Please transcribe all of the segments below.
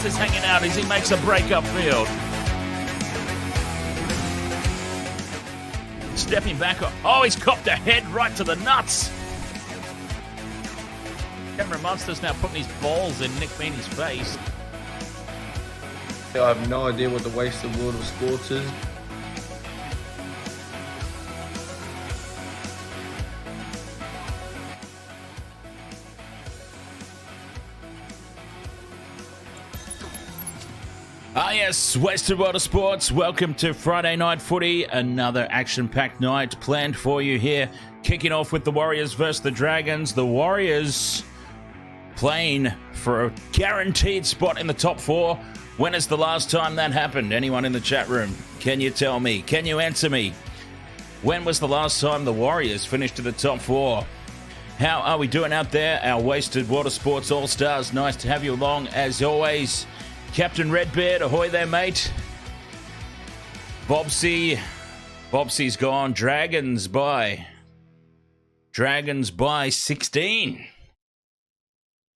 Webster's hanging out as he makes a break upfield. Stepping back. Oh, he's copped a head right to the nuts. Cameron Munster's now putting his balls in Nick Meaney's face. I have no idea what the wasted world of sports is. Ah yes, Wasted World of Sports. Welcome to Friday Night Footy. Another action-packed night planned for you here. Kicking off with the Warriors versus the Dragons. The Warriors playing for a guaranteed spot in the top four. When is the last time that happened? Anyone in the chat room? Can you tell me? Can you answer me? When was the last time the Warriors finished in the top four? How are we doing out there? Our Wasted Water Sports All-Stars. Nice to have you along as always. Captain Redbeard, ahoy there, mate. Bobsy. Bobsy's gone. Dragons by 16.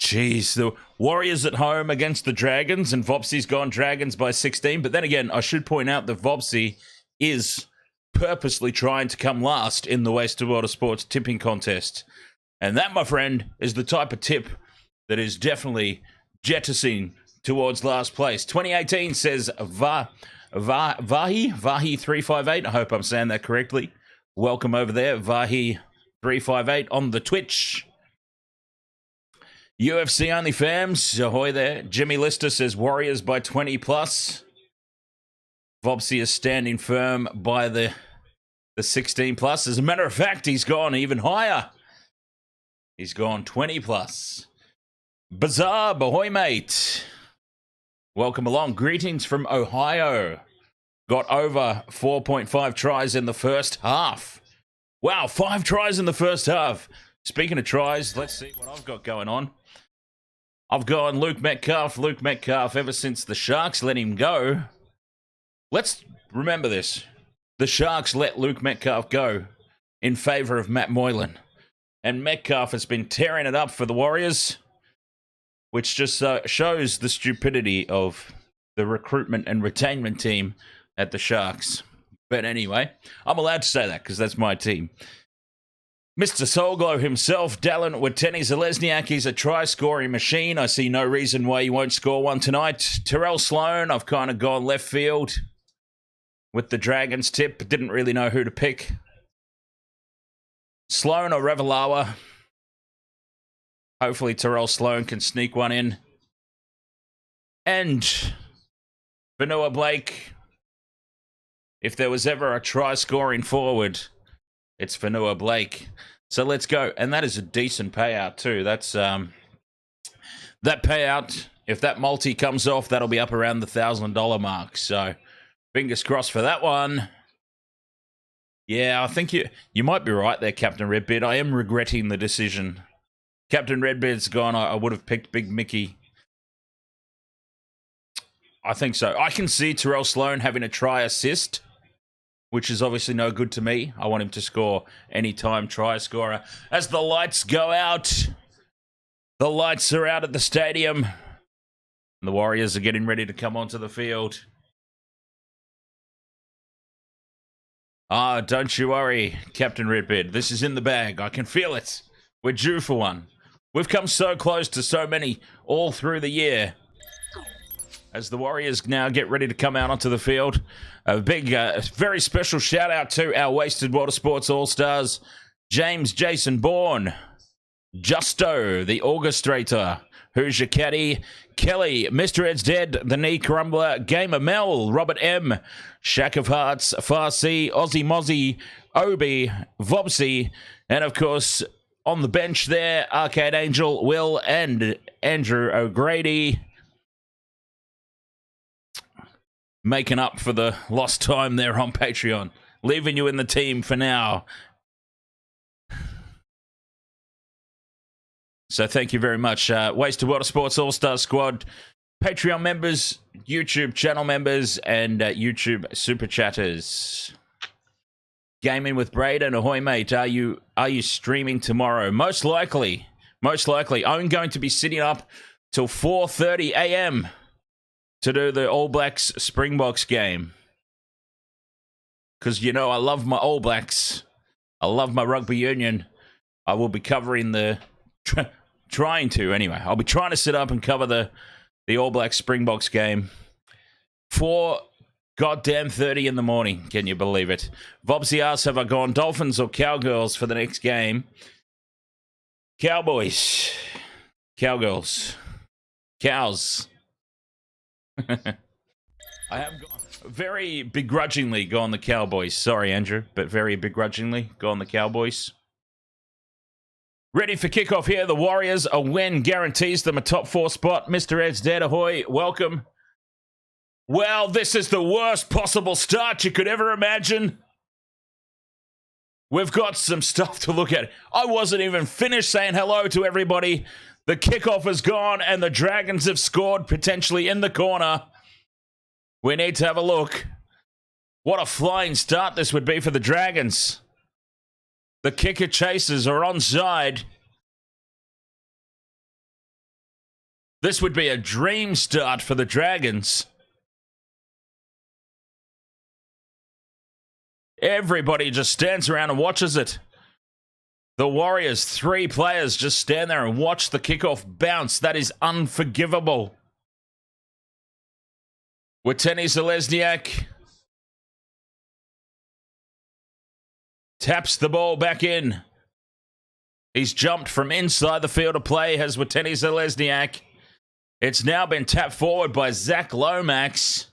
Jeez, the Warriors at home against the Dragons, and Vopsy's gone Dragons by 16. But then again, I should point out that Vopsy is purposely trying to come last in the Wasted Water Sports tipping contest. And that, my friend, is the type of tip that is definitely jettisoning towards last place. 2018 says Vahi358. I hope I'm saying that correctly. Welcome over there, Vahi358 on the Twitch. UFC only fams, ahoy there. Jimmy Lister says Warriors by 20 plus. Vopsy is standing firm by the 16 plus. As a matter of fact, he's gone even higher. He's gone 20 plus. Bizarre, ahoy mate. Welcome along. Greetings from Ohio. Got over 4.5 tries in the first half. Wow, 5 tries in the first half. Speaking of tries, let's see what I've got going on. I've gone Luke Metcalf ever since the Sharks let him go. Let's remember this. The Sharks let Luke Metcalf go in favour of Matt Moylan. And Metcalf has been tearing it up for the Warriors, which just shows the stupidity of the recruitment and retainment team at the Sharks. But anyway, I'm allowed to say that because that's my team. Mr. Soulglow himself, Dallin Wateni-Zalesniak, is a try-scoring machine. I see no reason why he won't score one tonight. Terrell Sloan, I've kind of gone left field with the Dragons tip. Didn't really know who to pick. Sloan or Ravalawa. Hopefully Terrell Sloan can sneak one in. And Vanua Blake. If there was ever a try-scoring forward, it's Vanua Blake. So let's go. And that is a decent payout too. That's that payout, if that multi comes off, that'll be up around the $1,000 mark. So fingers crossed for that one. Yeah, I think you might be right there, Captain Redbeard. I am regretting the decision. Captain Redbeard's gone. I would have picked Big Mickey. I think so. I can see Terrell Sloan having a try assist, which is obviously no good to me. I want him to score anytime try scorer. As the lights go out, the lights are out at the stadium. And the Warriors are getting ready to come onto the field. Ah, don't you worry, Captain Redbeard. This is in the bag. I can feel it. We're due for one. We've come so close to so many all through the year. As the Warriors now get ready to come out onto the field, a big, very special shout out to our Wasted Water Sports All-Stars, James Jason Bourne, Justo, the Orchestrator, Who's Your Caddy, Kelly, Mr. Ed's Dead, The Knee Crumbler, Gamer Mel, Robert M, Shack of Hearts, Farsi, Aussie Mozzie, Obi, Vopsy, and of course, on the bench there, Arcade Angel, Will, and Andrew O'Grady. Making up for the lost time there on Patreon. Leaving you in the team for now. So thank you very much. Wasted Water Sports All-Star Squad, Patreon members, YouTube channel members, and YouTube Super Chatters. Gaming with Braden, ahoy mate. Are you streaming tomorrow? Most likely. I'm going to be sitting up till 4:30 a.m. to do the All Blacks Springboks game. Because, you know, I love my All Blacks. I love my rugby union. I will be covering the... trying to, anyway. I'll be trying to sit up and cover the All Blacks Springboks game. 4:30 in the morning. Can you believe it? Vobsy asks, have I gone Dolphins or Cowgirls for the next game? Cowboys. Cowgirls. Cows. I have gone very begrudgingly gone the Cowboys. Sorry, Andrew, but very begrudgingly gone the Cowboys. Ready for kickoff here. The Warriors, a win guarantees them a top 4 spot. Mr. Ed's dead. Ahoy. Welcome. Well, this is the worst possible start you could ever imagine. We've got some stuff to look at. I wasn't even finished saying hello to everybody. The kickoff is gone and the Dragons have scored potentially in the corner. We need to have a look. What a flying start this would be for the Dragons. The kicker chasers are onside. This would be a dream start for the Dragons. Everybody just stands around and watches it. The Warriors, 3 players just stand there and watch the kickoff bounce. That is unforgivable. Watene Zelezniak taps the ball back in. He's jumped from inside the field of play, has Watene Zelezniak. It's now been tapped forward by Zac Lomax.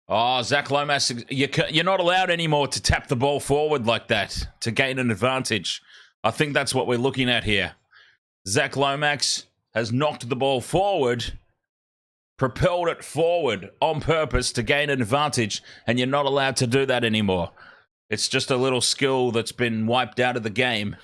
Oh, Zac Lomax, you're not allowed anymore to tap the ball forward like that to gain an advantage. I think that's what we're looking at here. Zac Lomax has knocked the ball forward, propelled it forward on purpose to gain an advantage, and you're not allowed to do that anymore. It's just a little skill that's been wiped out of the game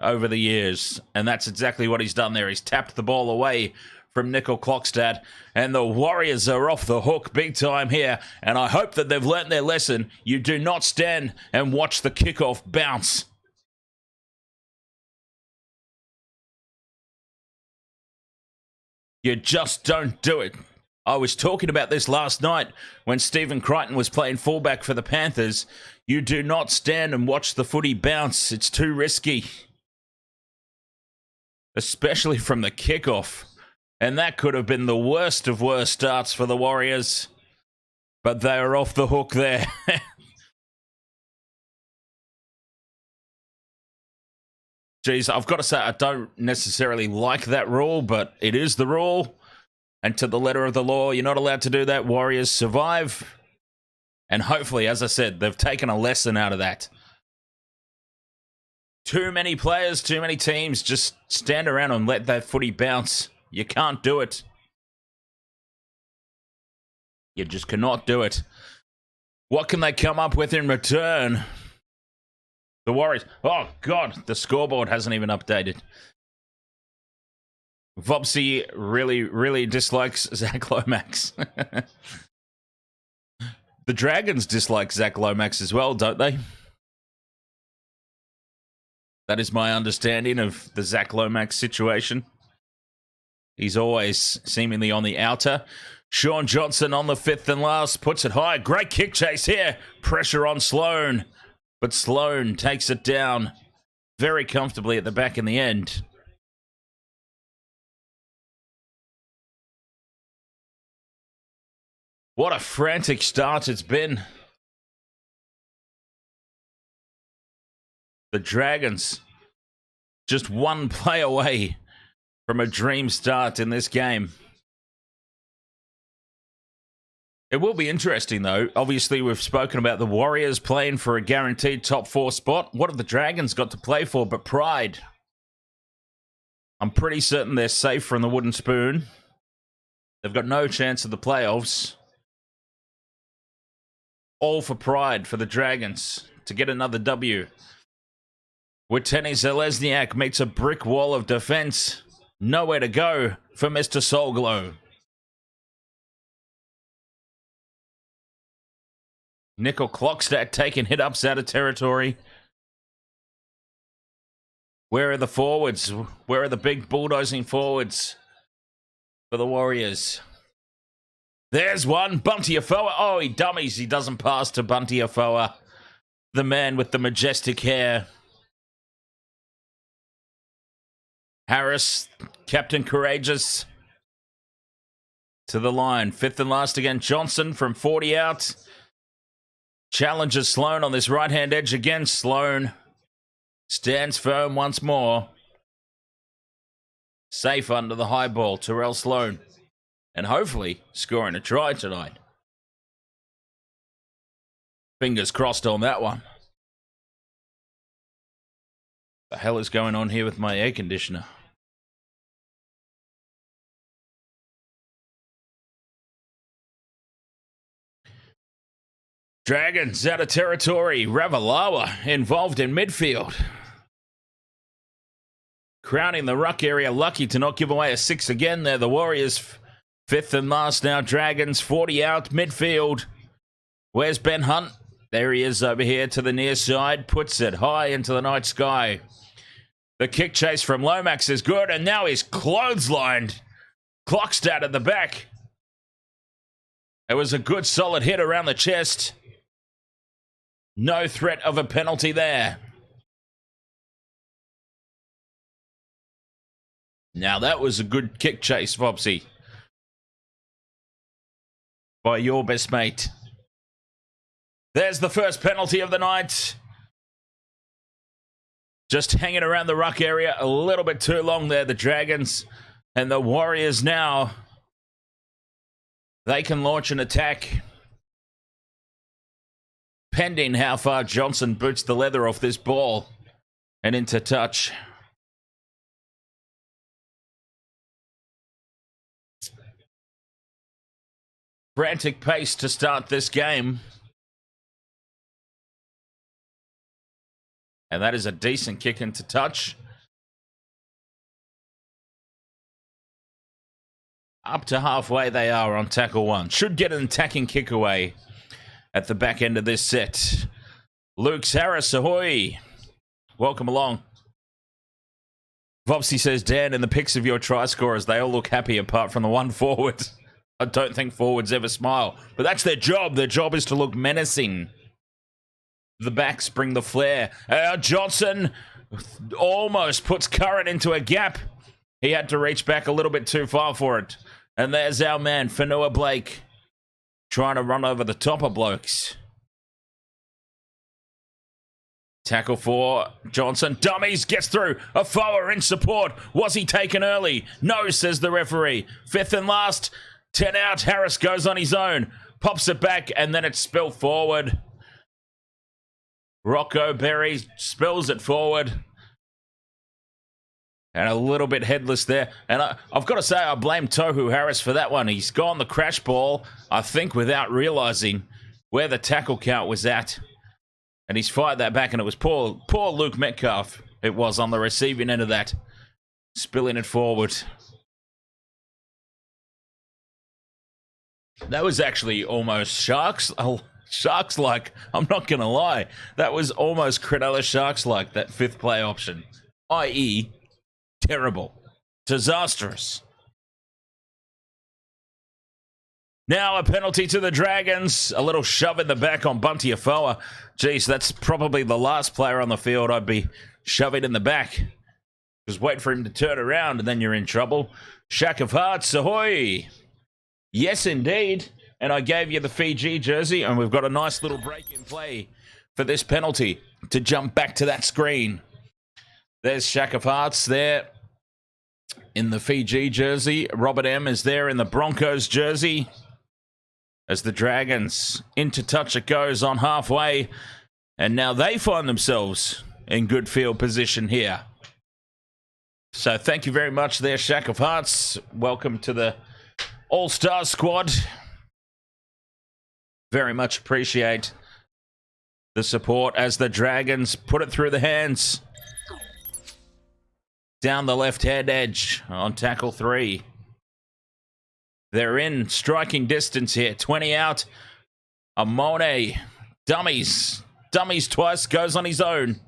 over the years, and that's exactly what he's done there. He's tapped the ball away from Nickel Clockstad, and the Warriors are off the hook big time here, and I hope that they've learnt their lesson. You do not stand and watch the kickoff bounce. You just don't do it. I was talking about this last night when Stephen Crichton was playing fullback for the Panthers. You do not stand and watch the footy bounce. It's too risky. Especially from the kickoff. And that could have been the worst of worst starts for the Warriors. But they are off the hook there. Geez, I've got to say, I don't necessarily like that rule, but it is the rule. And to the letter of the law, you're not allowed to do that. Warriors survive. And hopefully, as I said, they've taken a lesson out of that. Too many players, too many teams just stand around and let that footy bounce. You can't do it. You just cannot do it. What can they come up with in return? The Warriors. Oh, God, the scoreboard hasn't even updated. Vobsy really dislikes Zac Lomax. The Dragons dislike Zac Lomax as well, don't they? That is my understanding of the Zac Lomax situation. He's always seemingly on the outer. Sean Johnson on the 5th and last puts it high. Great kick chase here. Pressure on Sloan. But Sloan takes it down very comfortably at the back in the end. What a frantic start it's been. The Dragons just one play away from a dream start in this game. It will be interesting, though. Obviously, we've spoken about the Warriors playing for a guaranteed top 4 spot. What have the Dragons got to play for but pride? I'm pretty certain they're safe from the wooden spoon. They've got no chance of the playoffs. All for pride for the Dragons to get another W. Watene Zelezniak meets a brick wall of defense. Nowhere to go for Mr. Soulglow. Nickel Clockstad taking hit-ups out of territory. Where are the forwards? Where are the big bulldozing forwards for the Warriors? There's one. Bunty Afoa. Oh, he dummies. He doesn't pass to Bunty Afoa, the man with the majestic hair. Harris, Captain Courageous, to the line. Fifth and last again. Johnson from 40 out. Challenges Sloan on this right-hand edge again. Sloan stands firm once more. Safe under the high ball. Terrell Sloan. And hopefully scoring a try tonight. Fingers crossed on that one. The hell is going on here with my air conditioner? Dragons out of territory. Ravalawa involved in midfield. Crowning the ruck area. Lucky to not give away a 6 again there. The Warriors fifth and last now. Dragons 40 out midfield. Where's Ben Hunt? There he is over here to the near side. Puts it high into the night sky. The kick chase from Lomax is good. And now he's clotheslined. Clockstad at the back. It was a good solid hit around the chest. No threat of a penalty there. Now that was a good kick chase, Vopsy. By your best mate. There's the first penalty of the night. Just hanging around the ruck area a little bit too long there, the Dragons. And the Warriors now, they can launch an attack. Pending how far Johnson boots the leather off this ball and into touch. Frantic pace to start this game. And that is a decent kick into touch. Up to halfway they are on tackle one. Should get an attacking kick away at the back end of this set. Luke Harris, ahoy. Welcome along. Vopsy says, Dan, in the pics of your try scorers, they all look happy apart from the one forward. I don't think forwards ever smile. But that's their job. Their job is to look menacing. The backs bring the flair. Johnson almost puts Curran into a gap. He had to reach back a little bit too far for it. And there's our man, Fanua Blake, trying to run over the top of blokes. Tackle for Johnson. Dummies, gets through. Afoa in support. Was he taken early? No, says the referee. Fifth and last. 10 out. Harris goes on his own. Pops it back, and then it's spilled forward. Rocco Berry spills it forward. And a little bit headless there. And I've got to say, I blame Tohu Harris for that one. He's gone the crash ball, I think, without realising where the tackle count was at. And he's fired that back, and it was poor Luke Metcalf. It was on the receiving end of that. Spilling it forward. That was actually almost Sharks-like. I'm not going to lie. That was almost Cronulla Sharks-like, that fifth play option. I.e., terrible. Disastrous. Now a penalty to the Dragons. A little shove in the back on Bunty Afoa. Geez, that's probably the last player on the field I'd be shoving in the back. Just wait for him to turn around and then you're in trouble. Shack of Hearts, ahoy! Yes, indeed. And I gave you the Fiji jersey, and we've got a nice little break in play for this penalty to jump back to that screen. There's Shack of Hearts there in the Fiji jersey. Robert M is there in the Broncos jersey. As the Dragons into touch it goes on halfway. And now they find themselves in good field position here. So thank you very much there, Shack of Hearts. Welcome to the All-Star squad. Very much appreciate the support as the Dragons put it through the hands. Down the left-hand edge on tackle 3. They're in striking distance here. 20 out. Amone. Dummies. Dummies twice. Goes on his own.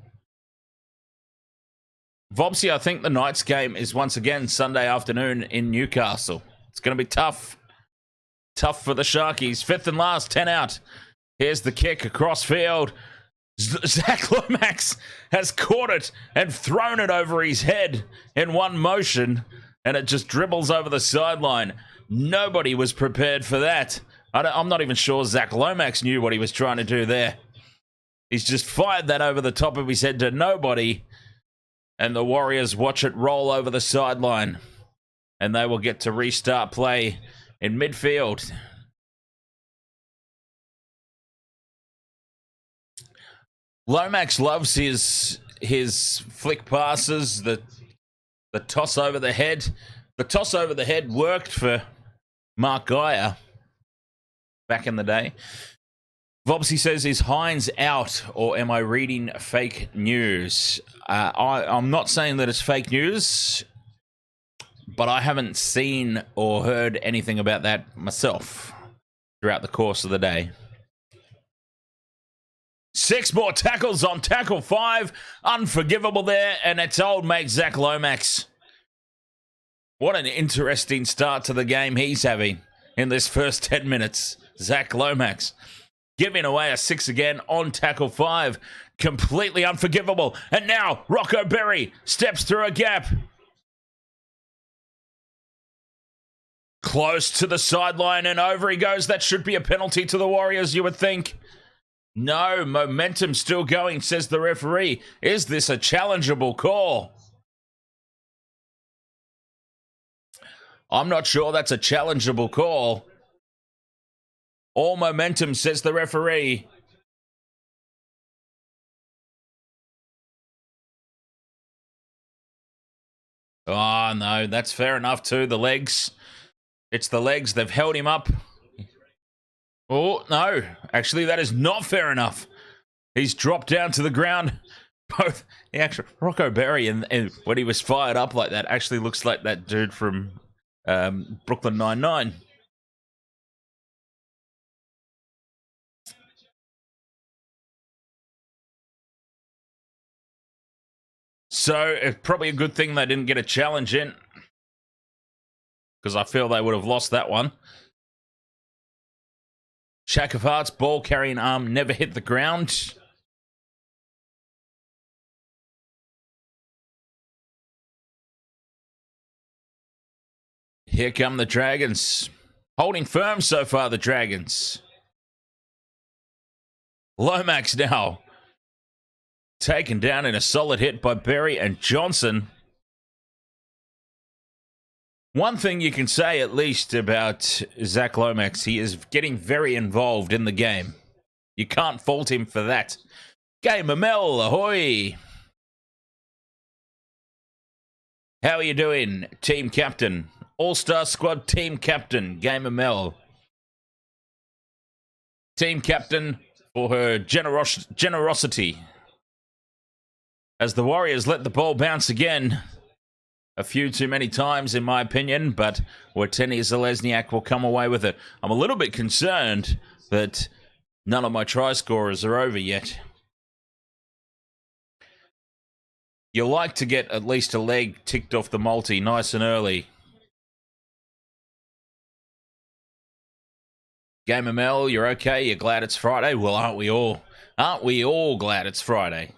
Vobsy, I think the Knights game is once again Sunday afternoon in Newcastle. It's going to be tough. Tough for the Sharkies. Fifth and last, 10 out. Here's the kick across field. Zac Lomax has caught it and thrown it over his head in one motion, and it just dribbles over the sideline. Nobody was prepared for that. I'm not even sure Zac Lomax knew what he was trying to do there. He's just fired that over the top of his head to nobody, and the Warriors watch it roll over the sideline, and they will get to restart play in midfield. Lomax loves his flick passes, the toss over the head. The toss over the head worked for Mark Geyer back in the day. Vobsy says, is Hines out, or am I reading fake news? I'm not saying that it's fake news, but I haven't seen or heard anything about that myself throughout the course of the day. 6 more tackles on tackle 5. Unforgivable there, and it's old mate Zac Lomax. What an interesting start to the game he's having in this first 10 minutes. Zac Lomax giving away a 6 again on tackle 5. Completely unforgivable. And now Rocco Berry steps through a gap. Close to the sideline and over he goes. That should be a penalty to the Warriors, you would think. No, momentum still going, says the referee. Is this a challengeable call? I'm not sure that's a challengeable call. All momentum, says the referee. Oh, no, that's fair enough too. The legs. It's the legs. They've held him up. Oh, no. Actually, that is not fair enough. He's dropped down to the ground. Both. Rocco Berry, and when he was fired up like that, actually looks like that dude from Brooklyn Nine-Nine. So, it's probably a good thing they didn't get a challenge in, because I feel they would have lost that one. Shack of Hearts, ball carrying arm, never hit the ground. Here come the Dragons. Holding firm so far, the Dragons. Lomax now taken down in a solid hit by Berry and Johnson. One thing you can say at least about Zac Lomax, he is getting very involved in the game. You can't fault him for that. Gamer Mel, ahoy! How are you doing, team captain? All-Star Squad team captain, Gamer Mel. Team captain for her generosity. As the Warriors let the ball bounce again. A few too many times, in my opinion, but Wateni Zalesniak will come away with it. I'm a little bit concerned that none of my try scorers are over yet. You like to get at least a leg ticked off the multi nice and early. Gamer Mel, you're okay? You're glad it's Friday? Well, aren't we all? Aren't we all glad it's Friday?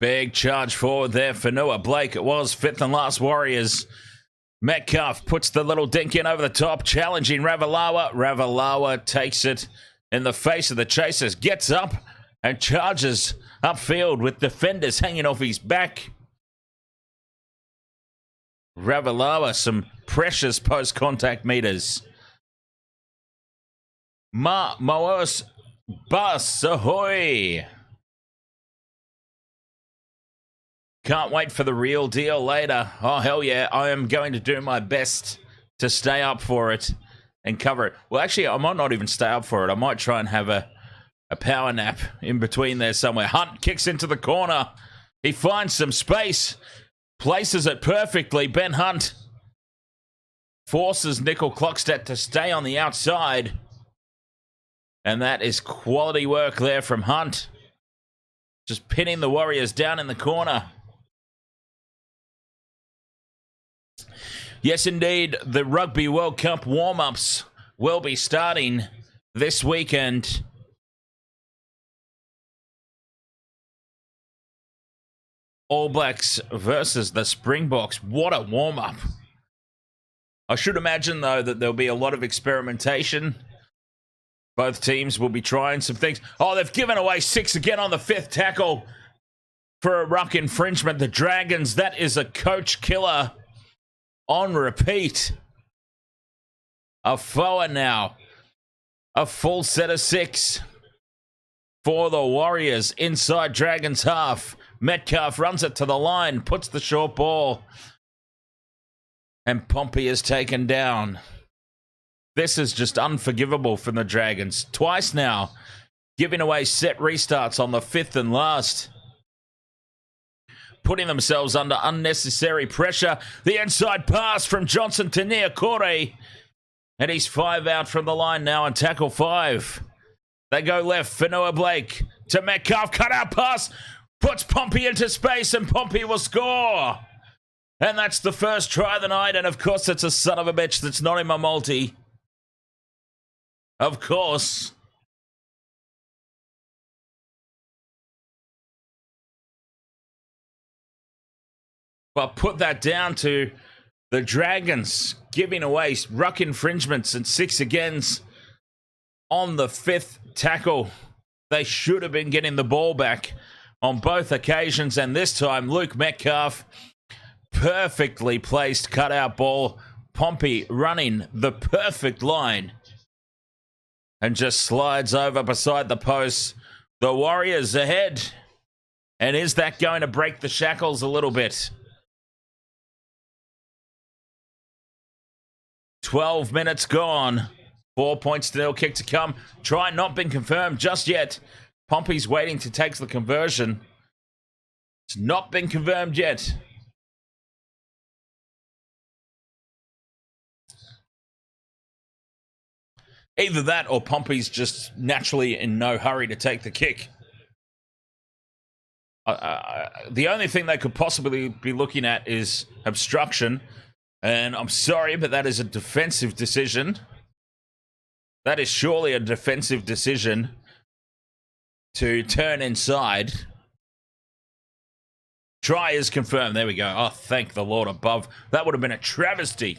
Big charge forward there for Noah Blake. It was 5th and last Warriors. Metcalf puts the little dink in over the top, challenging Ravalawa. Ravalawa takes it in the face of the chasers, gets up and charges upfield with defenders hanging off his back. Ravalawa, some precious post-contact meters. Moos Bus, ahoy! Can't wait for the real deal later. Oh, hell yeah. I am going to do my best to stay up for it and cover it. Well, actually, I might not even stay up for it. I might try and have a power nap in between there somewhere. Hunt kicks into the corner. He finds some space. Places it perfectly. Ben Hunt forces Nickel Clockstedt to stay on the outside. And that is quality work there from Hunt. Just pinning the Warriors down in the corner. Yes, indeed, the Rugby World Cup warm-ups will be starting this weekend. All Blacks versus the Springboks. What a warm-up. I should imagine, though, that there'll be a lot of experimentation. Both teams will be trying some things. Oh, they've given away 6 again on the 5th tackle for a ruck infringement. The Dragons, that is a coach killer on repeat. A forward now. A full set of 6 for the Warriors inside Dragons half. Metcalf runs it to the line, puts the short ball. And Pompey is taken down. This is just unforgivable from the Dragons. Twice now, giving away set restarts on the 5th and last. Putting themselves under unnecessary pressure. The inside pass from Johnson to Niokore. And he's 5 out from the line now on tackle 5. They go left, Fanua Blake to Metcalf. Cut out pass. Puts Pompey into space and Pompey will score. And that's the first try of the night. And of course, it's a son of a bitch that's not in my multi. Of course. But put that down to the Dragons giving away ruck infringements and 6 agains on the 5th tackle. They should have been getting the ball back on both occasions. And this time, Luke Metcalf, perfectly placed cutout ball. Pompey running the perfect line. And just slides over beside the post. The Warriors ahead. And is that going to break the shackles a little bit? 12 minutes gone. 4 points to nil. Kick to come. Try not been confirmed just yet. Pompey's waiting to take the conversion. It's not been confirmed yet. Either that or Pompey's just naturally in no hurry to take the kick. The only thing they could possibly be looking at is obstruction. And I'm sorry, but that is a defensive decision. That is surely a defensive decision to turn inside. Try is confirmed. There we go. Oh, thank the Lord above. That would have been a travesty.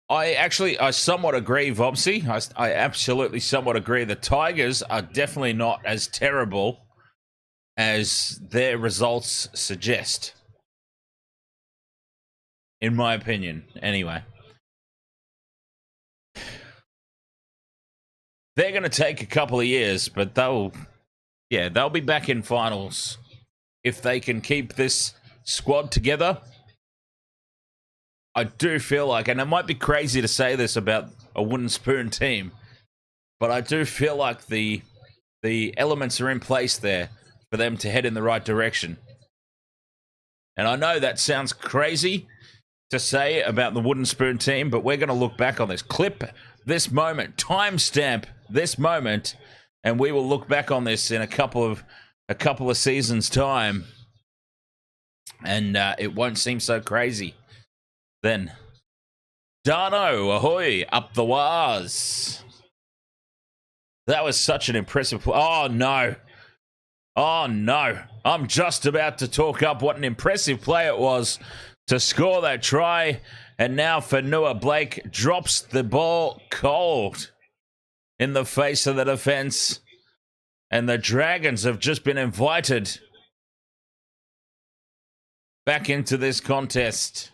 I somewhat agree, Vobsy. I absolutely somewhat agree. The Tigers are definitely not as terrible as their results suggest. In my opinion, anyway. They're going to take a couple of years, but they'll be back in finals if they can keep this squad together. I do feel like, and it might be crazy to say this about a wooden spoon team, but I do feel like the elements are in place there for them to head in the right direction. And I know that sounds crazy to say about the wooden spoon team, but we're going to look back on this. Clip this moment, timestamp this moment, and we will look back on this in a couple of seasons' time, and it won't seem so crazy then. Darno, ahoy, up the waz. That was such an impressive play. Oh, no. Oh, no. I'm just about to talk up what an impressive play it was to score that try. And now Fanua Blake drops the ball cold in the face of the defense. And the Dragons have just been invited back into this contest.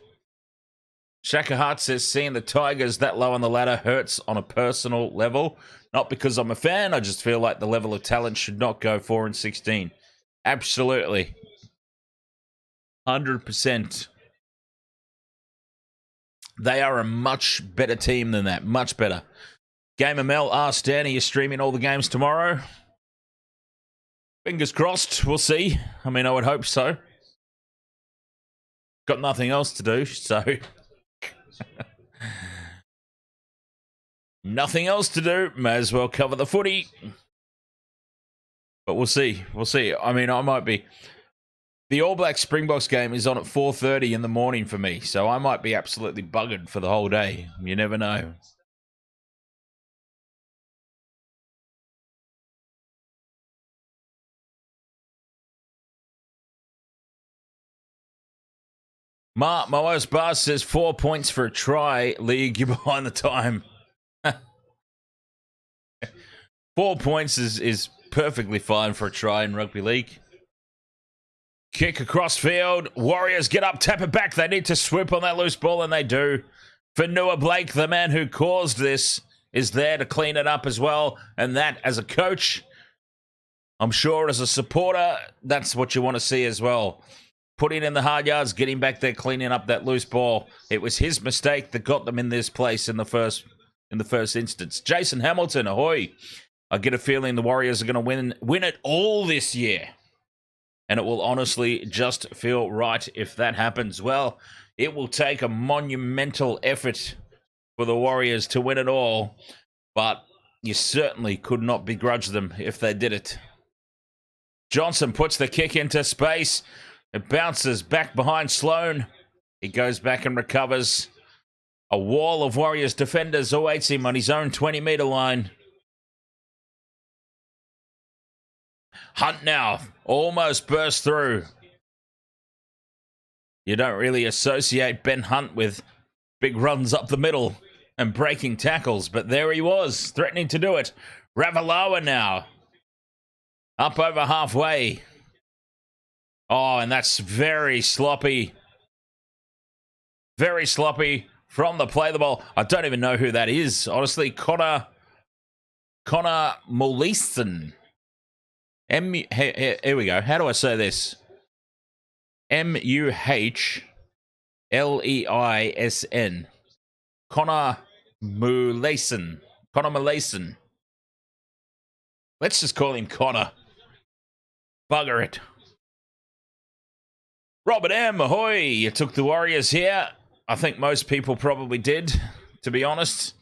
Shaka Hart says, seeing the Tigers that low on the ladder hurts on a personal level. Not because I'm a fan, I just feel like the level of talent should not go 4-16. Absolutely. 100%. They are a much better team than that. Much better. Gamer Mel asks, Dan, are you streaming all the games tomorrow? Fingers crossed. We'll see. I mean, I would hope so. Got nothing else to do, so nothing else to do. May as well cover the footy. But we'll see. We'll see. I mean, I might be. The All Blacks Springboks game is on at 4:30 in the morning for me, so I might be absolutely buggered for the whole day. You never know. Moas Bar says 4 points for a try. League, you're behind the time. 4 points is perfectly fine for a try in rugby league. Kick across field. Warriors get up, tap it back. They need to swoop on that loose ball, and they do. Fanua Blake, the man who caused this, is there to clean it up as well. And that, as a coach, I'm sure as a supporter, that's what you want to see as well. Putting in the hard yards, getting back there, cleaning up that loose ball. It was his mistake that got them in this place in the first instance. Jason Hamilton, ahoy. I get a feeling the Warriors are going to win it all this year. And it will honestly just feel right if that happens. Well, it will take a monumental effort for the Warriors to win it all. But you certainly could not begrudge them if they did it. Johnson puts the kick into space. It bounces back behind Sloan. He goes back and recovers. A wall of Warriors defenders awaits him on his own 20-meter line. Hunt now almost burst through. You don't really associate Ben Hunt with big runs up the middle and breaking tackles, but there he was, threatening to do it. Ravalawa now. Up over halfway. Oh, and that's very sloppy. Very sloppy from the play the ball. I don't even know who that is. Honestly, Connor Moleson. Here we go. How do I say this? Muhleison. Connor Moleson. Connor Moleson. Let's just call him Connor. Bugger it. Robert M. Ahoy. You took the Warriors here. I think most people probably did, to be honest.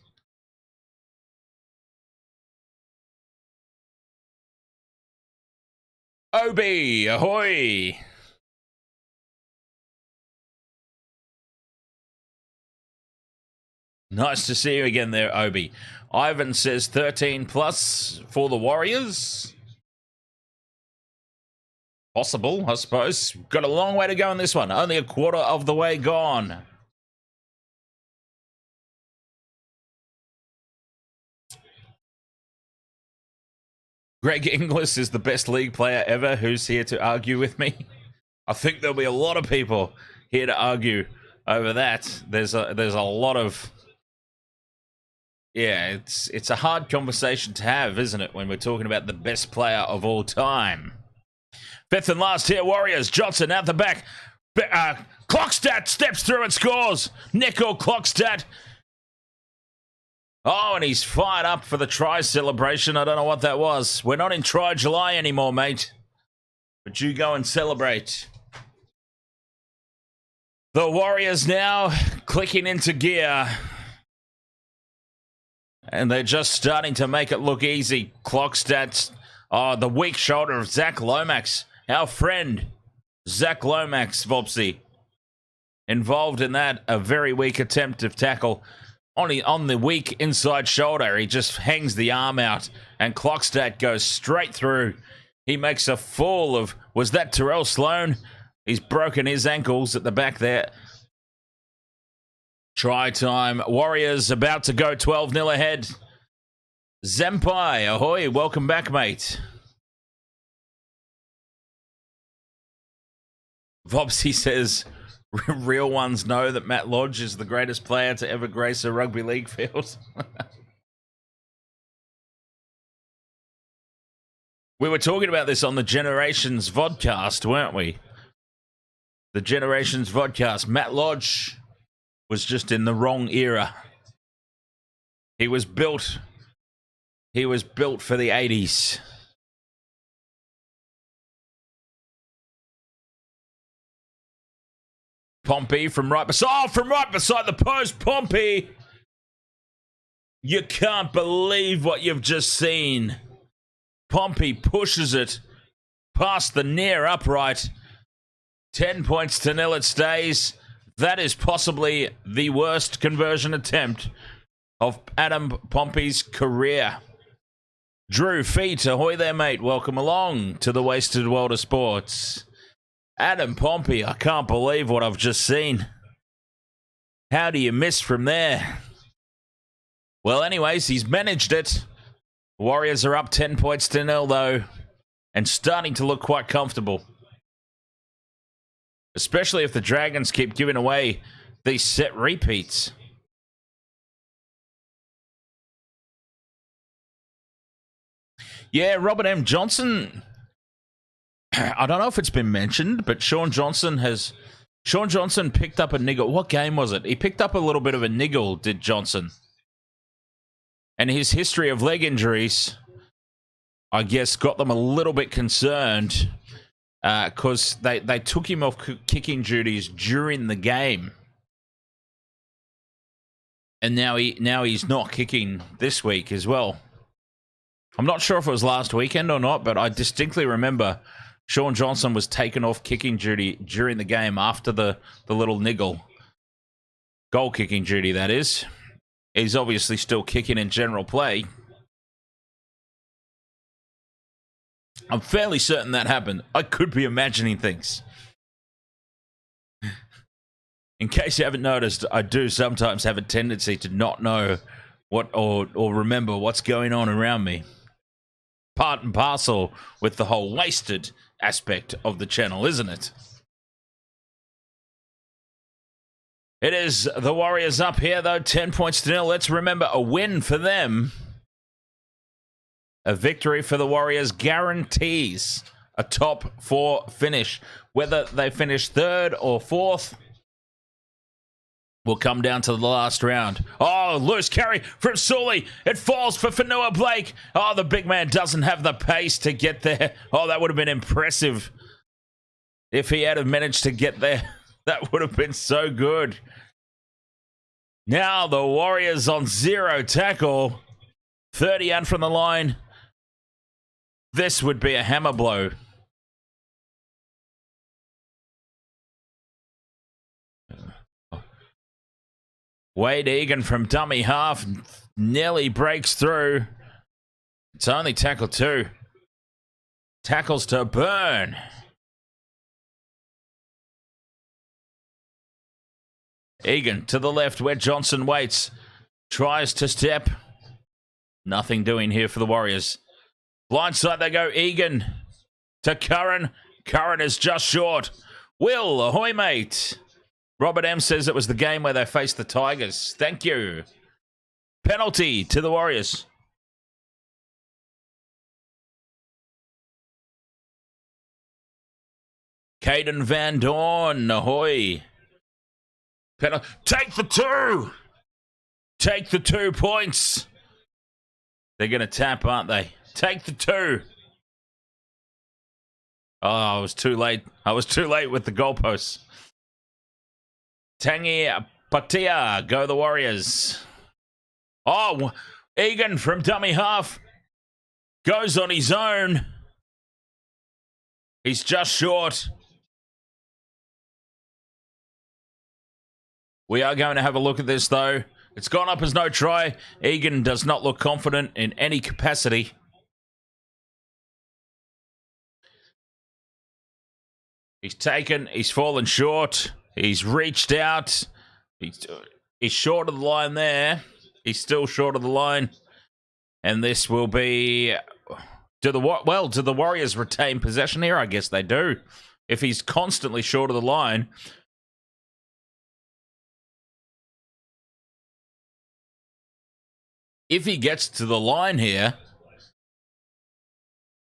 Obi, ahoy! Nice to see you again there, Obi. Ivan says 13 plus for the Warriors. Possible, I suppose. Got a long way to go in this one. Only a quarter of the way gone. Greg Inglis is the best league player ever. Who's here to argue with me? I think there'll be a lot of people here to argue over that. There's a lot of... Yeah, it's a hard conversation to have, isn't it, when we're talking about the best player of all time. Fifth and last here, Warriors. Johnson out the back. Clockstat steps through and scores. Nico Clockstat. Oh, and he's fired up for the try celebration. I don't know what that was. We're not in Try July anymore, mate. But you go and celebrate. The Warriors now clicking into gear. And they're just starting to make it look easy. Clock stats. Oh, the weak shoulder of Zac Lomax. Our friend, Zac Lomax, Vopsy. Involved in that. A very weak attempt of tackle. Only on the weak inside shoulder. He just hangs the arm out. And Clockstat goes straight through. He makes a fool of... Was that Terrell Sloan? He's broken his ankles at the back there. Try time. Warriors about to go 12-0 ahead. Zempai, ahoy. Welcome back, mate. Vopsy says, real ones know that Matt Lodge is the greatest player to ever grace a rugby league field. We were talking about this on the Generations Vodcast, weren't we? The Generations Vodcast. Matt Lodge was just in the wrong era. He was built for the 80s. Pompey from right beside the post. Pompey. You can't believe what you've just seen. Pompey pushes it past the near upright. 10 points to nil it stays. That is possibly the worst conversion attempt of Adam Pompey's career. Drew Feet, ahoy there, mate. Welcome along to the Wasted World of Sports. Adam Pompey, I can't believe what I've just seen. How do you miss from there? Well, anyways, he's managed it. Warriors are up 10 points to nil, though, and starting to look quite comfortable. Especially if the Dragons keep giving away these set repeats. Yeah, Robert M. Johnson. I don't know if it's been mentioned, but Sean Johnson picked up a niggle. What game was it? He picked up a little bit of a niggle, did Johnson. And his history of leg injuries, I guess, got them a little bit concerned because they took him off kicking duties during the game. And now he's not kicking this week as well. I'm not sure if it was last weekend or not, but I distinctly remember Sean Johnson was taken off kicking duty during the game after the little niggle. Goal kicking duty, that is. He's obviously still kicking in general play. I'm fairly certain that happened. I could be imagining things. In case you haven't noticed, I do sometimes have a tendency to not know what or remember what's going on around me. Part and parcel with the whole wasted aspect of the channel, isn't it? It is the Warriors up here, though, 10 points to nil. Let's remember, a win for them. A victory for the Warriors guarantees a top 4 finish. Whether they finish 3rd or 4th will come down to the last round. Oh, loose carry from Sully. It falls for Fanua Blake. Oh, the big man doesn't have the pace to get there. Oh, that would have been impressive if he had managed to get there. That would have been so good. Now the Warriors on 0 tackle. 30 out from the line. This would be a hammer blow. Wade Egan from dummy half nearly breaks through. It's only tackle 2. Tackles to burn. Egan to the left where Johnson waits. Tries to step. Nothing doing here for the Warriors. Blindside they go. Egan to Curran. Curran is just short. Will, ahoy mate. Robert M says it was the game where they faced the Tigers. Thank you. Penalty to the Warriors. Caden Van Dorn, ahoy. Take the 2! Take the 2 points! They're going to tap, aren't they? Take the 2! Oh, I was too late. I was too late with the goalposts. Tangi Patia, go the Warriors. Oh, Egan from dummy half. Goes on his own. He's just short. We are going to have a look at this, though. It's gone up as no try. Egan does not look confident in any capacity. He's taken. He's fallen short. He's reached out. He's short of the line there. He's still short of the line. And this will be... Do the Warriors retain possession here? I guess they do. If he's constantly short of the line... If he gets to the line here,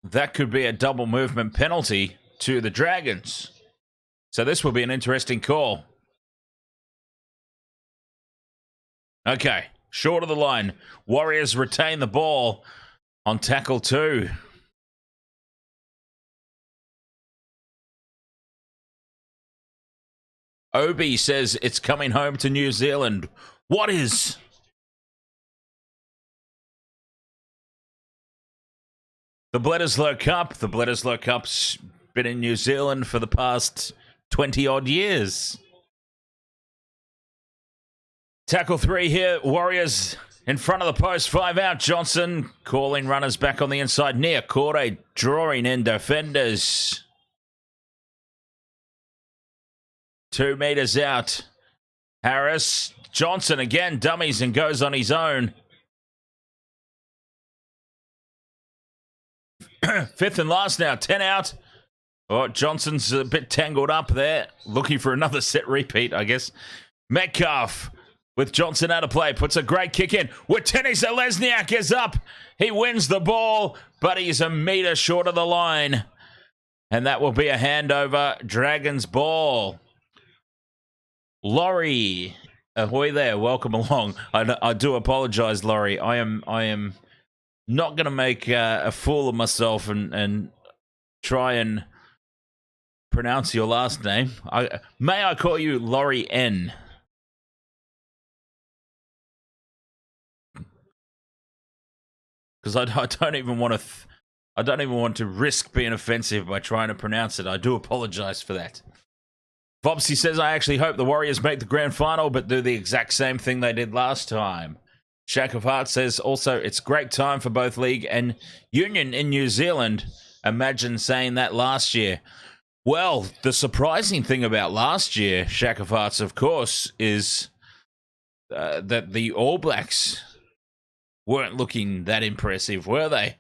that could be a double movement penalty to the Dragons. So this will be an interesting call. Okay, short of the line. Warriors retain the ball on tackle 2. Obi says it's coming home to New Zealand. What is? The Bledisloe Cup. The Bledisloe Cup's been in New Zealand for the past 20-odd years. Tackle 3 here. Warriors in front of the post. 5 out. Johnson calling runners back on the inside. Near Corday drawing in defenders. 2 meters out. Harris. Johnson again dummies and goes on his own. 5th and last now. 10 out. Oh, Johnson's a bit tangled up there. Looking for another set repeat, I guess. Metcalf with Johnson out of play. Puts a great kick in. Witeni Zelezniak is up. He wins the ball, but he's a meter short of the line. And that will be a handover. Dragons ball. Laurie, ahoy there. Welcome along. I do apologize, Laurie. I am not going to make a fool of myself and try and pronounce your last name. May I call you Laurie N? Because I don't even want to. I don't even want to risk being offensive by trying to pronounce it. I do apologize for that. Vopsy says, I actually hope the Warriors make the grand final, but do the exact same thing they did last time. Shack of Heart says, also, it's great time for both League and Union in New Zealand. Imagine saying that last year. Well, the surprising thing about last year, Shack of Hearts, of course, is that the All Blacks weren't looking that impressive, were they?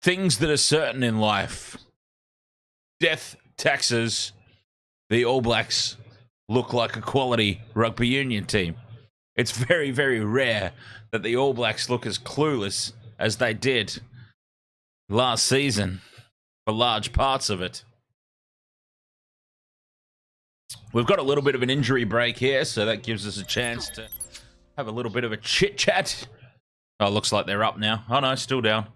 Things that are certain in life. Death, taxes, the All Blacks look like a quality rugby union team. It's very, very rare that the All Blacks look as clueless as they did last season for large parts of it. We've got a little bit of an injury break here, so that gives us a chance to have a little bit of a chit-chat. Oh, looks like they're up now. Oh, no, still down.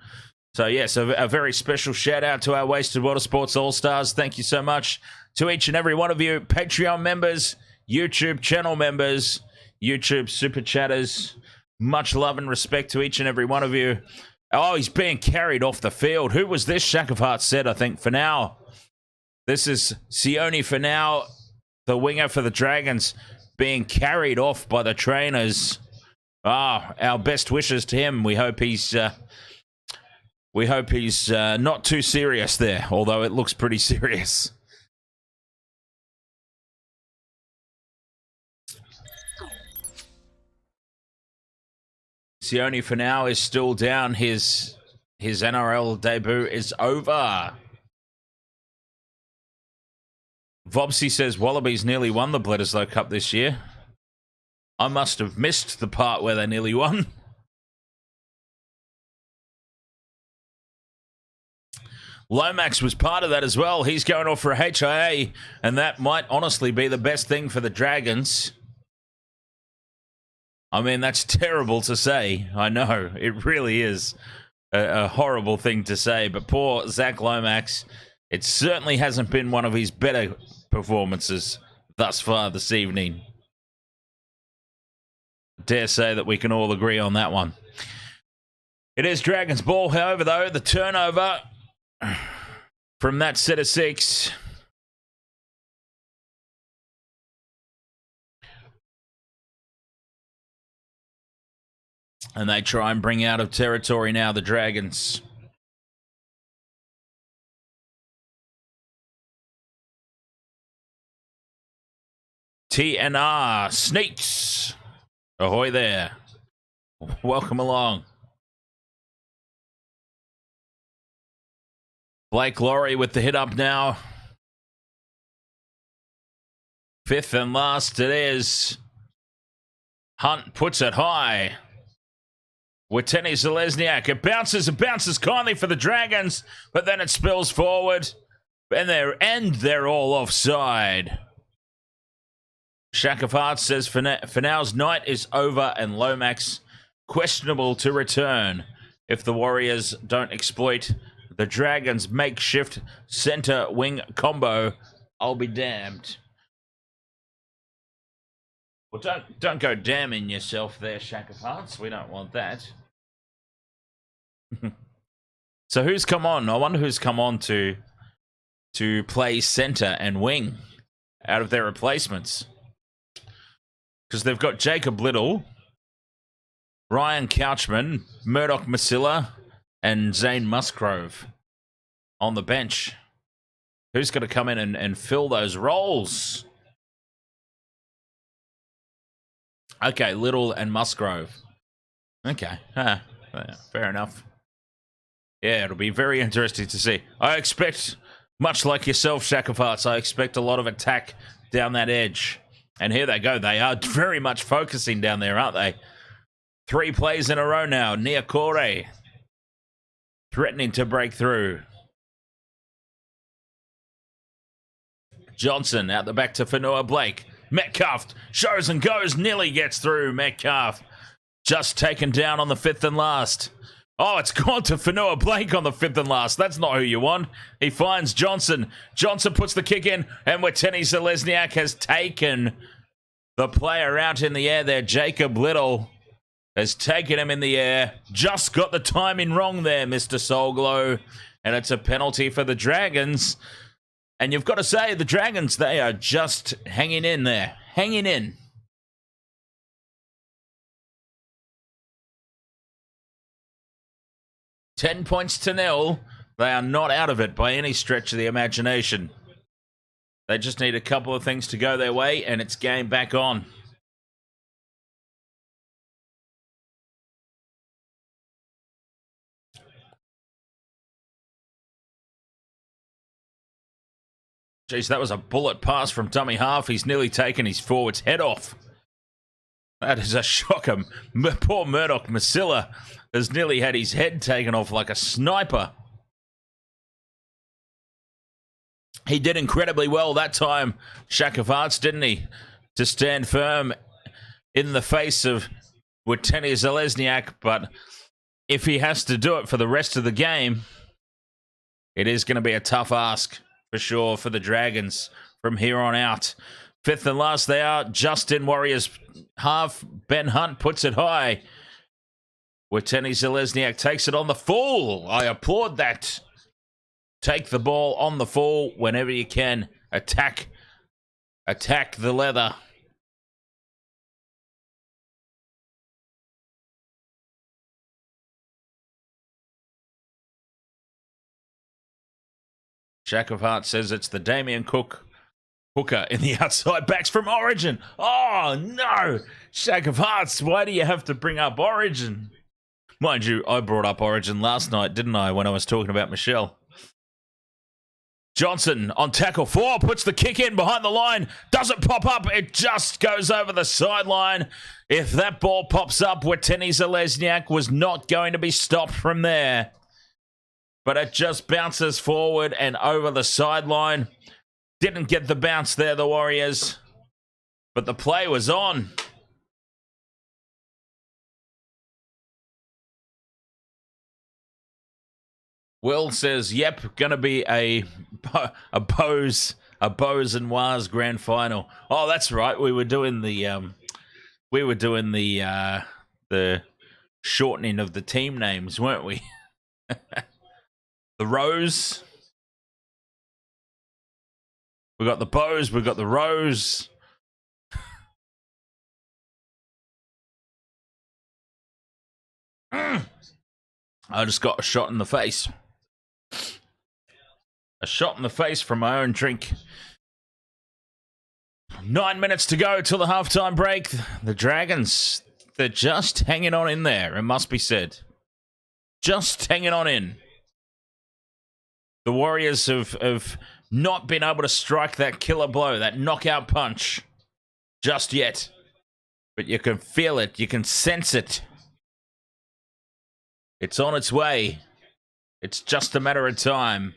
So, yes, a very special shout-out to our Wasted Water Sports All-Stars. Thank you so much to each and every one of you. Patreon members, YouTube channel members, YouTube super chatters. Much love and respect to each and every one of you. Oh, he's being carried off the field. Who was this? Shack of Hearts said, I think, for now. This is Sione for now, the winger for the Dragons, being carried off by the trainers. Ah, our best wishes to him. We hope he's not too serious there, although it looks pretty serious. Sione for now is still down. His NRL debut is over. Vobsy says Wallabies nearly won the Bledisloe Cup this year. I must have missed the part where they nearly won. Lomax was part of that as well. He's going off for a HIA, and that might honestly be the best thing for the Dragons. I mean, that's terrible to say. I know, it really is a horrible thing to say, but poor Zac Lomax, it certainly hasn't been one of his better performances thus far this evening. Dare say that we can all agree on that one. It is Dragons ball, however, though, the turnover from that set of 6. And they try and bring out of territory now, the Dragons. TNR Sneaks. Ahoy there. Welcome along. Blake Laurie with the hit up now. 5th and last it is. Hunt puts it high. Witeni Zelezniak. It bounces kindly for the Dragons, but then it spills forward. And they're all offside. Shack of Hearts says Finau's night is over and Lomax questionable to return if the Warriors don't exploit The Dragons' makeshift center wing combo. I'll be damned. Well, don't go damning yourself there, Shack of Hearts. We don't want that. So who's come on? I wonder who's come on to play center and wing out of their replacements. Because they've got Jacob Little, Ryan Couchman, Murdoch Masilla, and Zane Musgrove on the bench. Who's going to come in and fill those roles? Okay, Little and Musgrove. Okay, fair enough. Yeah, it'll be very interesting to see. I expect, much like yourself, Shack of Hearts, I expect a lot of attack down that edge. And here they go. They are very much focusing down there, aren't they? 3 plays in a row now. Niokore threatening to break through. Johnson out the back to Fanua Blake. Metcalf shows and goes, nearly gets through. Metcalf just taken down on the 5th and last. Oh, it's gone to Fanua Blake on the 5th and last. That's not who you want. He finds Johnson. Johnson puts the kick in, and Weteni Zelezniak has taken the player out in the air there. Jacob Little has taken him in the air. Just got the timing wrong there, Mr. Soulglow. And it's a penalty for the Dragons. And you've got to say, the Dragons, they are just hanging in there. Hanging in. $10-0. They are not out of it by any stretch of the imagination. They just need a couple of things to go their way, and it's game back on. Jeez, that was a bullet pass from dummy half. He's nearly taken his forward's head off. That is a shocker. Poor Murdoch Masilla has nearly had his head taken off like a sniper. He did incredibly well that time, Shack of Hearts, didn't he? To stand firm in the face of Weteni Zelezniak, but if he has to do it for the rest of the game, it is going to be a tough ask for sure for the Dragons from here on out. 5th and last they are. Justin Warriors half. Ben Hunt puts it high. Weteni Zelezniak takes it on the full. I applaud that. Take the ball on the full whenever you can. Attack the leather. Shack of Hearts says it's the Damien Cook hooker in the outside backs from Origin. Oh, no. Shack of Hearts, why do you have to bring up Origin? Mind you, I brought up Origin last night, didn't I, when I was talking about Michelle? Johnson on tackle 4, puts the kick in behind the line. Doesn't pop up. It just goes over the sideline. If that ball pops up, Weteni Zelezniak was not going to be stopped from there. But it just bounces forward and over the sideline. Didn't get the bounce there, the Warriors. But the play was on. Will says, yep, gonna be a Bows and Wars grand final. Oh, that's right. We were doing the shortening of the team names, weren't we? The Rose. We got the Bows, we got the Rose. I just got a shot in the face. A shot in the face from my own drink. 9 minutes to go till the halftime break. The Dragons, they're just hanging on in there, it must be said. Just hanging on in. The Warriors have not been able to strike that killer blow, that knockout punch, just yet. But you can feel it, you can sense it. It's on its way. It's just a matter of time.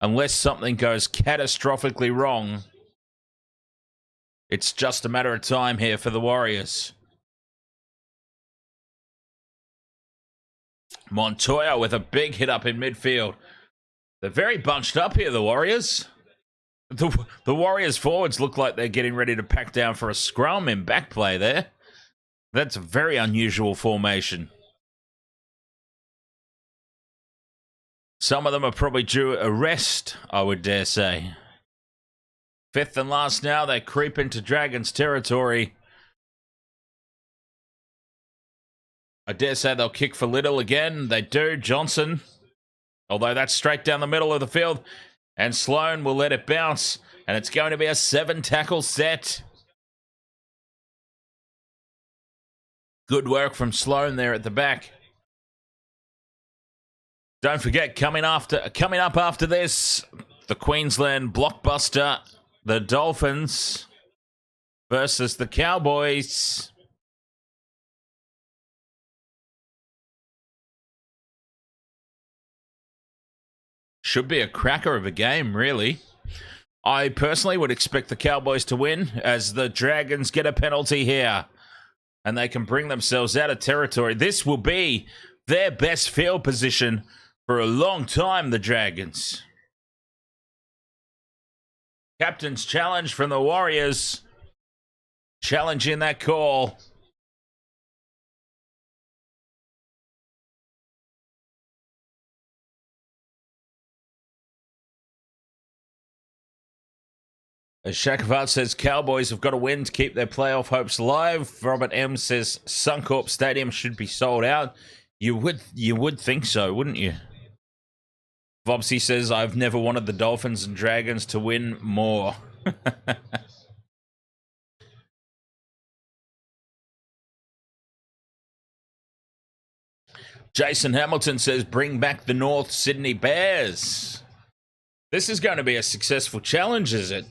Unless something goes catastrophically wrong, it's just a matter of time here for the Warriors. Montoya with a big hit up in midfield. They're very bunched up here, the Warriors. The Warriors forwards look like they're getting ready to pack down for a scrum in back play there. That's a very unusual formation. Some of them are probably due a rest, I would dare say. Fifth and last now, they creep into Dragons territory. I dare say they'll kick for Little again. They do. Johnson, although that's straight down the middle of the field. And Sloan will let it bounce. And it's going to be a 7-tackle set. Good work from Sloan there at the back. Don't forget, coming up after this, the Queensland blockbuster, the Dolphins versus the Cowboys. Should be a cracker of a game, really. I personally would expect the Cowboys to win as the Dragons get a penalty here. And they can bring themselves out of territory. This will be their best field position for a long time, the Dragons. Captain's challenge from the Warriors. Challenging that call. As Shakavat says, Cowboys have got to win to keep their playoff hopes alive. Robert M says Suncorp Stadium should be sold out. You would think so, wouldn't you? Vobsy says, I've never wanted the Dolphins and Dragons to win more. Jason Hamilton says, bring back the North Sydney Bears. This is going to be a successful challenge, is it?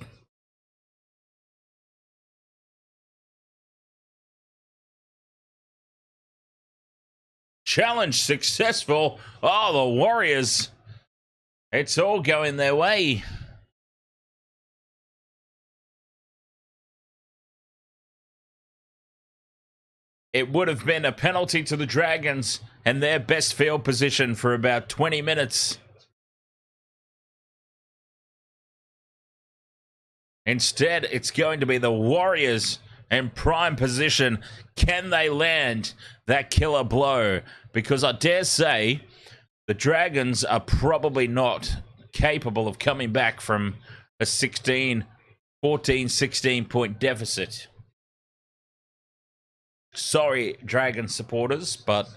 Challenge successful. Oh, the Warriors. It's all going their way. It would have been a penalty to the Dragons and their best field position for about 20 minutes. Instead, it's going to be the Warriors in prime position. Can they land that killer blow? Because I dare say the Dragons are probably not capable of coming back from a 16 point deficit. Sorry, Dragon supporters, but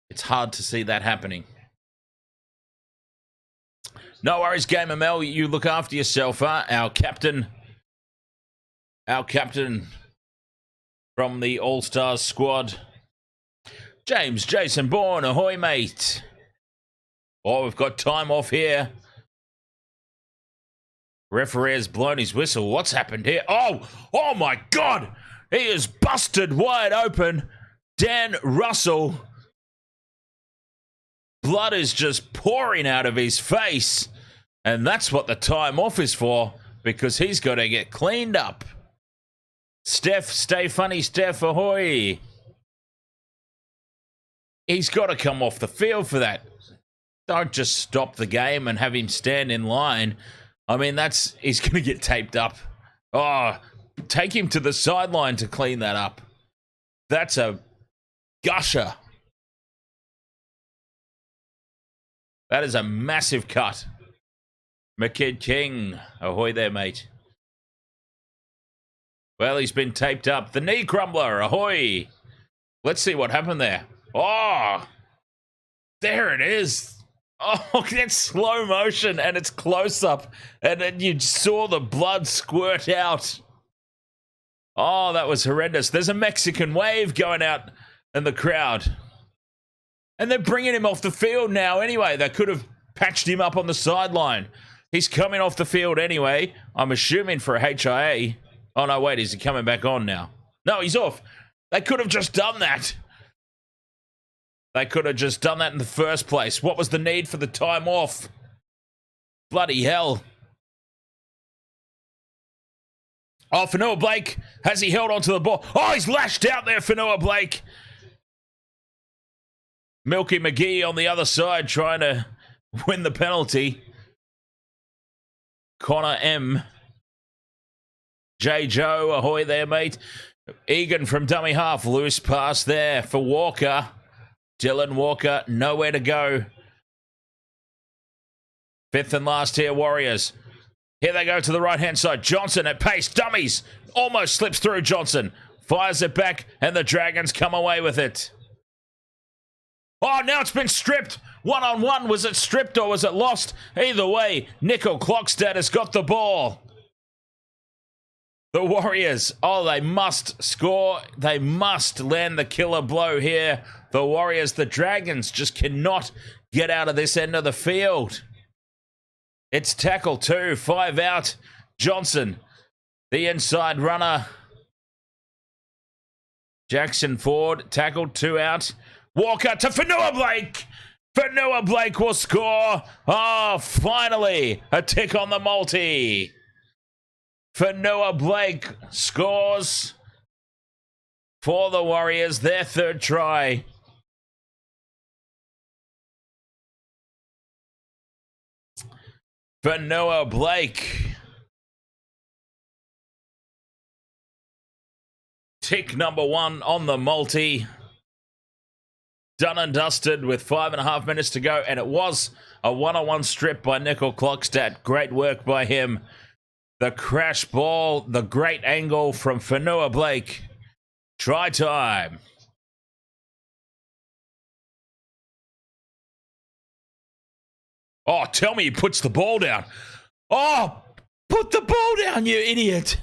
it's hard to see that happening. No worries, Gamer Mel. You look after yourself, huh? Our captain from the All-Stars squad. James Jason Bourne, ahoy, mate. Oh, we've got time off here. Referee has blown his whistle. What's happened here? Oh my God! He is busted wide open. Dan Russell. Blood is just pouring out of his face. And that's what the time off is for, because he's got to get cleaned up. Steph, stay funny, Steph, ahoy. He's got to come off the field for that. Don't just stop the game and have him stand in line. I mean, he's going to get taped up. Oh, take him to the sideline to clean that up. That's a gusher. That is a massive cut. McKid King, ahoy there, mate. Well, he's been taped up. The knee crumbler, ahoy. Let's see what happened there. Oh, there it is. Oh, that's slow motion and it's close up. And then you saw the blood squirt out. Oh, that was horrendous. There's a Mexican wave going out in the crowd. And they're bringing him off the field now anyway. They could have patched him up on the sideline. He's coming off the field anyway. I'm assuming for a HIA. Oh, no, wait. Is he coming back on now? No, he's off. They could have just done that. They could have just done that in the first place. What was the need for the time off? Bloody hell. Oh, Fanua Blake. Has he held onto the ball? Oh, he's lashed out there, Fanua Blake. Milky McGee on the other side trying to win the penalty. Connor M. J. Joe, ahoy there, mate. Egan from dummy half. Loose pass there for Walker. Dylan Walker, nowhere to go. Fifth and last here, Warriors. Here they go to the right-hand side. Johnson at pace. Dummies. Almost slips through Johnson. Fires it back, and the Dragons come away with it. Oh, now it's been stripped. One-on-one. Was it stripped or was it lost? Either way, Nickel Clockstad has got the ball. The Warriors, oh, they must score. They must land the killer blow here. The Warriors, the Dragons just cannot get out of this end of the field. It's tackle 2, 5 out. Johnson, the inside runner. Jackson Ford, tackled 2 out. Walker to Fanua Blake. Fanua Blake will score. Oh, finally, a tick on the multi. Fanua Blake scores for the Warriors, their third try. Fanua Blake. Tick number 1 on the multi. Done and dusted with 5.5 minutes to go, and it was a one-on-one strip by Nickel Clockstad. Great work by him. The crash ball, the great angle from Fanua Blake. Try time. Oh, tell me he puts the ball down. Oh, put the ball down, you idiot.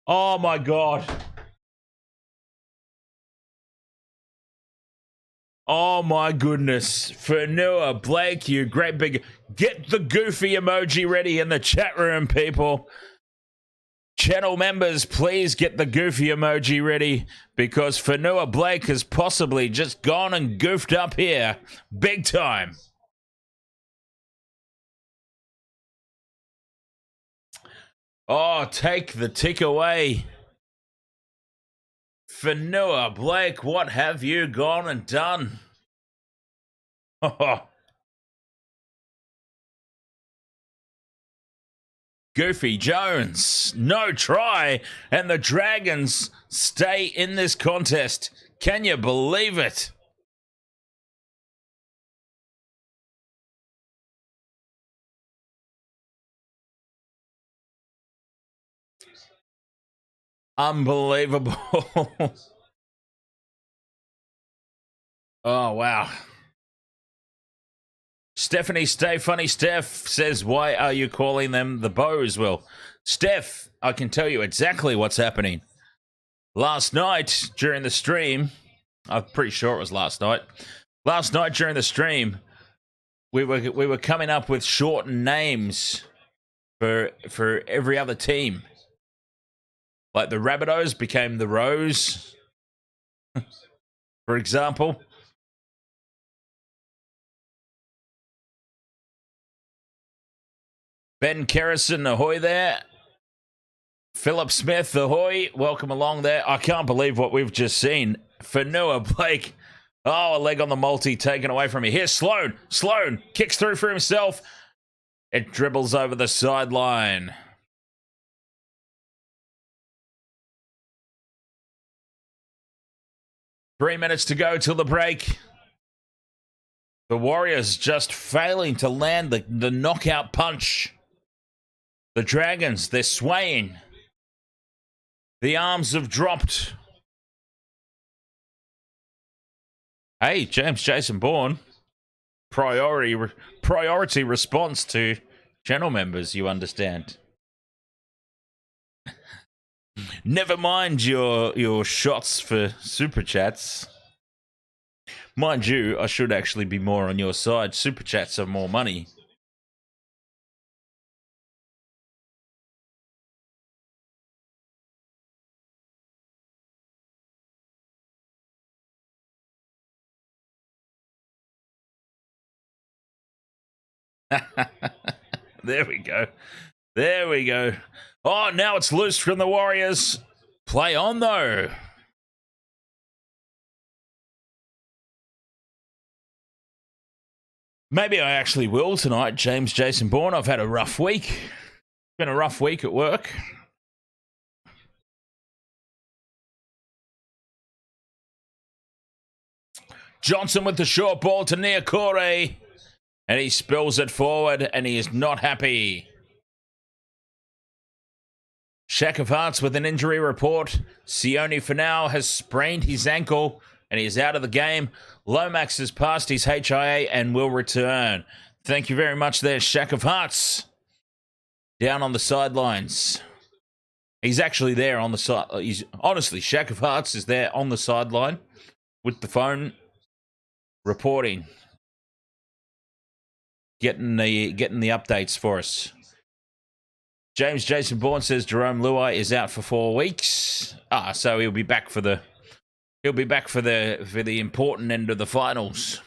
Oh, my God. Oh, my goodness. Fanua Blake, you great big... Get the goofy emoji ready in the chat room, people. Channel members, please get the goofy emoji ready because Fanua Blake has possibly just gone and goofed up here. Big time. Oh, take the tick away. Fanua Blake, what have you gone and done? Goofy Jones, no try, and the Dragons stay in this contest. Can you believe it? Unbelievable. Oh, wow. Stephanie, stay funny. Steph says, why are you calling them the Bows? Well, Steph, I can tell you exactly what's happening. Last night during the stream, I'm pretty sure it was last night. Last night during the stream, we were coming up with shortened names for every other team. Like the Rabbitohs became the Rose, for example. Ben Kerrison, ahoy there. Philip Smith, ahoy. Welcome along there. I can't believe what we've just seen. Fanua Blake. Oh, a leg on the multi taken away from me. Here's Sloan. Sloan kicks through for himself. It dribbles over the sideline. Three minutes to go till the break. The Warriors just failing to land the knockout punch. The Dragons, they're swaying. The arms have dropped. Hey, James Jason Bourne. Priority response to channel members, you understand. Never mind your shots for super chats. Mind you, I should actually be more on your side. Super chats are more money. There we go. There we go. Oh, now it's loose from the Warriors. Play on, though. Maybe I actually will tonight, James Jason Bourne. I've had a rough week. Been a rough week at work. Johnson with the short ball to Niokore. And he spills it forward, and he is not happy. Shack of Hearts with an injury report. Sione Finau has sprained his ankle, and he is out of the game. Lomax has passed his HIA and will return. Thank you very much there, Shack of Hearts. Down on the sidelines. He's actually there on the side. Honestly, Shack of Hearts is there on the sideline with the phone reporting. Getting the updates for us. James Jason Bourne says Jerome Luai is out for 4 weeks. So he'll be back for the important end of the finals.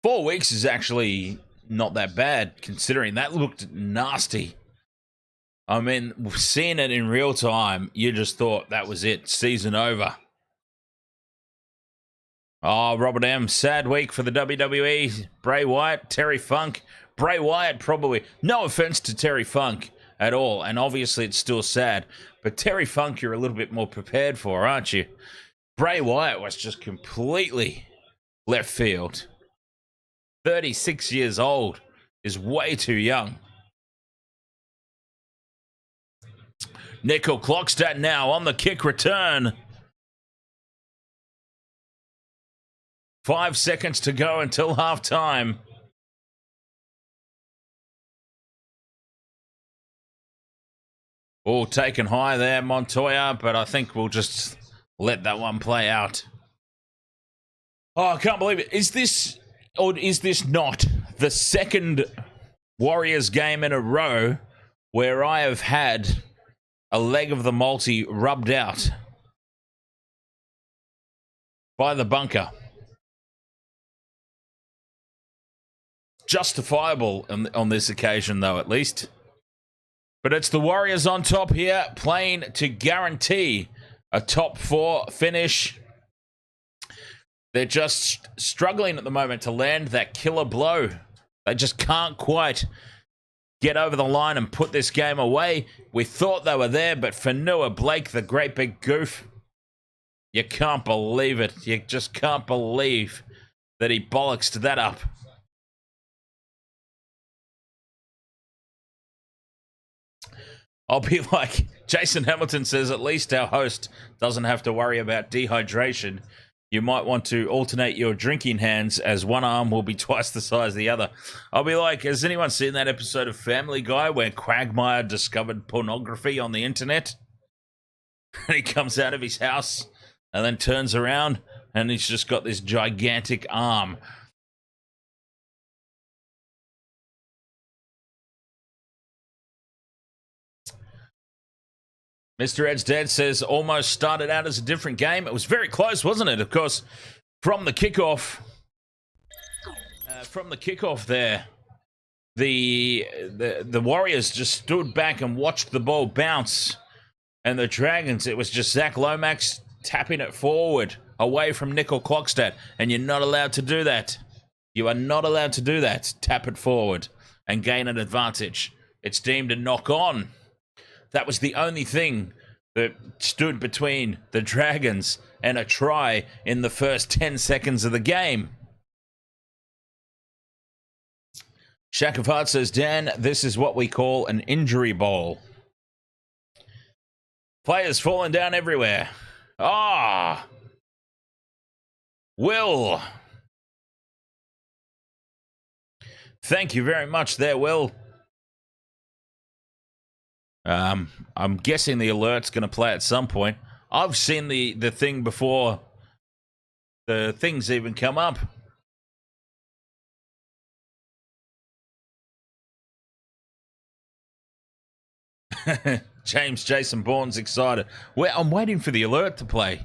4 weeks is actually not that bad, considering that looked nasty. I mean, seeing it in real time, you just thought that was it, season over. Oh, Robert M. Sad week for the WWE. Bray Wyatt, Terry Funk. Bray Wyatt probably, no offense to Terry Funk at all, and obviously it's still sad, but Terry Funk you're a little bit more prepared for, aren't you? Bray Wyatt was just completely left field. 36 years old is way too young. Nickel Clockstead now on the kick return. 5 seconds to go until halftime. Oh, taken high there, Montoya, but I think we'll just let that one play out. Oh, I can't believe it. Is this, or is this not, the second Warriors game in a row where I have had a leg of the multi rubbed out by the bunker? Justifiable on this occasion, though, at least. But it's the Warriors on top here, playing to guarantee a top 4 finish. They're just struggling at the moment to land that killer blow. They just can't quite get over the line and put this game away. We thought they were there, but Fanua Blake, the great big goof, you can't believe it. You just can't believe that he bollocksed that up. I'll be like, Jason Hamilton says, at least our host doesn't have to worry about dehydration. You might want to alternate your drinking hands, as one arm will be twice the size of the other. I'll be like, has anyone seen that episode of Family Guy where Quagmire discovered pornography on the internet? And he comes out of his house and then turns around and he's just got this gigantic arm. Mr. Ed's Dad says, almost started out as a different game. It was very close, wasn't it? Of course, from the kickoff there, the Warriors just stood back and watched the ball bounce. And the Dragons, it was just Zac Lomax tapping it forward away from Nickel Clockstead. And you're not allowed to do that. You are not allowed to do that. Tap it forward and gain an advantage. It's deemed a knock on. That was the only thing that stood between the Dragons and a try in the first 10 seconds of the game. Shack of Heart says, Dan, this is what we call an injury bowl. Players falling down everywhere. Will. Thank you very much there, Will. I'm guessing the alert's going to play at some point. I've seen the thing before the things even come up. James Jason Bourne's excited. I'm waiting for the alert to play.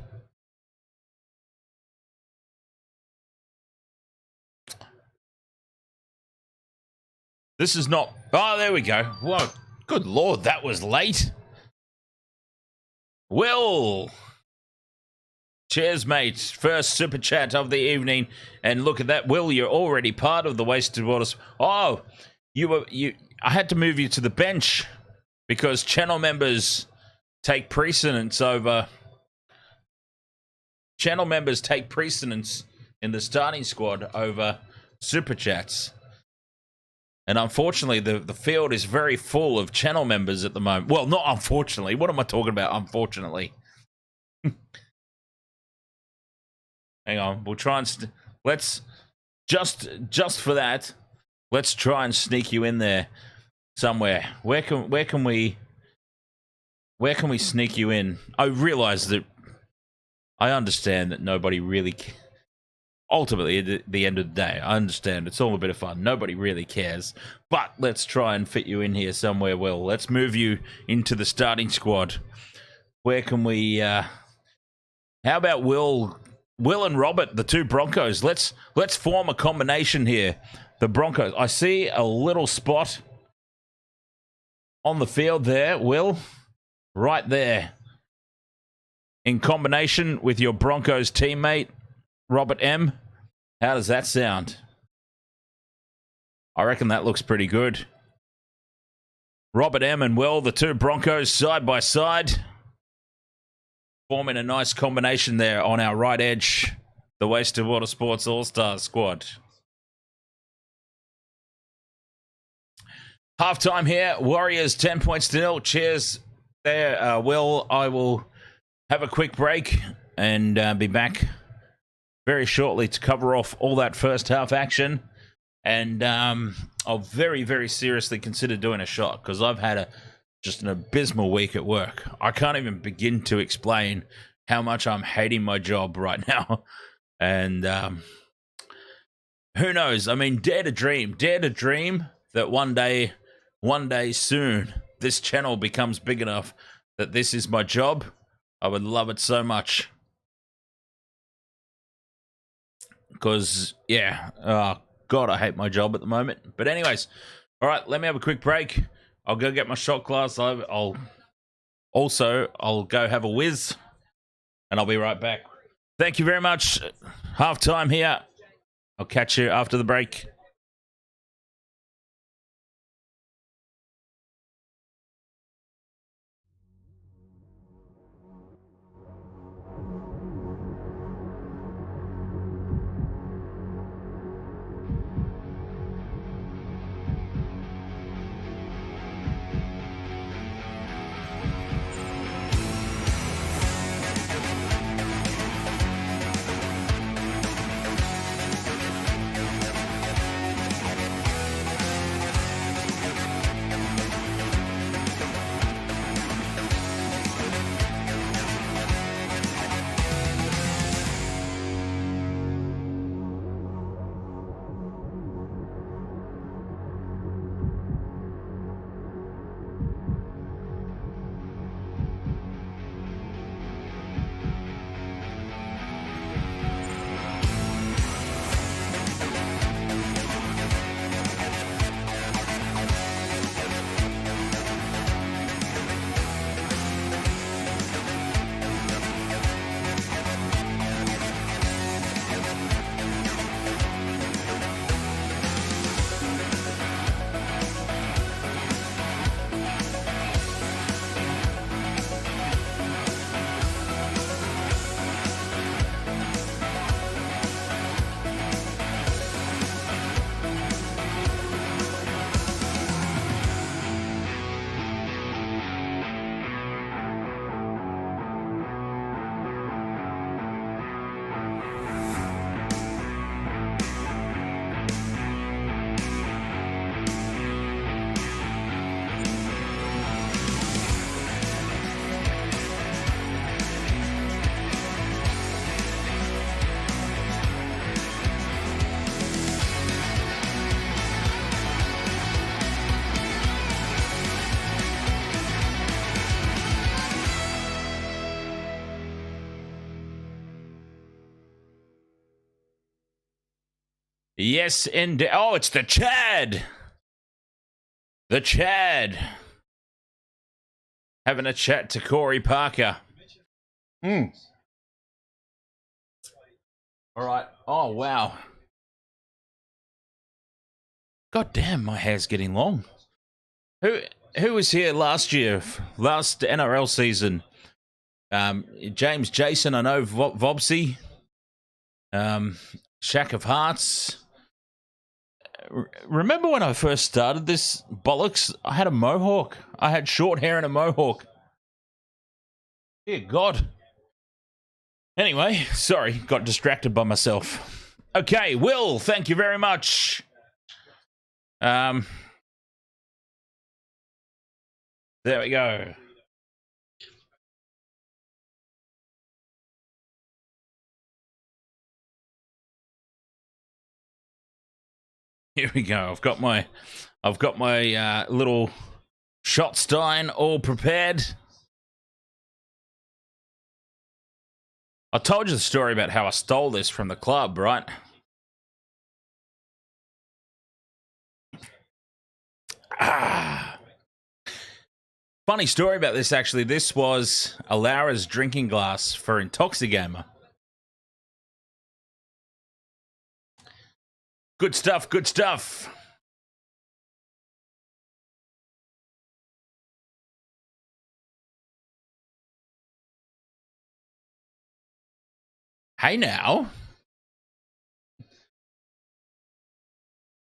This is not... Oh, there we go. Whoa. Good Lord, that was late. Will. Cheers, mate. First super chat of the evening. And look at that, Will, you're already part of the Wasted Waters. Oh, I had to move you to the bench because channel members take precedence over. Channel members take precedence in the starting squad over super chats. And unfortunately, the field is very full of channel members at the moment. Well, not unfortunately. What am I talking about? Unfortunately. Hang on. We'll try and let's just for that. Let's try and sneak you in there somewhere. Where can we sneak you in? I realize that I understand that nobody really ultimately, at the end of the day, I understand it's all a bit of fun. Nobody really cares. But let's try and fit you in here somewhere, Will. Let's move you into the starting squad. Where can we... how about Will and Robert, the two Broncos? Let's form a combination here. The Broncos. I see a little spot on the field there, Will. Right there. In combination with your Broncos teammate, Robert M. How does that sound? I reckon that looks pretty good. Robert M. and Will, the two Broncos side by side, forming a nice combination there on our right edge. The Wasted Water Sports All-Star squad. Halftime here. Warriors 10 points to 0. Cheers there, Will. I will have a quick break and be back very shortly to cover off all that first half action. And I'll very, very seriously consider doing a shot because I've had just an abysmal week at work. I can't even begin to explain how much I'm hating my job right now. And who knows? I mean, dare to dream that one day soon, this channel becomes big enough that this is my job. I would love it so much. Because, yeah, God, I hate my job at the moment. But anyways, all right, let me have a quick break. I'll go get my shot glass. I'll go have a whiz, and I'll be right back. Thank you very much. Halftime here. I'll catch you after the break. Yes, and oh, it's the Chad. The Chad. Having a chat to Corey Parker. All right. Oh, wow. God damn, my hair's getting long. Who was here last year, last NRL season? James Jason, I know, Vobsy, Shack of Hearts. Remember when I first started this bollocks? I had a mohawk. I had short hair and a mohawk. Dear God. Anyway, sorry, got distracted by myself. Okay, Will, thank you very much. There we go. Here we go. I've got my little shot stein all prepared. I told you the story about how I stole this from the club, right? Funny story about this, actually. This was Illawarra's drinking glass for Intoxigamer. Good stuff, good stuff. Hey now.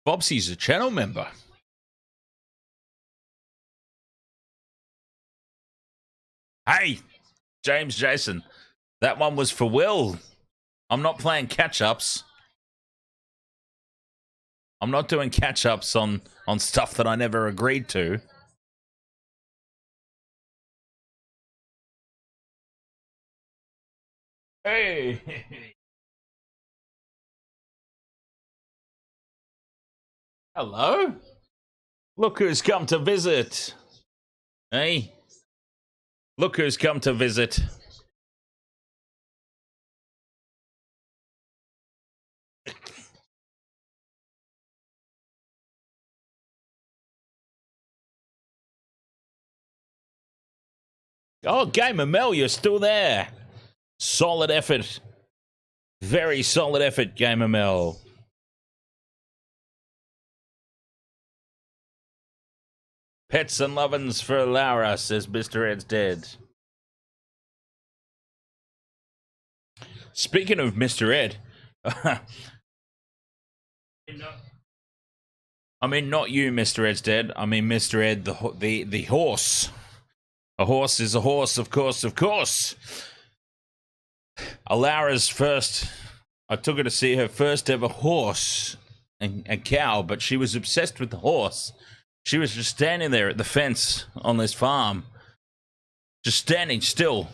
Bobsy's a channel member. Hey, James Jason. That one was for Will. I'm not playing catch-ups. I'm not doing catch-ups on stuff that I never agreed to. Hey. Hello. Look who's come to visit. Hey. Look who's come to visit. Oh, Gamer Mel, you're still there. Solid effort. Very solid effort, Gamer Mel. Pets and lovin's for Laura, says Mr. Ed's dead. Speaking of Mr. Ed, I mean, not you, Mr. Ed's dead. I mean, Mr. Ed, the horse. A horse is a horse, of course, of course. Laura's first, I took her to see her first ever horse and cow, but she was obsessed with the horse. She was just standing there at the fence on this farm, just standing still.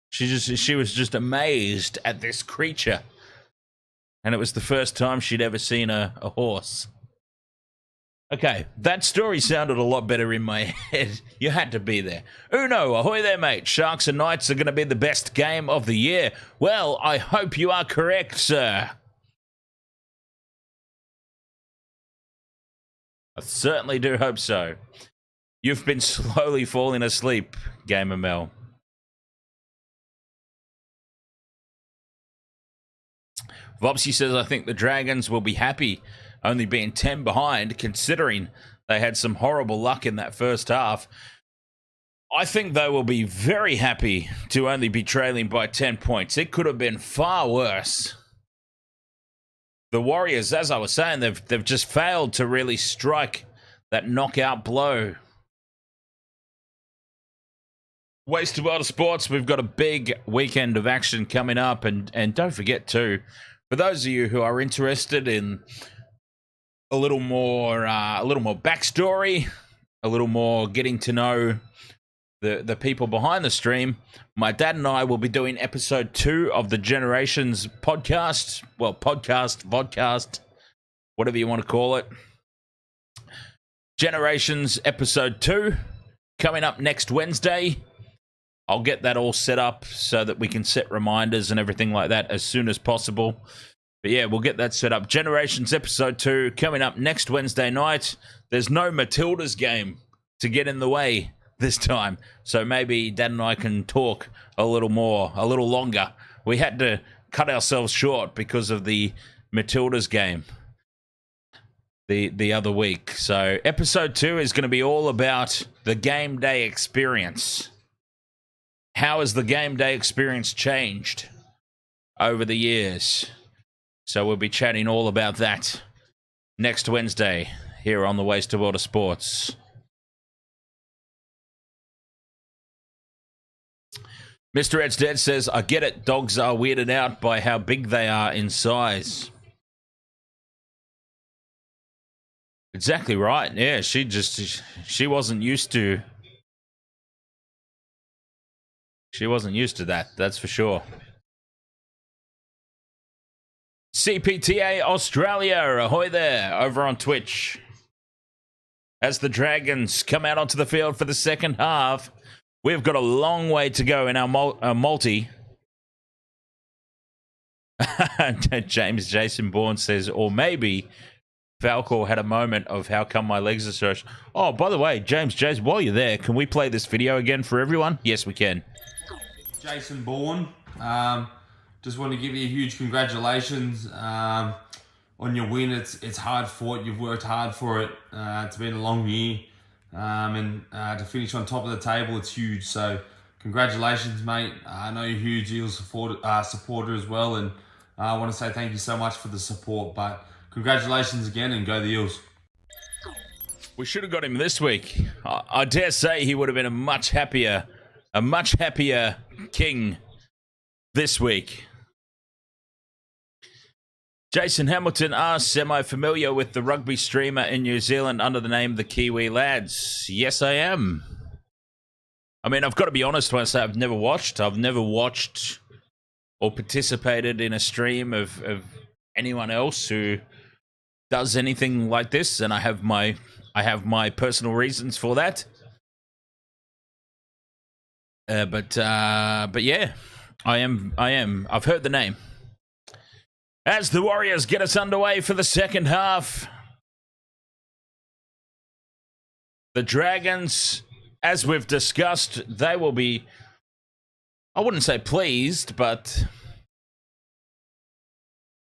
She was just amazed at this creature. And it was the first time she'd ever seen a horse. Okay, that story sounded a lot better in my head. You had to be there. Uno, ahoy there, mate. Sharks and Knights are going to be the best game of the year. Well, I hope you are correct, sir. I certainly do hope so. You've been slowly falling asleep, Gamer Mel. Vopsy says, I think the Dragons will be happy only being 10 behind, considering they had some horrible luck in that first half. I think they will be very happy to only be trailing by 10 points. It could have been far worse. The Warriors, as I was saying, they've just failed to really strike that knockout blow. Waste of Wild Sports, we've got a big weekend of action coming up, and don't forget too, for those of you who are interested in a little more backstory, a little more getting to know the people behind the stream, my dad and I will be doing episode 2 of the Generations podcast. Well, vodcast, whatever you want to call it. Generations episode 2 coming up next Wednesday. I'll get that all set up so that we can set reminders and everything like that as soon as possible. But yeah, we'll get that set up. Generations episode 2 coming up next Wednesday night. There's no Matildas game to get in the way this time. So maybe Dad and I can talk a little longer we had to cut ourselves short because of the Matildas game the other week. So episode 2 is going to be all about the game day experience. How has the game day experience changed over the years? So we'll be chatting all about that next Wednesday here on the Waste of Water Sports. Mr. Ed's Dead says, I get it, dogs are weirded out by how big they are in size. Exactly right. Yeah, she wasn't used to that, that's for sure. CPTA Australia, ahoy there, over on Twitch. As the Dragons come out onto the field for the second half, we've got a long way to go in our multi. Jason Bourne says, or maybe Falcor had a moment of how come my legs are so... Oh, by the way, Jason, while you're there, can we play this video again for everyone? Yes, we can. Jason Bourne, just want to give you a huge congratulations on your win. It's hard fought. You've worked hard for it. It's been a long year. And to finish on top of the table, it's huge. So congratulations, mate. I know you're a huge Eels supporter as well. And I want to say thank you so much for the support. But congratulations again and go the Eels. We should have got him this week. I dare say he would have been a much happier king this week. Jason Hamilton asks, am I familiar with the rugby streamer in New Zealand under the name The Kiwi Lads? Yes, I am. I mean, I've got to be honest when I say I've never watched or participated in a stream of anyone else who does anything like this, and I have my personal reasons for that. But yeah, I am. I've heard the name. As the Warriors get us underway for the second half, the Dragons, as we've discussed, they will be, I wouldn't say pleased, but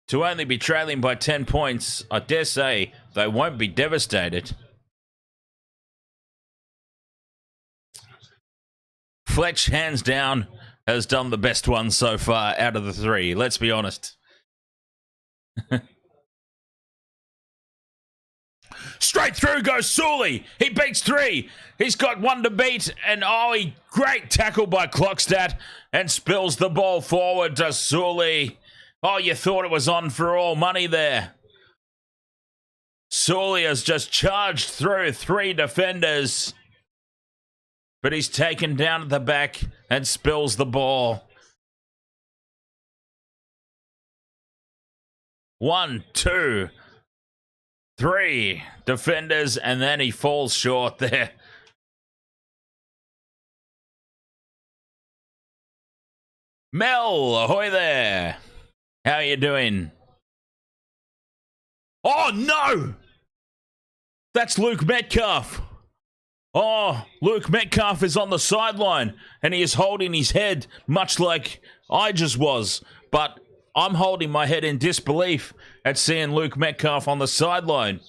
to only be trailing by 10 points, I dare say they won't be devastated. Fletch, hands down, has done the best one so far out of the 3. Let's be honest. Straight through goes Sully. He beats 3. He's got 1 to beat. And great tackle by Clockstad. And spills the ball forward to Sully. Oh, you thought it was on for all money there. Sully has just charged through 3 defenders. But he's taken down at the back and spills the ball. 1, 2, 3 defenders, and then he falls short there. Mel, ahoy there. How you doing? Oh, no! That's Luke Metcalf. Oh, Luke Metcalf is on the sideline, and he is holding his head, much like I just was, but I'm holding my head in disbelief at seeing Luke Metcalf on the sideline.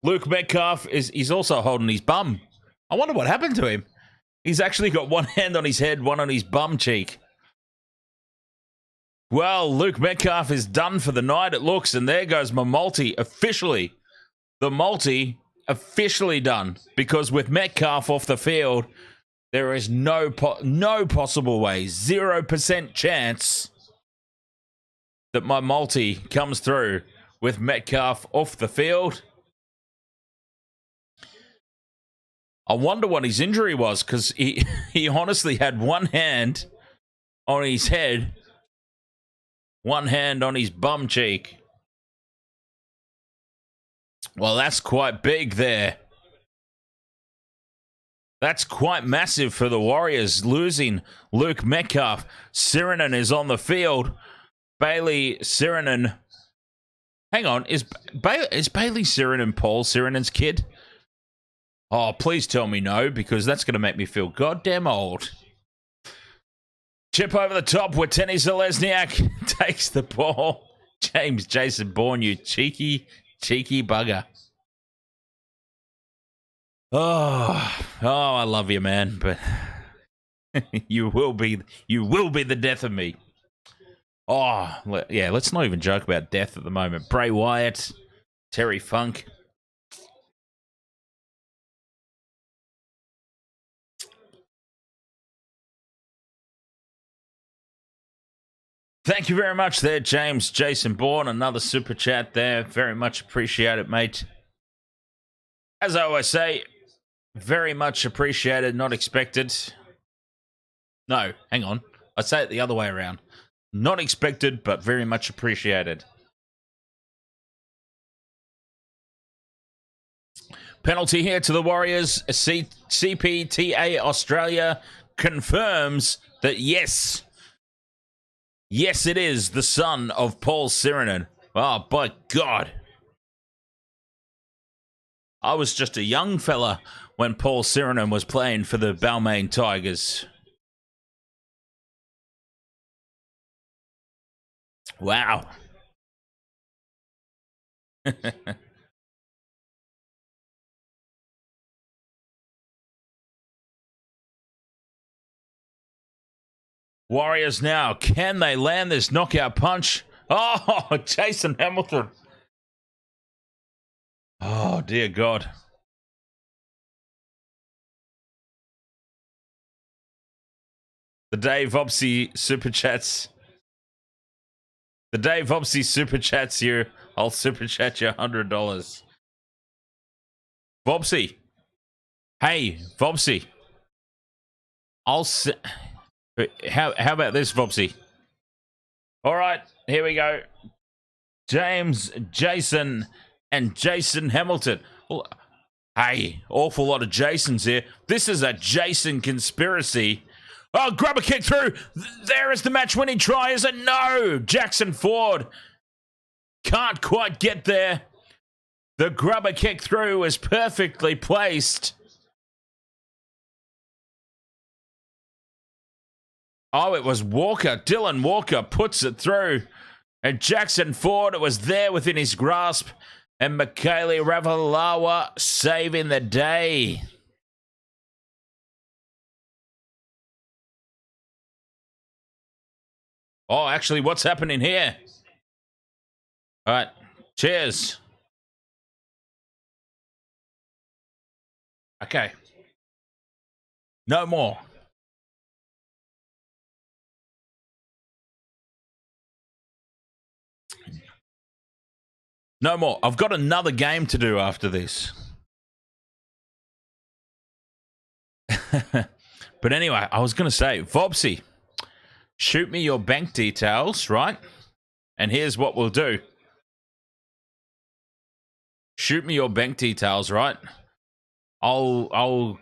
Luke Metcalf he's also holding his bum. I wonder what happened to him. He's actually got 1 hand on his head, 1 on his bum cheek. Well, Luke Metcalf is done for the night, it looks, and there goes my multi officially. The multi officially done, because with Metcalf off the field, there is no possible way, 0% chance that my multi comes through with Metcalf off the field. I wonder what his injury was, because he honestly had 1 hand on his head, 1 hand on his bum cheek. Well, that's quite big there. That's quite massive for the Warriors, losing Luke Metcalf. Sirinen is on the field. Bailey Sirinen. Hang on, is Bailey Sirinen Paul Sirinen's kid? Oh, please tell me no, because that's going to make me feel goddamn old. Chip over the top where Tenny Zalesniak takes the ball. Jason Bourne, you cheeky bugger. Oh, I love you, man, but you will be the death of me. Oh, yeah, let's not even joke about death at the moment. Bray Wyatt, Terry Funk. Thank you very much there, Jason Bourne. Another super chat there. Very much appreciate it, mate. As I always say, very much appreciated, not expected. No, hang on. I say it the other way around. Not expected, but very much appreciated. Penalty here to the Warriors. CPTA Australia confirms that yes, it is the son of Paul Sirenen. Oh, by God. I was just a young fella when Paul Sirenen was playing for the Balmain Tigers. Wow. Warriors now. Can they land this knockout punch? Oh, Jason Hamilton. Oh, dear God. The Dave Opsy Super Chats. The Dave Opsy Super Chats you. I'll Super Chat you $100. Vopsy. Hey, Vopsy. How about this, Vopsy? All right, here we go. James, Jason, and Jason Hamilton. Well, hey, awful lot of Jasons here. This is a Jason conspiracy. Oh, grab a kick through. There is the match-winning try, is it? No! Jackson Ford can't quite get there. The grubber kick through is perfectly placed. Oh, it was Walker. Dylan Walker puts it through. And Jackson Ford, it was there within his grasp. And Michaeli Ravalawa saving the day. Oh, actually, what's happening here? All right, cheers. Okay. No more. No more. I've got another game to do after this. But anyway, I was going to say, Vobsy, shoot me your bank details, right? And here's what we'll do. Shoot me your bank details, right? I'll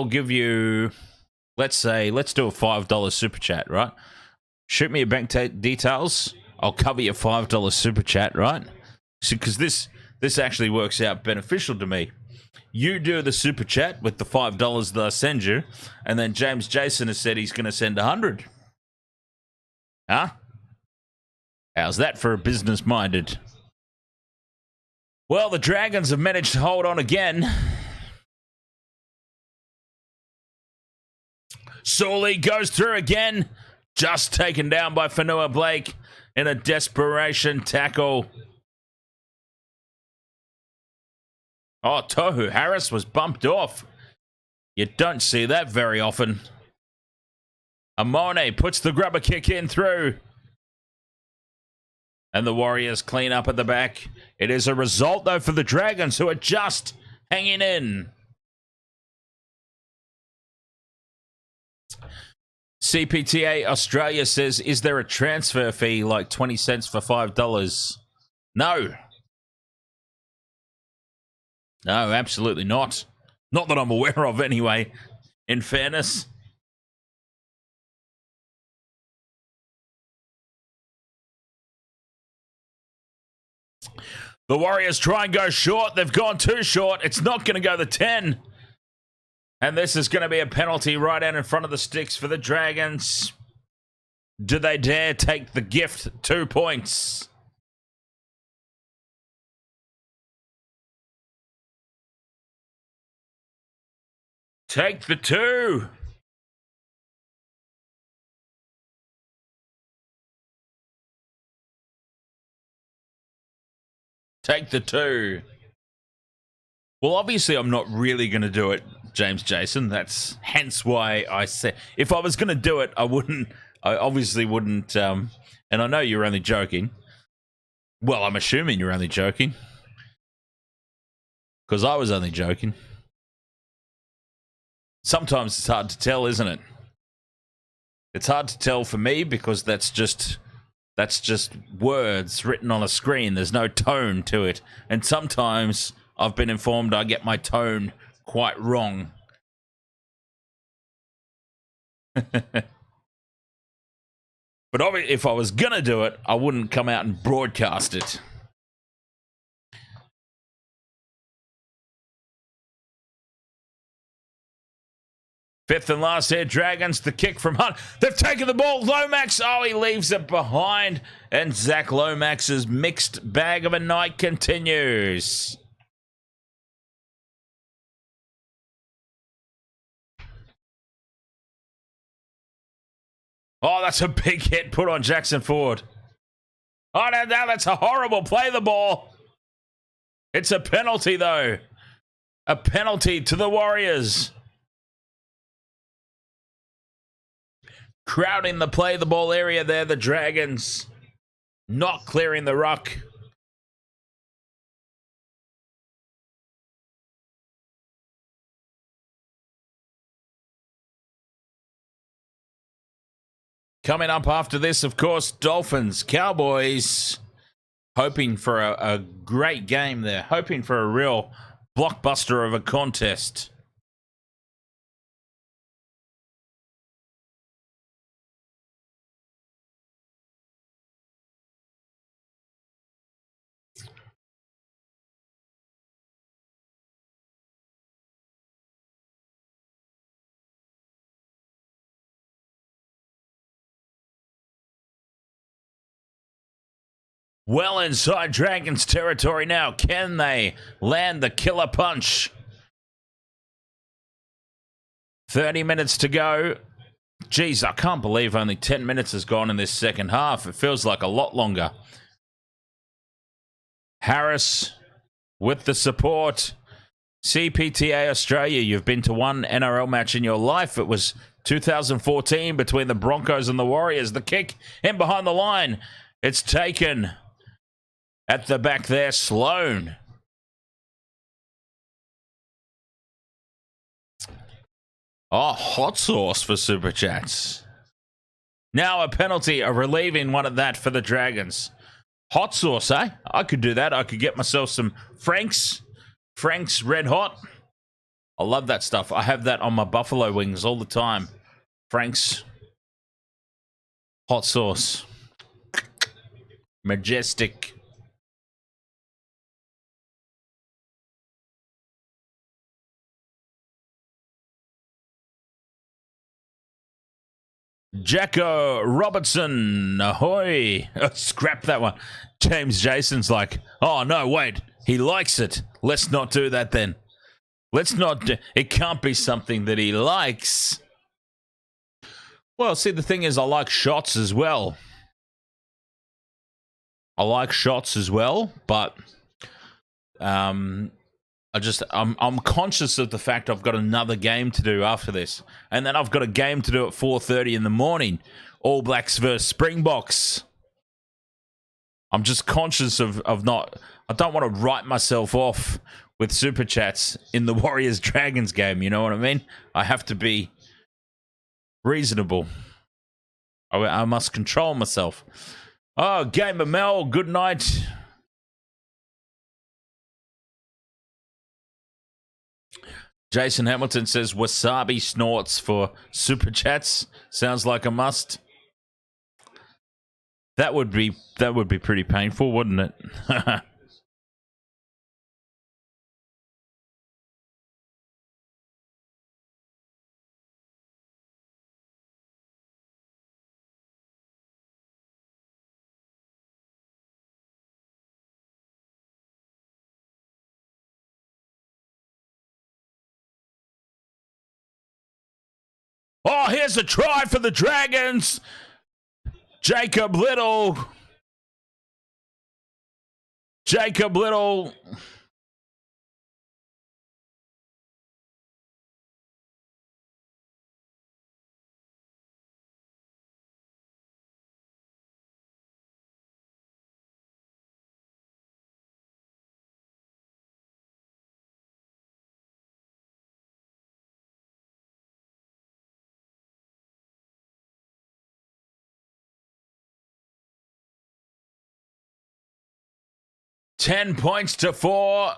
give you, let's do a $5 super chat, right? Shoot me your bank details. I'll cover your $5 super chat, right? Because this actually works out beneficial to me. You do the super chat with the $5 that I send you, and then James Jason has said he's going to send 100. Huh? How's that for a business-minded? Well, the Dragons have managed to hold on again. Sawley goes through again. Just taken down by Fanua Blake in a desperation tackle. Oh, Tohu Harris was bumped off. You don't see that very often. Amone puts the grubber kick in through. And the Warriors clean up at the back. It is a result, though, for the Dragons, who are just hanging in. CPTA Australia says, is there a transfer fee like 20 cents for $5? No. No, absolutely not. Not that I'm aware of, anyway, in fairness. The Warriors try and go short. They've gone too short. It's not going to go the 10. And this is going to be a penalty right out in front of the sticks for the Dragons. Do they dare take the gift? 2 points. Take the 2. Take the 2. Well, obviously, I'm not really going to do it, James Jason. That's hence why I said if I was going to do it, I obviously wouldn't. And I know you're only joking. Well, I'm assuming you're only joking because I was only joking. Sometimes it's hard to tell, isn't it? It's hard to tell for me because that's just words written on a screen. There's no tone to it. And sometimes I've been informed I get my tone quite wrong. But obviously, if I was going to do it, I wouldn't come out and broadcast it. Fifth and last here, Dragons, the kick from Hunt. They've taken the ball. Lomax, oh, he leaves it behind. And Zac Lomax's mixed bag of a night continues. Oh, that's a big hit put on Jackson Ford. Oh, now that's a horrible play, the ball. It's a penalty, though. A penalty to the Warriors. Crowding the play the ball area there, the Dragons. Not clearing the ruck. Coming up after this, of course, Dolphins, Cowboys. Hoping for a great game there. Hoping for a real blockbuster of a contest. Well inside Dragons territory now. Can they land the killer punch? 30 minutes to go. Geez, I can't believe only 10 minutes has gone in this second half. It feels like a lot longer. Harris with the support. CPTA Australia, you've been to one NRL match in your life. It was 2014 between the Broncos and the Warriors. The kick in behind the line. It's taken. At the back there, Sloan. Oh, hot sauce for Super Chats. Now a penalty, a relieving one of that for the Dragons. Hot sauce, eh? I could do that. I could get myself some Frank's Red Hot. I love that stuff. I have that on my buffalo wings all the time. Frank's hot sauce. Majestic. Jacko Robertson, ahoy. Oh, scrap that one. James Jason's like, oh, no, wait. He likes it. Let's not do that then. Let's not do... It can't be something that he likes. Well, see, the thing is, I like shots as well. But I'm conscious of the fact I've got another game to do after this. And then I've got a game to do at 4:30 in the morning. All Blacks versus Springboks. I'm just conscious of not... I don't want to write myself off with Super Chats in the Warriors-Dragons game, you know what I mean? I have to be reasonable. I must control myself. Oh, Gamer Mel, good night. Jason Hamilton says wasabi snorts for Super Chats. Sounds like a must. That would be pretty painful, wouldn't it? Oh, here's a try for the Dragons. Jacob Little. Jacob Little. $10-4.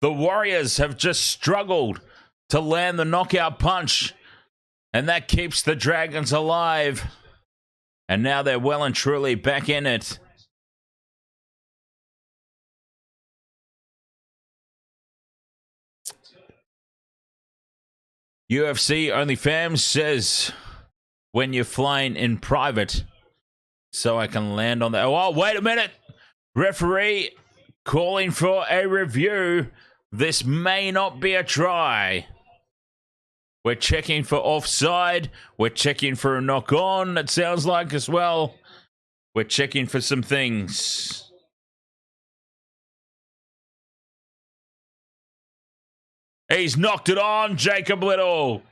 The Warriors have just struggled to land the knockout punch, and that keeps the Dragons alive. And now they're well and truly back in it. UFC OnlyFans says, when you're flying in private, so I can land on that. Oh, wait a minute. Referee calling for a review. This may not be a try. We're checking for offside. We're checking for a knock on, it sounds like, as well. We're checking for some things. He's knocked it on, Jacob Little.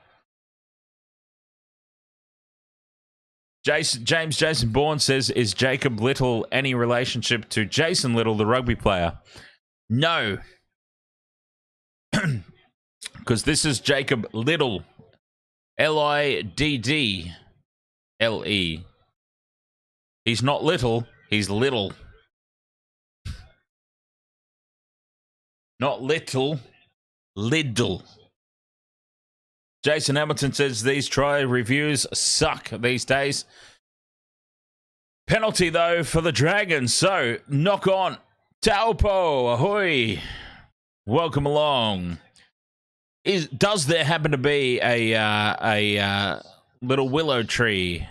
Jason Bourne says, is Jacob Little any relationship to Jason Little, the rugby player? No. Because this is Jacob Liddle. Liddle. He's not little, he's little. Not little, Liddle. Jason Hamilton says these try reviews suck these days. Penalty, though, for the Dragons. So, knock on. Taupo, ahoy. Welcome along. Does there happen to be a little willow tree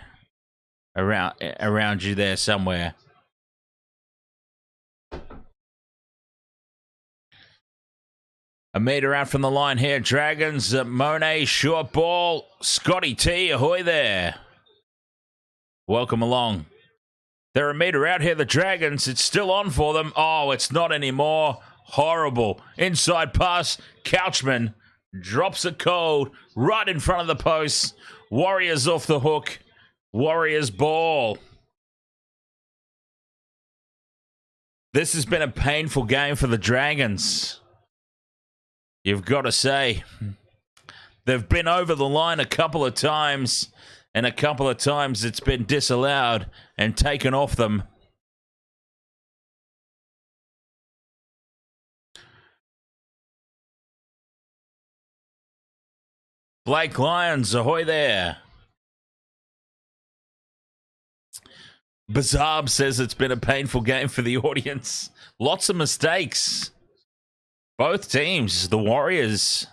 around you there somewhere? A meter out from the line here, Dragons. Monet, short ball. Scotty T, ahoy there. Welcome along. They're a meter out here, the Dragons. It's still on for them. Oh, it's not anymore. Horrible. Inside pass. Couchman drops it cold right in front of the post. Warriors off the hook. Warriors ball. This has been a painful game for the Dragons. You've got to say, they've been over the line a couple of times, and a couple of times it's been disallowed and taken off them. Blake Lyons, ahoy there. Bazab says it's been a painful game for the audience. Lots of mistakes. Both teams, the Warriors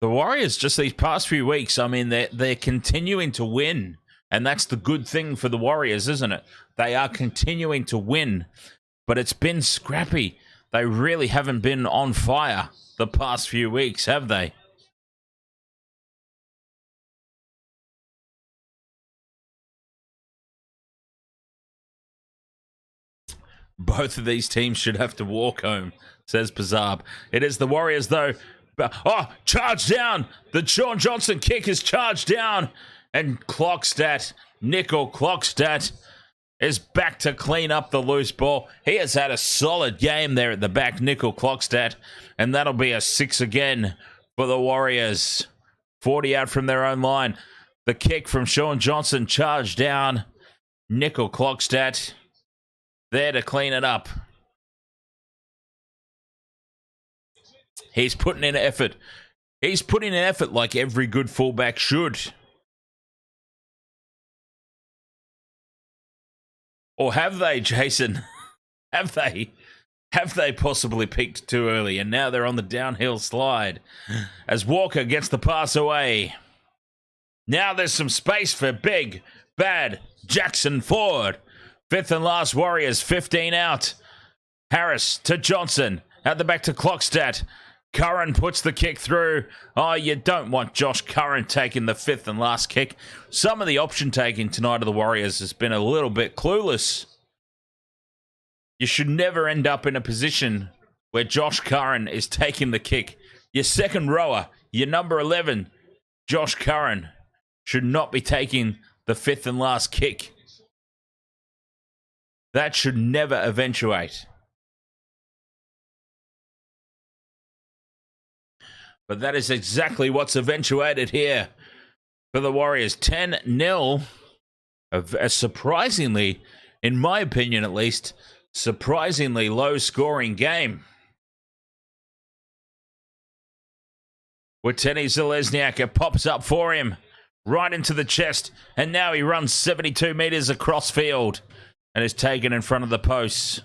just these past few weeks, I mean, they're continuing to win. And that's the good thing for the Warriors, isn't it? They are continuing to win. But it's been scrappy. They really haven't been on fire the past few weeks, have they? Both of these teams should have to walk home, says Pazab. It is the Warriors, though. Oh, charge down! The Sean Johnson kick is charged down. And Nickel Clockstadt, is back to clean up the loose ball. He has had a solid game there at the back, Nickel Clockstadt. And that'll be a 6 again for the Warriors. 40 out from their own line. The kick from Sean Johnson charged down. Nickel Clockstadt there to clean it up. He's putting in effort. He's putting in effort like every good fullback should. Or have they, Jason? Have they? Have they possibly peaked too early and now they're on the downhill slide as Walker gets the pass away? Now there's some space for big, bad Jackson Ford. Fifth and last Warriors, 15 out. Harris to Johnson. At the back to Clockstadt. Curran puts the kick through. Oh, you don't want Josh Curran taking the fifth and last kick. Some of the option taking tonight of the Warriors has been a little bit clueless. You should never end up in a position where Josh Curran is taking the kick. Your second rower, your number 11, Josh Curran, should not be taking the fifth and last kick. That should never eventuate. But that is exactly what's eventuated here for the Warriors. 10-0. A surprisingly, in my opinion at least, surprisingly low-scoring game. Watene Zelezniak, it pops up for him. Right into the chest. And now he runs 72 meters across field. And is taken in front of the posts.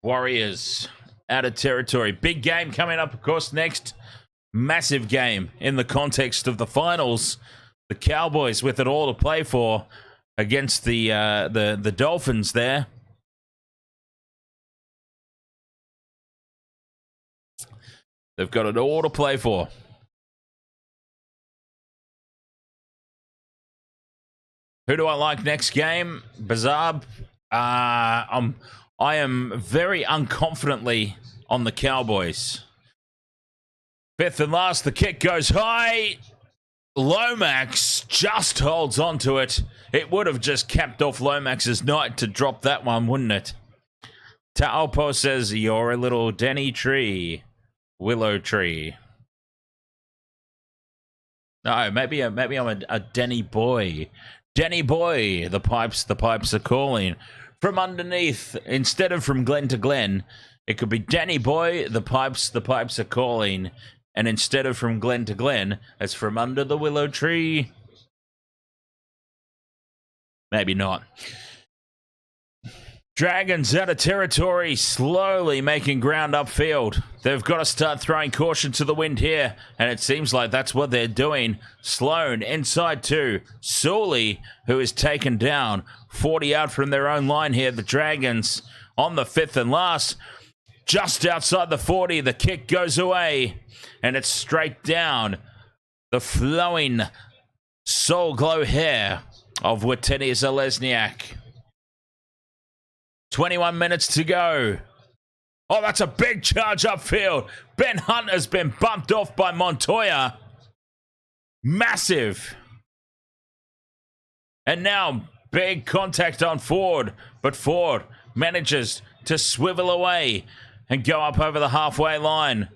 Warriors out of territory. Big game coming up, of course, next. Massive game in the context of the finals. The Cowboys with it all to play for against the Dolphins there. They've got it all to play for. Who do I like next game? Bazab. I am very unconfidently on the Cowboys. Fifth and last, the kick goes high. Lomax just holds on to it. It would have just capped off Lomax's night to drop that one, wouldn't it? Taupo says, you're a little Denny tree. Willow tree. No, maybe I'm a Denny boy. Denny boy, the pipes are calling. From underneath, instead of from Glen to Glen, it could be Denny boy, the pipes are calling. And instead of from Glen to Glen, it's from under the willow tree. Maybe not. Dragons out of territory, slowly making ground upfield. They've got to start throwing caution to the wind here, and it seems like that's what they're doing. Sloan inside two. Sully, who is taken down, 40 out from their own line here. The Dragons on the fifth and last. Just outside the 40, the kick goes away, and it's straight down the flowing soul glow hair of Watene Zelezniak. 21 minutes to go. Oh, that's a big charge upfield. Ben Hunt has been bumped off by Montoya. Massive. And now, big contact on Ford. But Ford manages to swivel away and go up over the halfway line.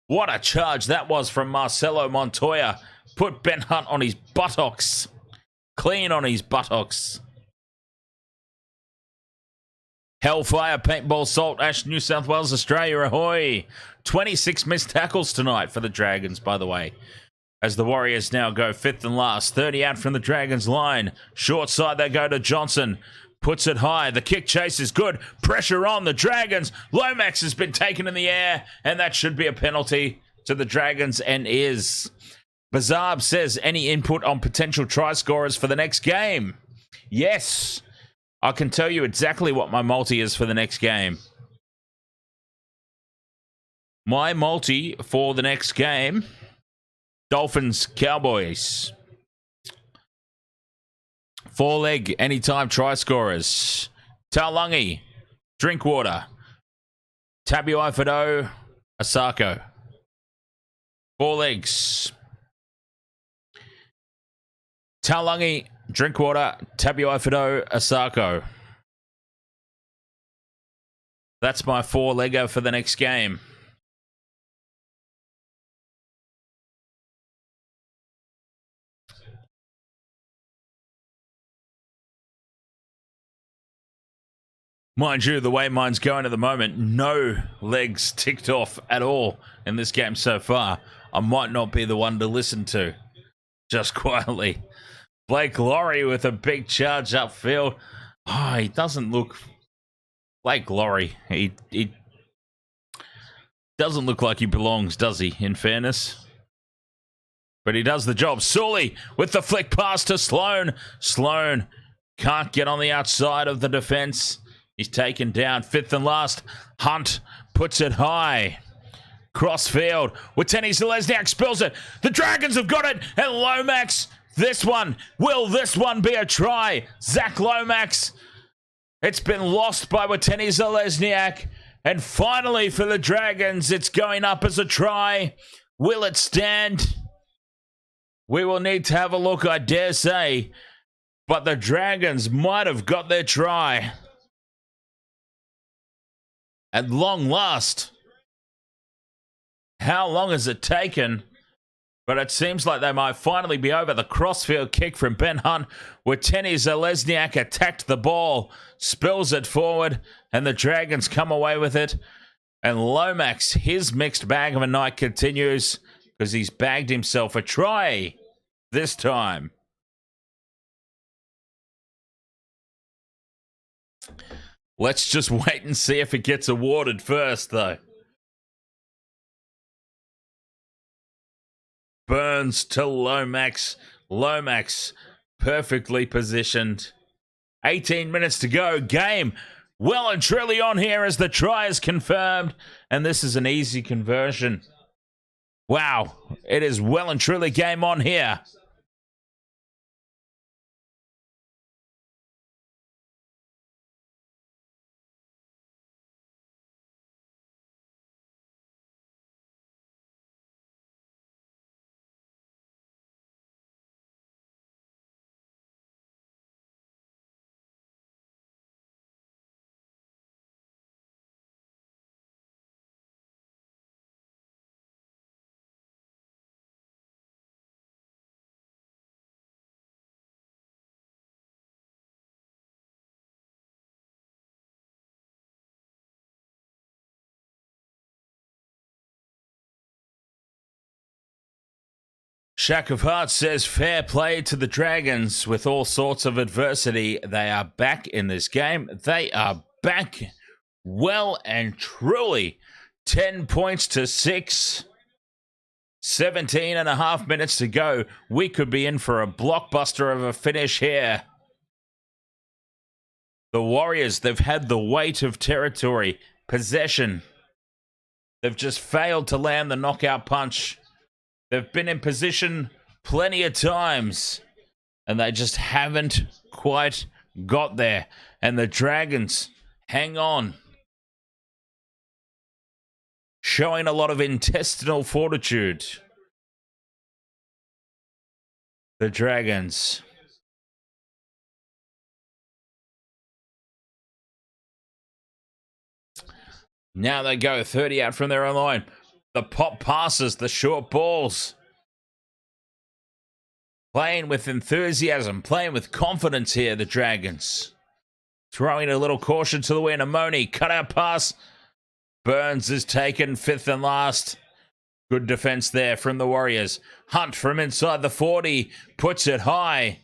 What a charge that was from Marcelo Montoya. Put Ben Hunt on his buttocks. Clean on his buttocks. Hellfire, Paintball, Salt, Ash, New South Wales, Australia, ahoy! 26 missed tackles tonight for the Dragons, by the way. As the Warriors now go fifth and last. 30 out from the Dragons line. Short side they go to Johnson. Puts it high. The kick chase is good. Pressure on the Dragons. Lomax has been taken in the air, and that should be a penalty to the Dragons, and is. Bazab says, any input on potential try scorers for the next game? Yes. I can tell you exactly what my multi is for the next game. My multi for the next game, Dolphins, Cowboys. 4-leg, anytime try scorers. Taulungi, Drinkwater. Tabuai-Fidow, Asako. 4 legs. Taulungi, Drinkwater, Tabuai-Fidow, Asako. That's my 4-legger for the next game. Mind you, the way mine's going at the moment, no legs ticked off at all in this game so far. I might not be the one to listen to. Just quietly. Blake Laurie with a big charge upfield. Oh, he doesn't look... Blake Laurie, he doesn't look like he belongs, does he, in fairness? But he does the job. Sully with the flick pass to Sloan. Sloan Can't get on the outside of the defense. He's taken down. Fifth and last. Hunt puts it high. Crossfield. Watene Zelezniak spills it. The Dragons have got it. And Lomax. Will this one be a try? Zac Lomax. It's been lost by Watene Zelezniak. And finally for the Dragons, it's going up as a try. Will it stand? We will need to have a look, I dare say. But the Dragons might have got their try. At long last. How long has it taken? But it seems like they might finally be over. The crossfield kick from Ben Hunt, where Watene Zelezniak attacked the ball, spills it forward, and the Dragons come away with it. And Lomax, his mixed bag of a night continues because he's bagged himself a try this time. Let's just wait and see if it gets awarded first, though. Burns to Lomax. Lomax perfectly positioned. 18 minutes to go. Game well and truly on here as the try is confirmed. And this is an easy conversion. Wow. It is well and truly game on here. Shack of Hearts says, fair play to the Dragons. With all sorts of adversity, they are back in this game. They are back well and truly. 10 points to 6. 17 and a half minutes to go. We could be in for a blockbuster of a finish here. The Warriors, they've had the weight of territory, possession. They've just failed to land the knockout punch. They've been in position plenty of times, and they just haven't quite got there. And the Dragons hang on, showing a lot of intestinal fortitude. The Dragons. Now they go 30 out from their own line. The pop passes, the short balls. Playing with enthusiasm, playing with confidence here, the Dragons. Throwing a little caution to the wind. Amoni, cutout pass. Burns is taken, fifth and last. Good defense there from the Warriors. Hunt from inside the 40, puts it high.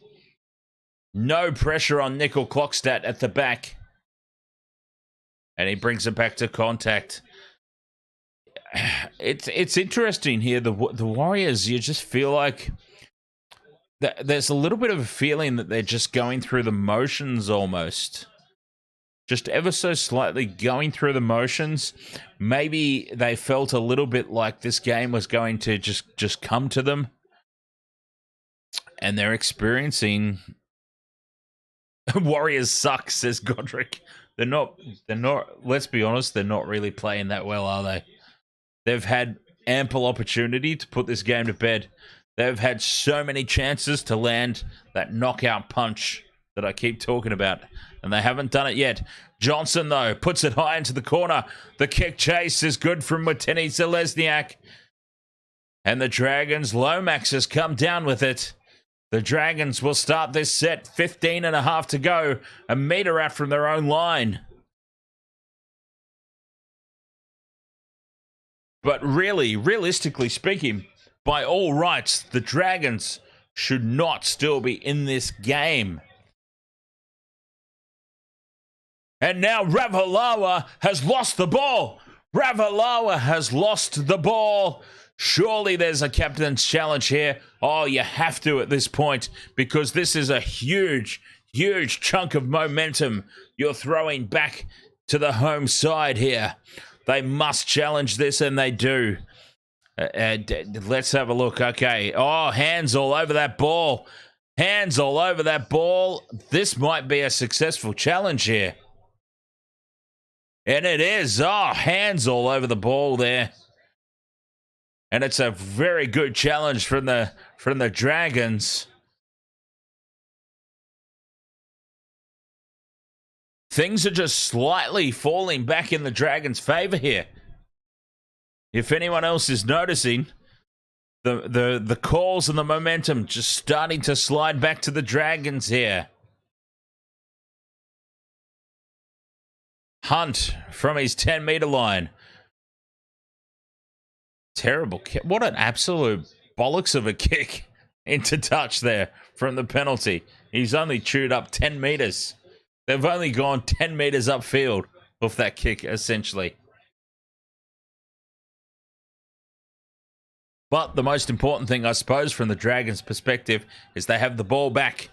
No pressure on Nickel Clockstadt at the back. And he brings it back to contact. It's interesting here. The Warriors, you just feel like there's a little bit of a feeling that they're just going through the motions almost. Just ever so slightly going through the motions. Maybe they felt a little bit like this game was going to just come to them. And they're experiencing... Warriors suck, says Godric. They're not, let's be honest, they're not really playing that well, are they? They've had ample opportunity to put this game to bed. They've had so many chances to land that knockout punch that I keep talking about, and they haven't done it yet. Johnson, though, puts it high into the corner. The kick chase is good from Watene Zelezniak. And the Dragons, Lomax has come down with it. The Dragons will start this set, 15 and a half to go, a meter out from their own line. But really, realistically speaking, by all rights, the Dragons should not still be in this game. And now Ravalawa has lost the ball. Ravalawa has lost the ball. Surely there's a captain's challenge here. Oh, you have to at this point, because this is a huge, huge chunk of momentum you're throwing back to the home side here. They must challenge this, and they do. Let's have a look. Okay. Oh, hands all over that ball. Hands all over that ball. This might be a successful challenge here. And it is. Oh, hands all over the ball there. And it's a very good challenge from the Dragons. Things are just slightly falling back in the Dragons' favor here. If anyone else is noticing, the calls and the momentum just starting to slide back to the Dragons here. Hunt from his 10-meter line. Terrible kick. What an absolute bollocks of a kick into touch there from the penalty. He's only chewed up 10 meters. They've only gone 10 meters upfield off that kick, essentially. But the most important thing, I suppose, from the Dragons' perspective, is they have the ball back.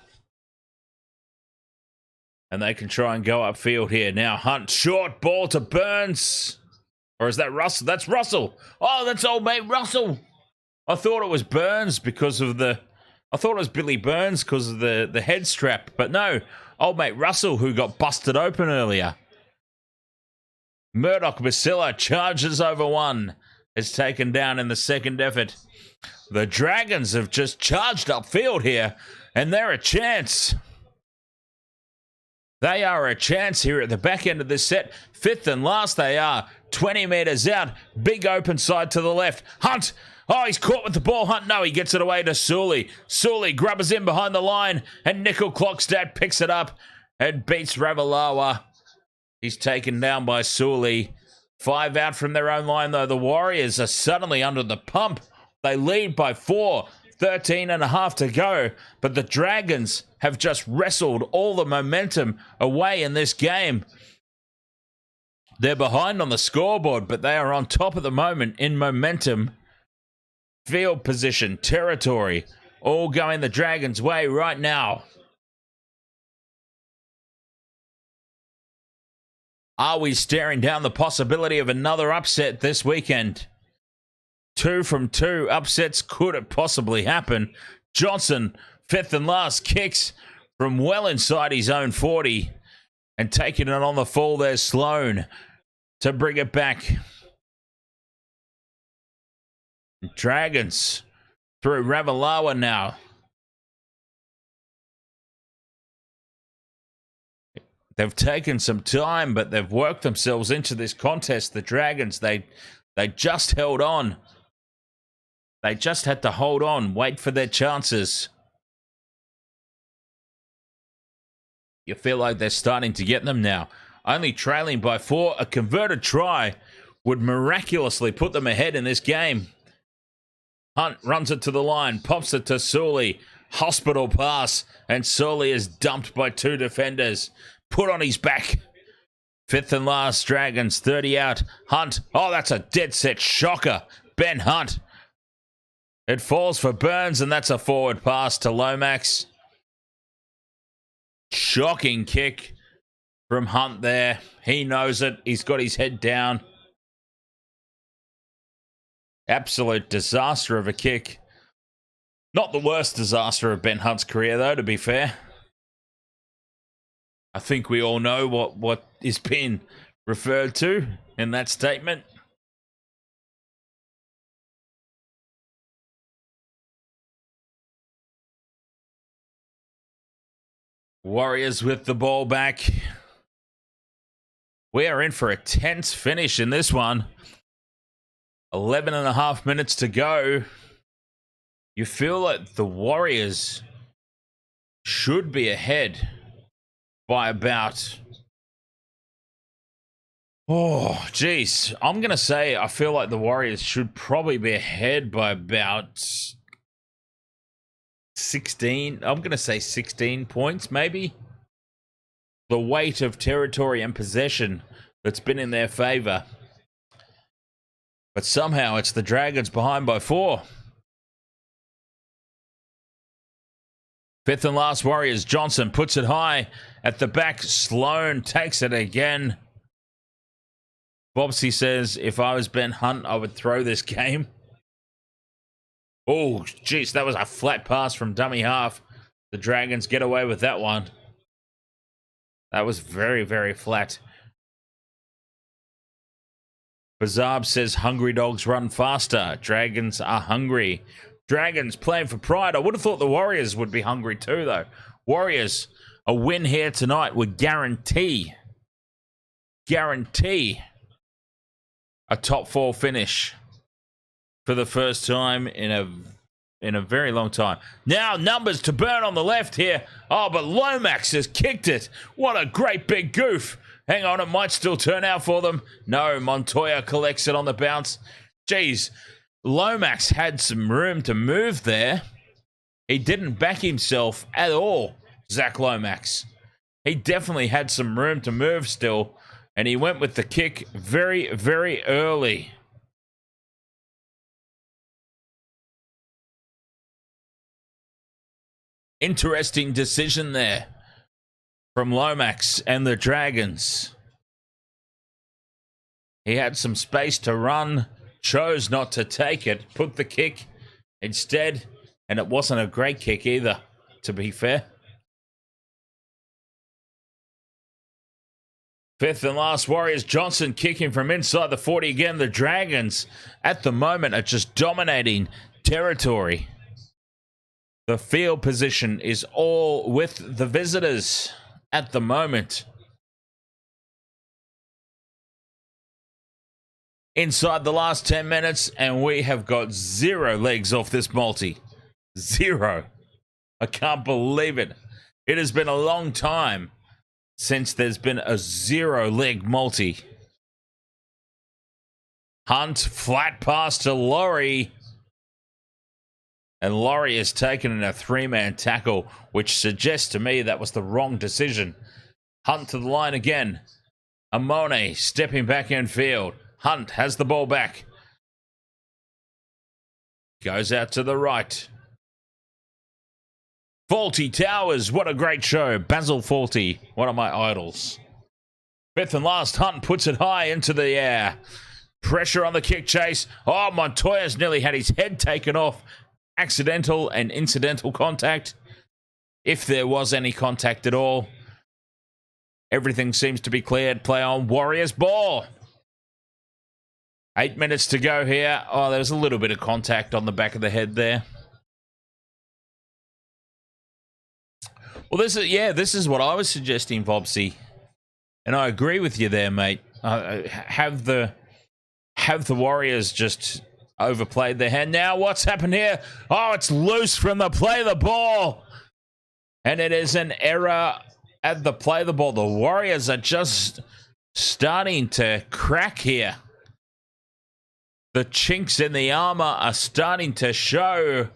And they can try and go upfield here. Now, Hunt, short ball to Burns. Or is that Russell? That's Russell. Oh, that's old mate Russell. I thought it was Burns because of the... I thought it was Billy Burns because of the head strap. But no, old mate Russell, who got busted open earlier. Murdoch Basilla charges over one. Is taken down in the second effort. The Dragons have just charged upfield here. And they're a chance. They are a chance here at the back end of this set. Fifth and last they are. 20 meters out. Big open side to the left. Hunt. Oh, he's caught with the ball. Hunt. No, he gets it away to Sully. Sully grubbers in behind the line. And Nickel Clockstad picks it up and beats Ravalawa. He's taken down by Sully. 5 out from their own line, though. The Warriors are suddenly under the pump. They lead by 4. 13 and a half to go. But the Dragons have just wrestled all the momentum away in this game. They're behind on the scoreboard, but they are on top at the moment in momentum. Field position, territory, all going the Dragons' way right now. Are we staring down the possibility of another upset this weekend? 2 from 2 upsets. Could it possibly happen? Johnson, fifth and last, kicks from well inside his own 40. And taking it on the fall, there's Sloan to bring it back. Dragons through Ravalawa now. They've taken some time, but they've worked themselves into this contest. The Dragons, they just held on. They just had to hold on, wait for their chances. You feel like they're starting to get them now. Only trailing by 4. A converted try would miraculously put them ahead in this game. Hunt runs it to the line, pops it to Sully. Hospital pass, and Sully is dumped by 2 defenders. Put on his back. Fifth and last, Dragons, 30 out. Hunt. Oh, that's a dead set shocker. Ben Hunt. It falls for Burns, and that's a forward pass to Lomax. Shocking kick from Hunt there. He knows it. He's got his head down. Absolute disaster of a kick. Not the worst disaster of Ben Hunt's career, though, to be fair. I think we all know what is being referred to in that statement. Warriors with the ball back. We are in for a tense finish in this one. 11 and a half minutes to go. You feel like the Warriors should be ahead by about... Oh, geez. I'm going to say I feel like the Warriors should probably be ahead by about 16. I'm going to say 16 points, maybe. The weight of territory and possession that's been in their favor. But somehow it's the Dragons behind by 4. Fifth and last Warriors. Johnson puts it high at the back. Sloan takes it again. Bobsy says, if I was Ben Hunt, I would throw this game. Oh, jeez, that was a flat pass from dummy half. The Dragons get away with that one. That was very, very flat. Bazab says, hungry dogs run faster. Dragons are hungry. Dragons playing for pride. I would have thought the Warriors would be hungry too, though. Warriors, a win here tonight would guarantee a top 4 finish for the first time in a very long time. Now numbers to burn on the left here. Oh, but Lomax has kicked it. What a great big goof. Hang on, it might still turn out for them. No, Montoya collects it on the bounce. Jeez, Lomax had some room to move there. He didn't back himself at all, Zac Lomax. He definitely had some room to move still, and he went with the kick very, very early. Interesting decision there from Lomax and the Dragons. He had some space to run, chose not to take it, put the kick instead, and it wasn't a great kick either, to be fair. Fifth and last Warriors. Johnson kicking from inside the 40 again. The Dragons at the moment are just dominating territory. The field position is all with the visitors at the moment. Inside the last 10 minutes, and we have got 0 legs off this multi. 0. I can't believe it. It has been a long time since there's been a 0-leg multi. Hunt, flat pass to Laurie. And Laurie is taken in a 3-man tackle, which suggests to me that was the wrong decision. Hunt to the line again. Amone stepping back in field. Hunt has the ball back. Goes out to the right. Faulty Towers, what a great show. Basil Faulty, one of my idols. Fifth and last, Hunt puts it high into the air. Pressure on the kick chase. Oh, Montoya's nearly had his head taken off. Accidental and incidental contact, if there was any contact at all. Everything seems to be cleared. Play on, Warriors ball. 8 minutes to go here. Oh, there's a little bit of contact on the back of the head there. Well, this is what I was suggesting, Vobsy, and I agree with you there, mate. Have the Warriors just overplayed their hand. Now what's happened here? Oh, it's loose from the play the ball. And it is an error at the play the ball. The Warriors are just starting to crack here. The chinks in the armor are starting to show.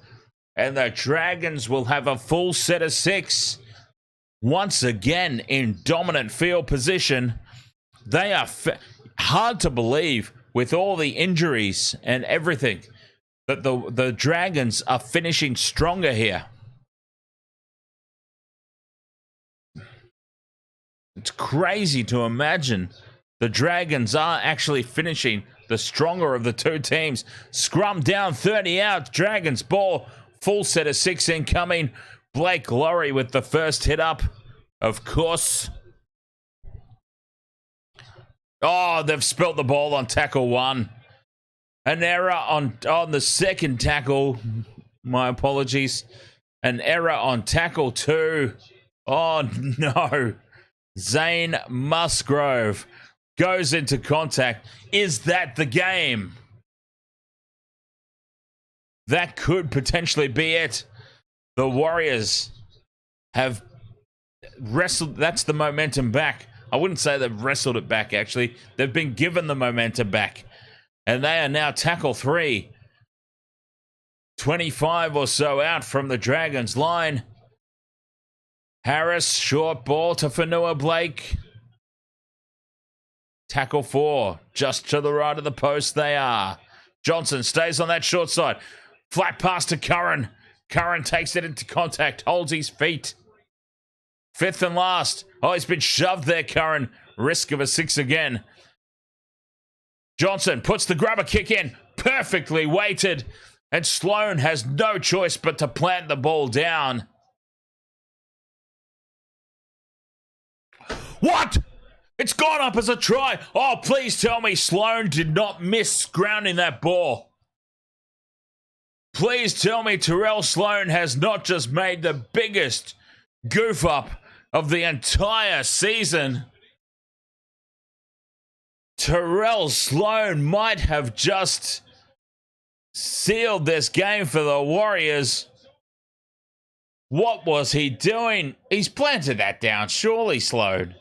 And the Dragons will have a full set of 6. Once again in dominant field position. They are hard to believe, with all the injuries and everything, that the Dragons are finishing stronger here. It's crazy to imagine the Dragons are actually finishing the stronger of the two teams. Scrum down, 30 out. Dragons ball, full set of 6 incoming. Blake Laurie with the first hit up, of course. Oh, they've spilt the ball on tackle 1. An error on the second tackle. My apologies. An error on tackle 2. Oh, no. Zane Musgrove goes into contact. Is that the game? That could potentially be it. The Warriors have wrestled. That's the momentum back. I wouldn't say they've wrestled it back, actually. They've been given the momentum back. And they are now tackle 3. 25 or so out from the Dragons line. Harris, short ball to Fanua Blake. Tackle 4, just to the right of the post they are. Johnson stays on that short side. Flat pass to Curran. Curran takes it into contact, holds his feet. Fifth and last. Oh, he's been shoved there, Curran. Risk of a 6 again. Johnson puts the grubber kick in. Perfectly weighted. And Sloan has no choice but to plant the ball down. What? It's gone up as a try. Oh, please tell me Sloan did not miss grounding that ball. Please tell me Terrell Sloan has not just made the biggest goof up of the entire season. Terrell Sloan might have just sealed this game for the Warriors. What was he doing? He's planted that down, surely, Sloan.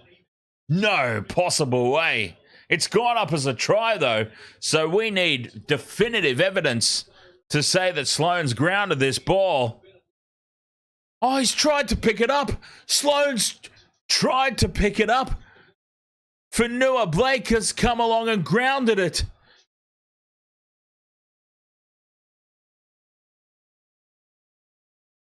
No possible way. It's gone up as a try, though, so we need definitive evidence to say that Sloan's grounded this ball. Oh, he's tried to pick it up. Sloan's tried to pick it up. Fanua Blake has come along and grounded it.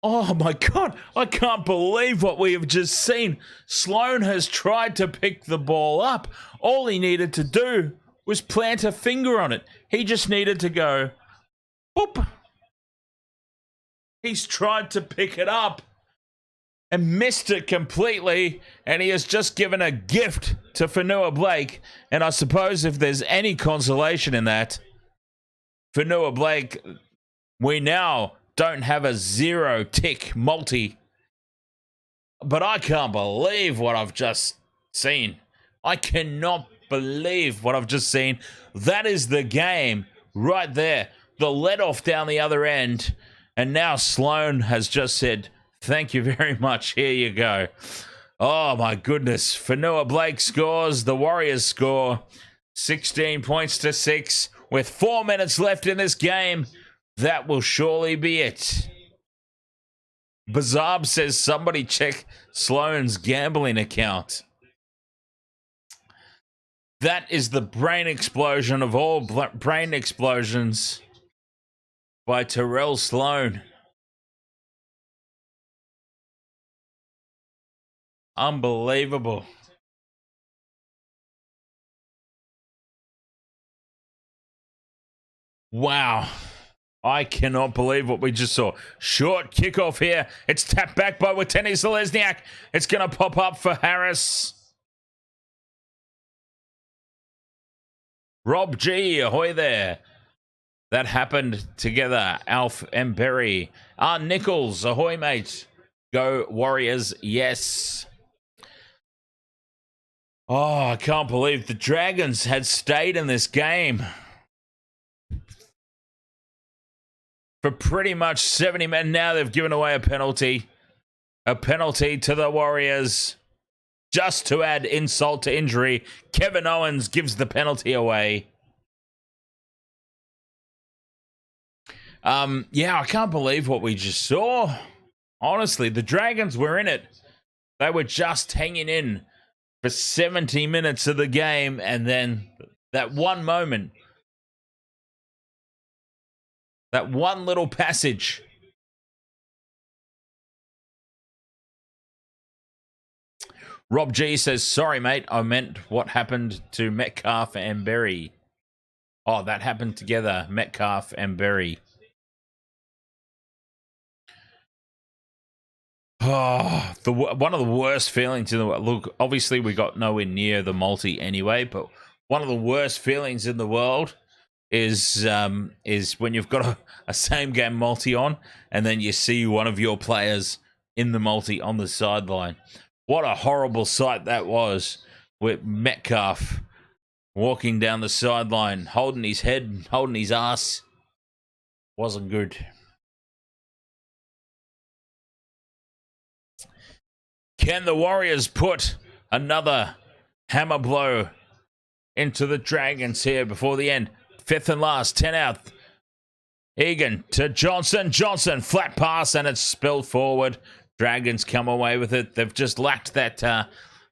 Oh my God, I can't believe what we have just seen. Sloan has tried to pick the ball up. All he needed to do was plant a finger on it. He just needed to go, boop. He's tried to pick it up and missed it completely, and he has just given a gift to Fanua Blake. And I suppose if there's any consolation in that, Fanua Blake, we now don't have a 0-tick multi. But I can't believe what I've just seen. I cannot believe what I've just seen. That is the game right there. The let-off down the other end. And now Sloan has just said, thank you very much. Here you go. Oh, my goodness. Fanua Blake scores. The Warriors score 16 points to 6 with 4 minutes left in this game. That will surely be it. Bazab says somebody check Sloan's gambling account. That is the brain explosion of all brain explosions by Terrell Sloan. Unbelievable. Wow. I cannot believe what we just saw. Short kickoff here. It's tapped back by Watene Selesniak. It's going to pop up for Harris. Rob G, ahoy there. That happened together. Alf and Berry. Nichols, ahoy mate. Go Warriors, yes. Oh, I can't believe the Dragons had stayed in this game for pretty much 70 minutes. Now they've given away a penalty. A penalty to the Warriors. Just to add insult to injury, Kevin Owens gives the penalty away. Yeah, I can't believe what we just saw. Honestly, the Dragons were in it. They were just hanging in for 70 minutes of the game, and then that one moment, that one little passage. Rob G says, sorry, mate. I meant what happened to Metcalf and Berry. Oh, that happened together. Metcalf and Berry. Oh, one of the worst feelings in the world. Look, obviously we got nowhere near the multi anyway, but one of the worst feelings in the world is when you've got a same game multi on, and then you see one of your players in the multi on the sideline. What a horrible sight that was, with Metcalf walking down the sideline, holding his head, holding his ass. Wasn't good. Can the Warriors put another hammer blow into the Dragons here before the end? Fifth and last, 10 out. Egan to Johnson. Johnson, flat pass, and it's spilled forward. Dragons come away with it. They've just lacked that.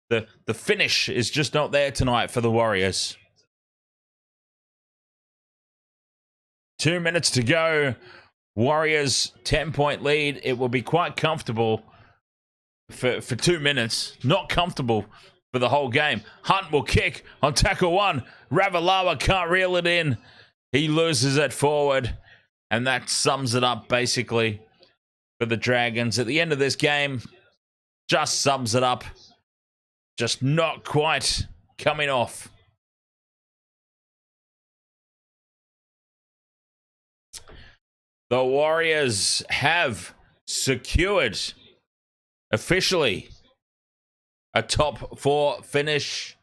The finish is just not there tonight for the Warriors. 2 minutes to go. Warriors 10-point lead. It will be quite comfortable for 2 minutes. Not comfortable for the whole game. Hunt will kick on tackle 1. Ravalawa can't reel it in. He loses it forward. And that sums it up, basically, for the Dragons. At the end of this game, just sums it up. Just not quite coming off. The Warriors have secured, officially, a top 4 finish.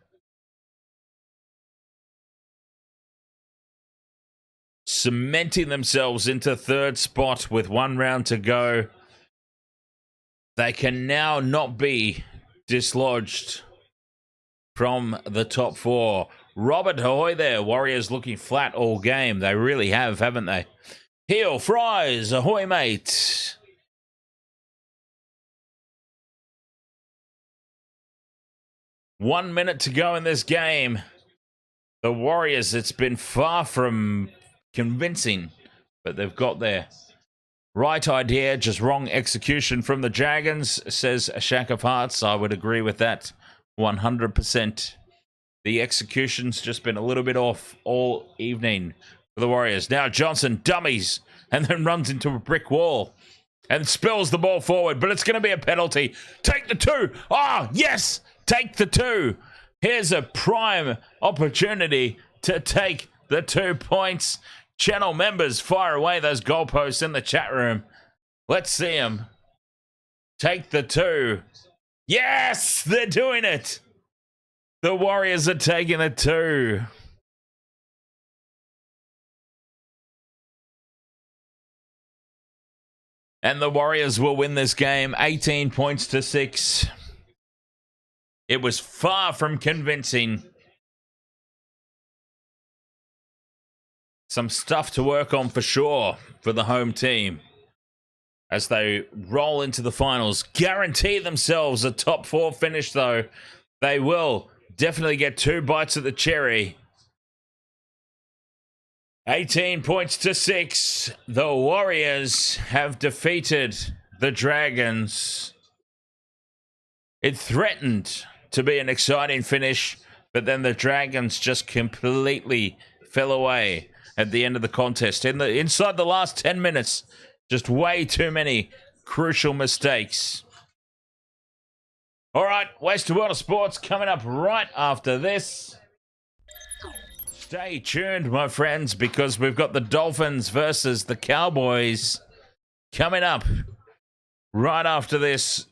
Cementing themselves into 3rd spot with 1 round to go. They can now not be dislodged from the top 4. Robert Hoy there. Warriors looking flat all game. They really have, haven't they? Heel, fries, ahoy, mate. One minute to go in this game. The Warriors, it's been far from convincing, but they've got there. Right idea, just wrong execution from the Dragons, says Shack of Hearts. I would agree with that 100%. The execution's just been a little bit off all evening for the Warriors. Now Johnson dummies and then runs into a brick wall and spills the ball forward, but it's going to be a penalty. Take the 2. Oh, yes, take the 2. Here's a prime opportunity to take the 2 points. Channel members, fire away those goalposts in the chat room. Let's see them. Take the 2. Yes, they're doing it. The Warriors are taking the 2. And the Warriors will win this game 18 points to 6. It was far from convincing. Some stuff to work on for sure for the home team as they roll into the finals. Guarantee themselves a top 4 finish, though. They will definitely get 2 bites at the cherry. 18 points to 6. The Warriors have defeated the Dragons. It threatened to be an exciting finish, but then the Dragons just completely fell away at the end of the contest. Inside the last 10 minutes, just way too many crucial mistakes. All right, Wasted World of Sports coming up right after this. Stay tuned, my friends, because we've got the Dolphins versus the Cowboys coming up right after this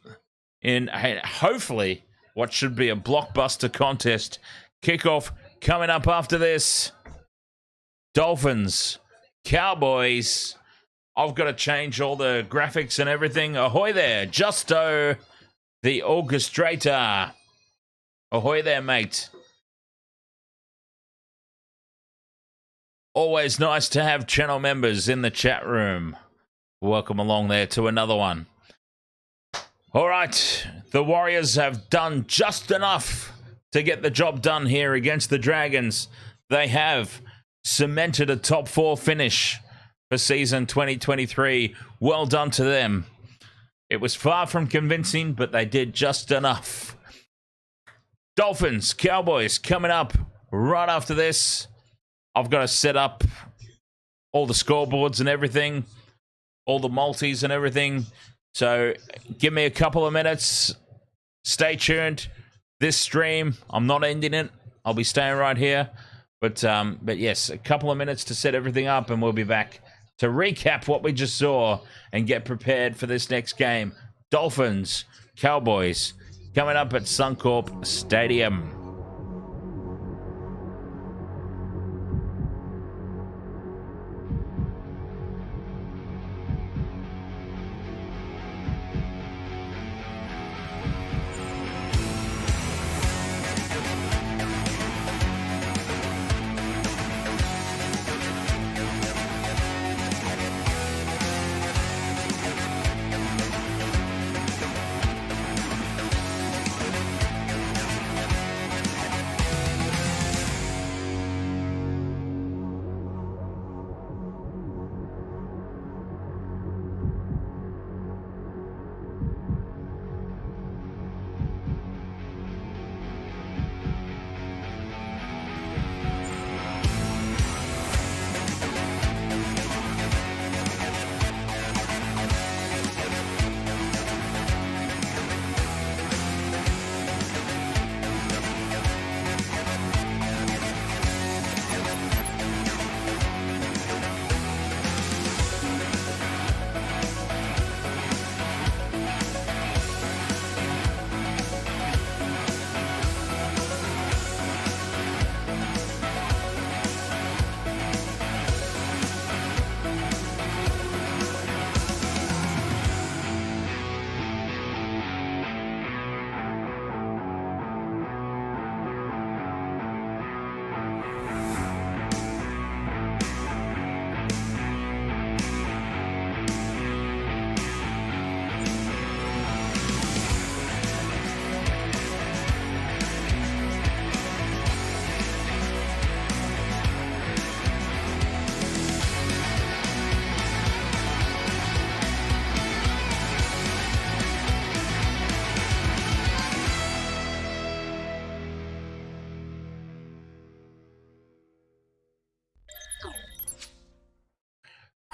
in hopefully what should be a blockbuster contest. Kickoff coming up after this. Dolphins, Cowboys. I've got to change all the graphics and everything. Ahoy there, Justo, the orchestrator. Ahoy there, mate. Always nice to have channel members in the chat room. Welcome along there to another one. All right, the Warriors have done just enough to get the job done here against the Dragons. They have cemented a top 4 finish for season 2023. Well done to them. It was far from convincing, but they did just enough. Dolphins, Cowboys coming up right after this. I've got to set up all the scoreboards and everything, all the multis and everything. So give me a couple of minutes. Stay tuned. This stream, I'm not ending it. I'll be staying right here. But yes, a couple of minutes to set everything up, and we'll be back to recap what we just saw and get prepared for this next game. Dolphins, Cowboys, coming up at Suncorp Stadium.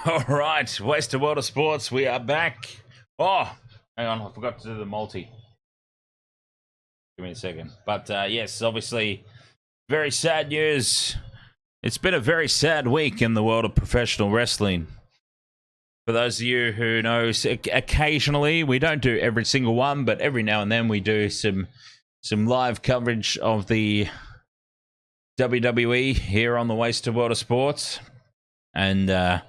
All right, Wasted World of Sports, we are back. Oh, hang on, I forgot to do the multi. Give me a second. But yes, obviously, very sad news. It's been a very sad week in the world of professional wrestling. For those of you who know, occasionally, we don't do every single one, but every now and then we do some live coverage of the WWE here on the Wasted World of Sports. And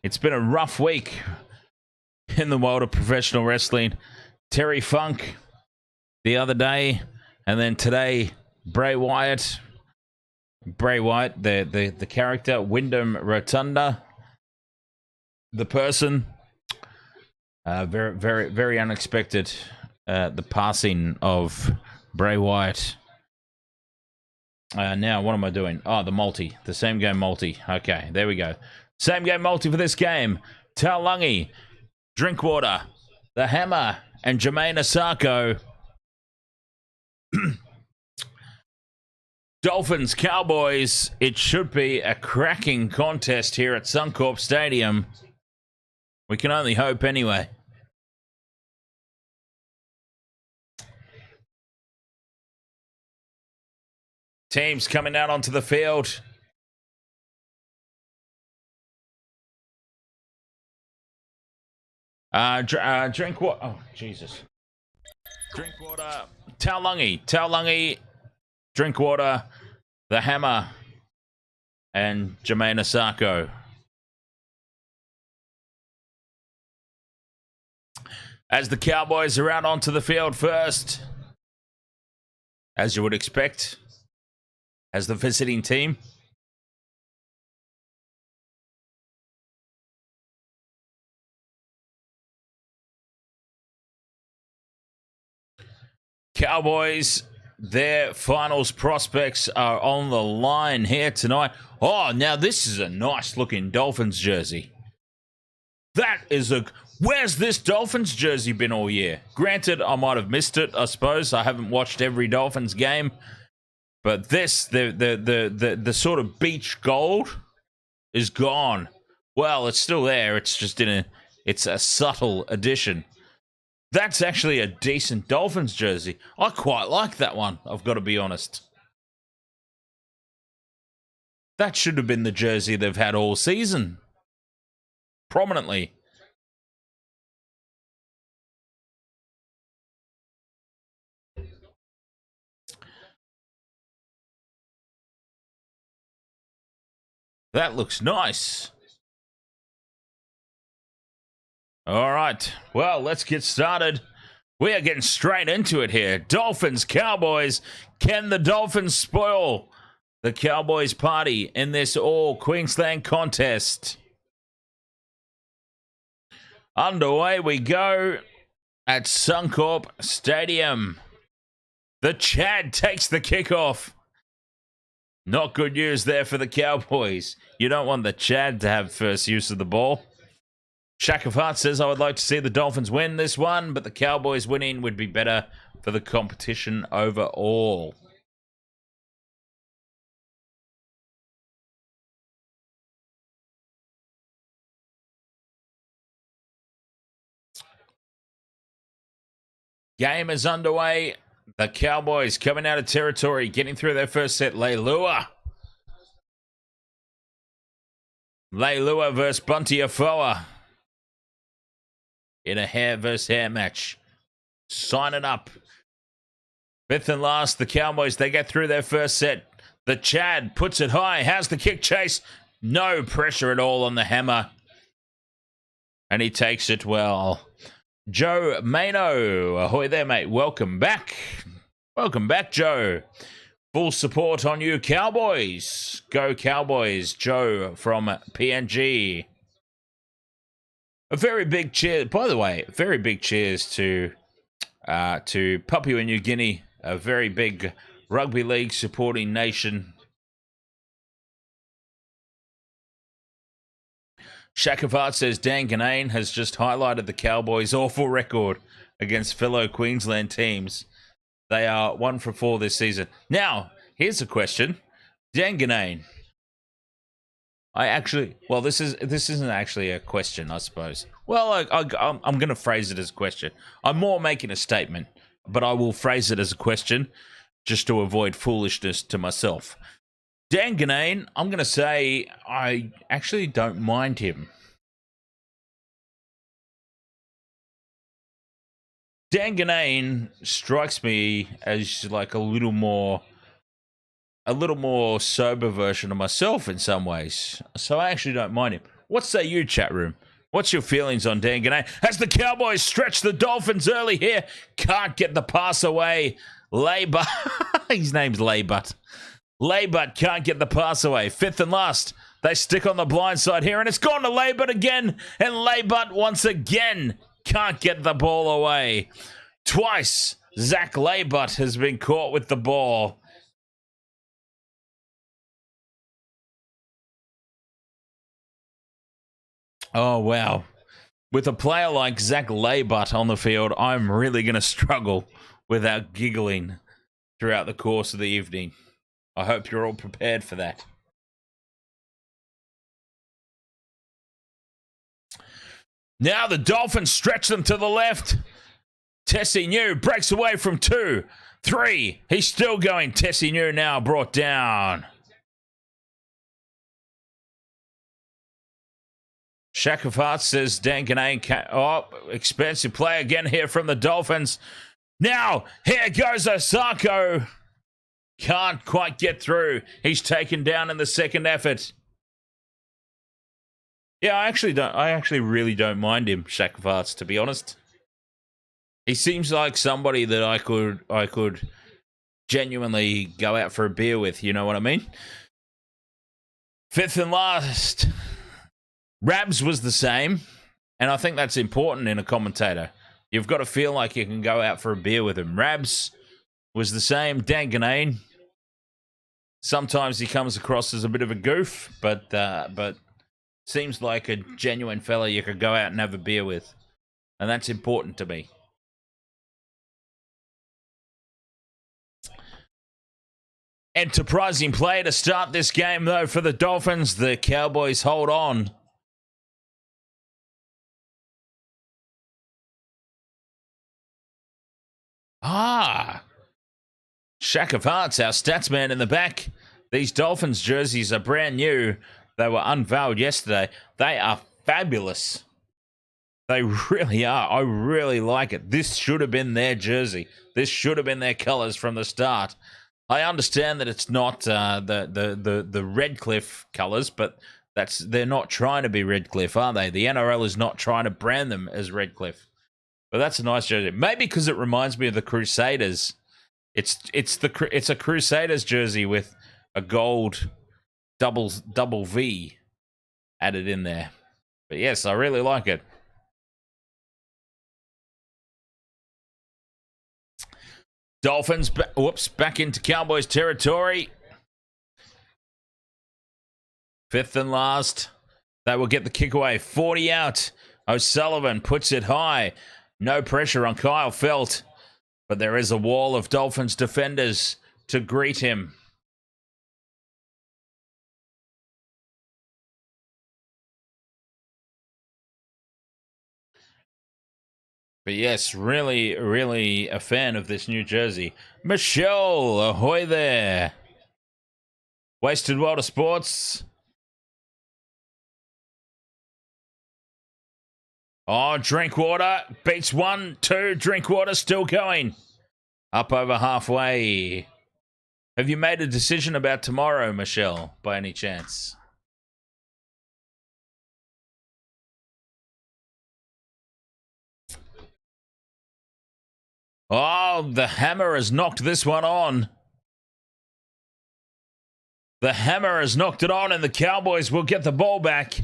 it's been a rough week in the world of professional wrestling. Terry Funk the other day, and then today, Bray Wyatt. Bray Wyatt, the character, Wyndham Rotunda, the person. Very, very, very unexpected. The passing of Bray Wyatt. Now, what am I doing? Oh, the multi. The same game multi. Okay, there we go. Same game multi for this game. Taulagi, Drinkwater, The Hammer, and Jermaine Asako. Dolphins, Cowboys. It should be a cracking contest here at Suncorp Stadium. We can only hope anyway. Teams coming out onto the field. Drink water. Oh, Jesus. Drink water. Taulagi. Drink water. The Hammer. And Jermaine Asako. As the Cowboys are out onto the field first. As you would expect. As the visiting team. Cowboys, their finals prospects are on the line here tonight. Oh, now this is a nice looking Dolphins jersey. That is a... Where's this Dolphins jersey been all year? Granted, I might have missed it, I suppose. I haven't watched every Dolphins game. But this, the sort of beach gold is gone. Well, it's still there. It's just it's a subtle addition. That's actually a decent Dolphins jersey. I quite like that one, I've got to be honest. That should have been the jersey they've had all season. Prominently. That looks nice. All right. Well, let's get started. We are getting straight into it here. Dolphins, Cowboys. Can the Dolphins spoil the Cowboys party in this all-Queensland contest? Underway we go at Suncorp Stadium. The Chad takes the kickoff. Not good news there for the Cowboys. You don't want the Chad to have first use of the ball. Shack of Heart says, I would like to see the Dolphins win this one, but the Cowboys winning would be better for the competition overall. Game is underway. The Cowboys coming out of territory, getting through their first set. Leilua. Leilua versus Bunty Afoa. In a hair versus hair match. Sign it up. Fifth and last, the Cowboys, they get through their first set. The Chad puts it high, has the kick chase. No pressure at all on the Hammer. And he takes it well. Joe Mano, ahoy there, mate. Welcome back. Welcome back, Joe. Full support on you, Cowboys. Go Cowboys, Joe from PNG. A very big cheer, by the way, very big cheers to Papua New Guinea, a very big rugby league supporting nation. Shakavat says Dan Ganane has just highlighted the Cowboys' awful record against fellow Queensland teams. They are 1 for 4 this season. Now, here's a question. Dan Ganane, this isn't actually a question, I suppose. Well, I'm going to phrase it as a question. I'm more making a statement, but I will phrase it as a question just to avoid foolishness to myself. Dan Ganane, I'm going to say I actually don't mind him. Dan Ganane strikes me as like a little more sober version of myself in some ways. So I actually don't mind him. What say you, chat room? What's your feelings on Dan Ganane? As the Cowboys stretch the Dolphins early here, can't get the pass away. Laybutt, his name's Laybutt. Laybutt can't get the pass away. Fifth and last. They stick on the blind side here, and it's gone to Laybutt again. And Laybutt once again can't get the ball away. Twice, Zac Laybutt has been caught with the ball. Oh, wow. With a player like Zac Laybutt on the field, I'm really going to struggle without giggling throughout the course of the evening. I hope you're all prepared for that. Now the Dolphins stretch them to the left. Tessie New breaks away from 2, 3. He's still going. Tessie New now brought down. Shakafat says Dan Ganane. Oh, expensive play again here from the Dolphins. Now, here goes Osako. Can't quite get through. He's taken down in the second effort. Yeah, I actually really don't mind him, Shakafat, to be honest. He seems like somebody that I could genuinely go out for a beer with, you know what I mean? Fifth and last. Rabs was the same, and I think that's important in a commentator. You've got to feel like you can go out for a beer with him. Rabs was the same. Dan Ganane, sometimes he comes across as a bit of a goof, but seems like a genuine fella you could go out and have a beer with, and that's important to me. Enterprising play to start this game, though, for the Dolphins. The Cowboys hold on. Shack of Hearts, our stats man in the back. These Dolphins jerseys are brand new. They were unveiled yesterday. They are fabulous. They really are. I really like it. This should have been their jersey. This should have been their colors from the start. I understand that it's not the Redcliffe colors, but they're not trying to be Redcliffe, are they? The NRL is not trying to brand them as Redcliffe. But that's a nice jersey. Maybe because it reminds me of the Crusaders. It's a Crusaders jersey with a gold double V added in there. But yes, I really like it. Dolphins, back into Cowboys territory. Fifth and last. They will get the kick away. 40 out. O'Sullivan puts it high. No pressure on Kyle Felt. But there is a wall of Dolphins defenders to greet him. But yes, really, really a fan of this new jersey. Michelle, ahoy there. Wasted Water Sports. Oh, Drinkwater beats 1, 2. Drinkwater still going. Up over halfway. Have you made a decision about tomorrow, Michelle, by any chance? Oh, the hammer has knocked this one on. The hammer has knocked it on, and the Cowboys will get the ball back.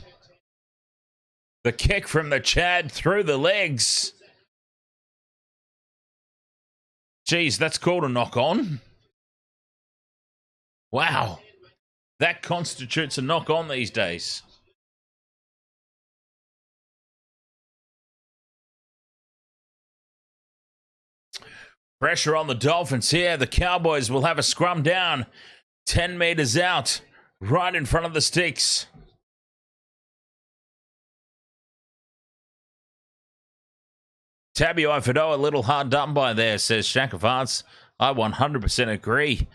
The kick from the Chad through the legs. Geez, that's called a knock on. Wow. That constitutes a knock on these days. Pressure on the Dolphins here. The Cowboys will have a scrum down. 10 meters out. Right in front of the sticks. Tabby Ifido, a little hard done by there, says Shack of Hearts. I 100% agree.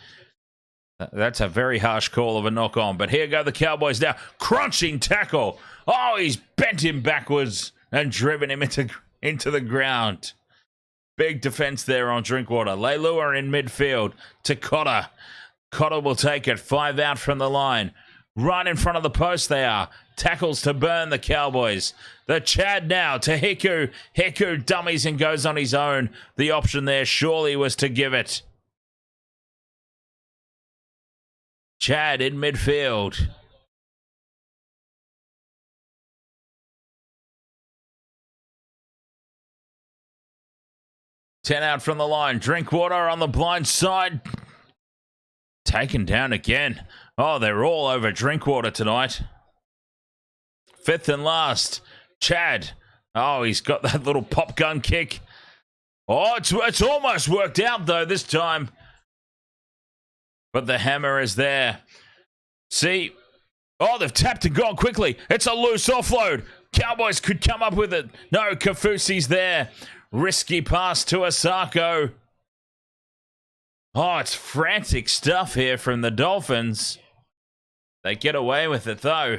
That's a very harsh call of a knock on. But here go the Cowboys now. Crunching tackle. Oh, he's bent him backwards and driven him into the ground. Big defense there on Drinkwater. Leilua in midfield to Cotter. Cotter will take it. 5 out from the line. Right in front of the post they are. Tackles to burn the Cowboys. The Chad now to Hiku. Hiku dummies and goes on his own. The option there surely was to give it. Chad in midfield. Ten out from the line. Drinkwater on the blind side. Taken down again. Oh, they're all over Drinkwater tonight. 5th and last. Chad. Oh, he's got that little pop gun kick. Oh, it's almost worked out, though, this time. But the hammer is there. See? Oh, they've tapped and gone quickly. It's a loose offload. Cowboys could come up with it. No, Kafusi's there. Risky pass to Asako. Oh, it's frantic stuff here from the Dolphins. They get away with it, though.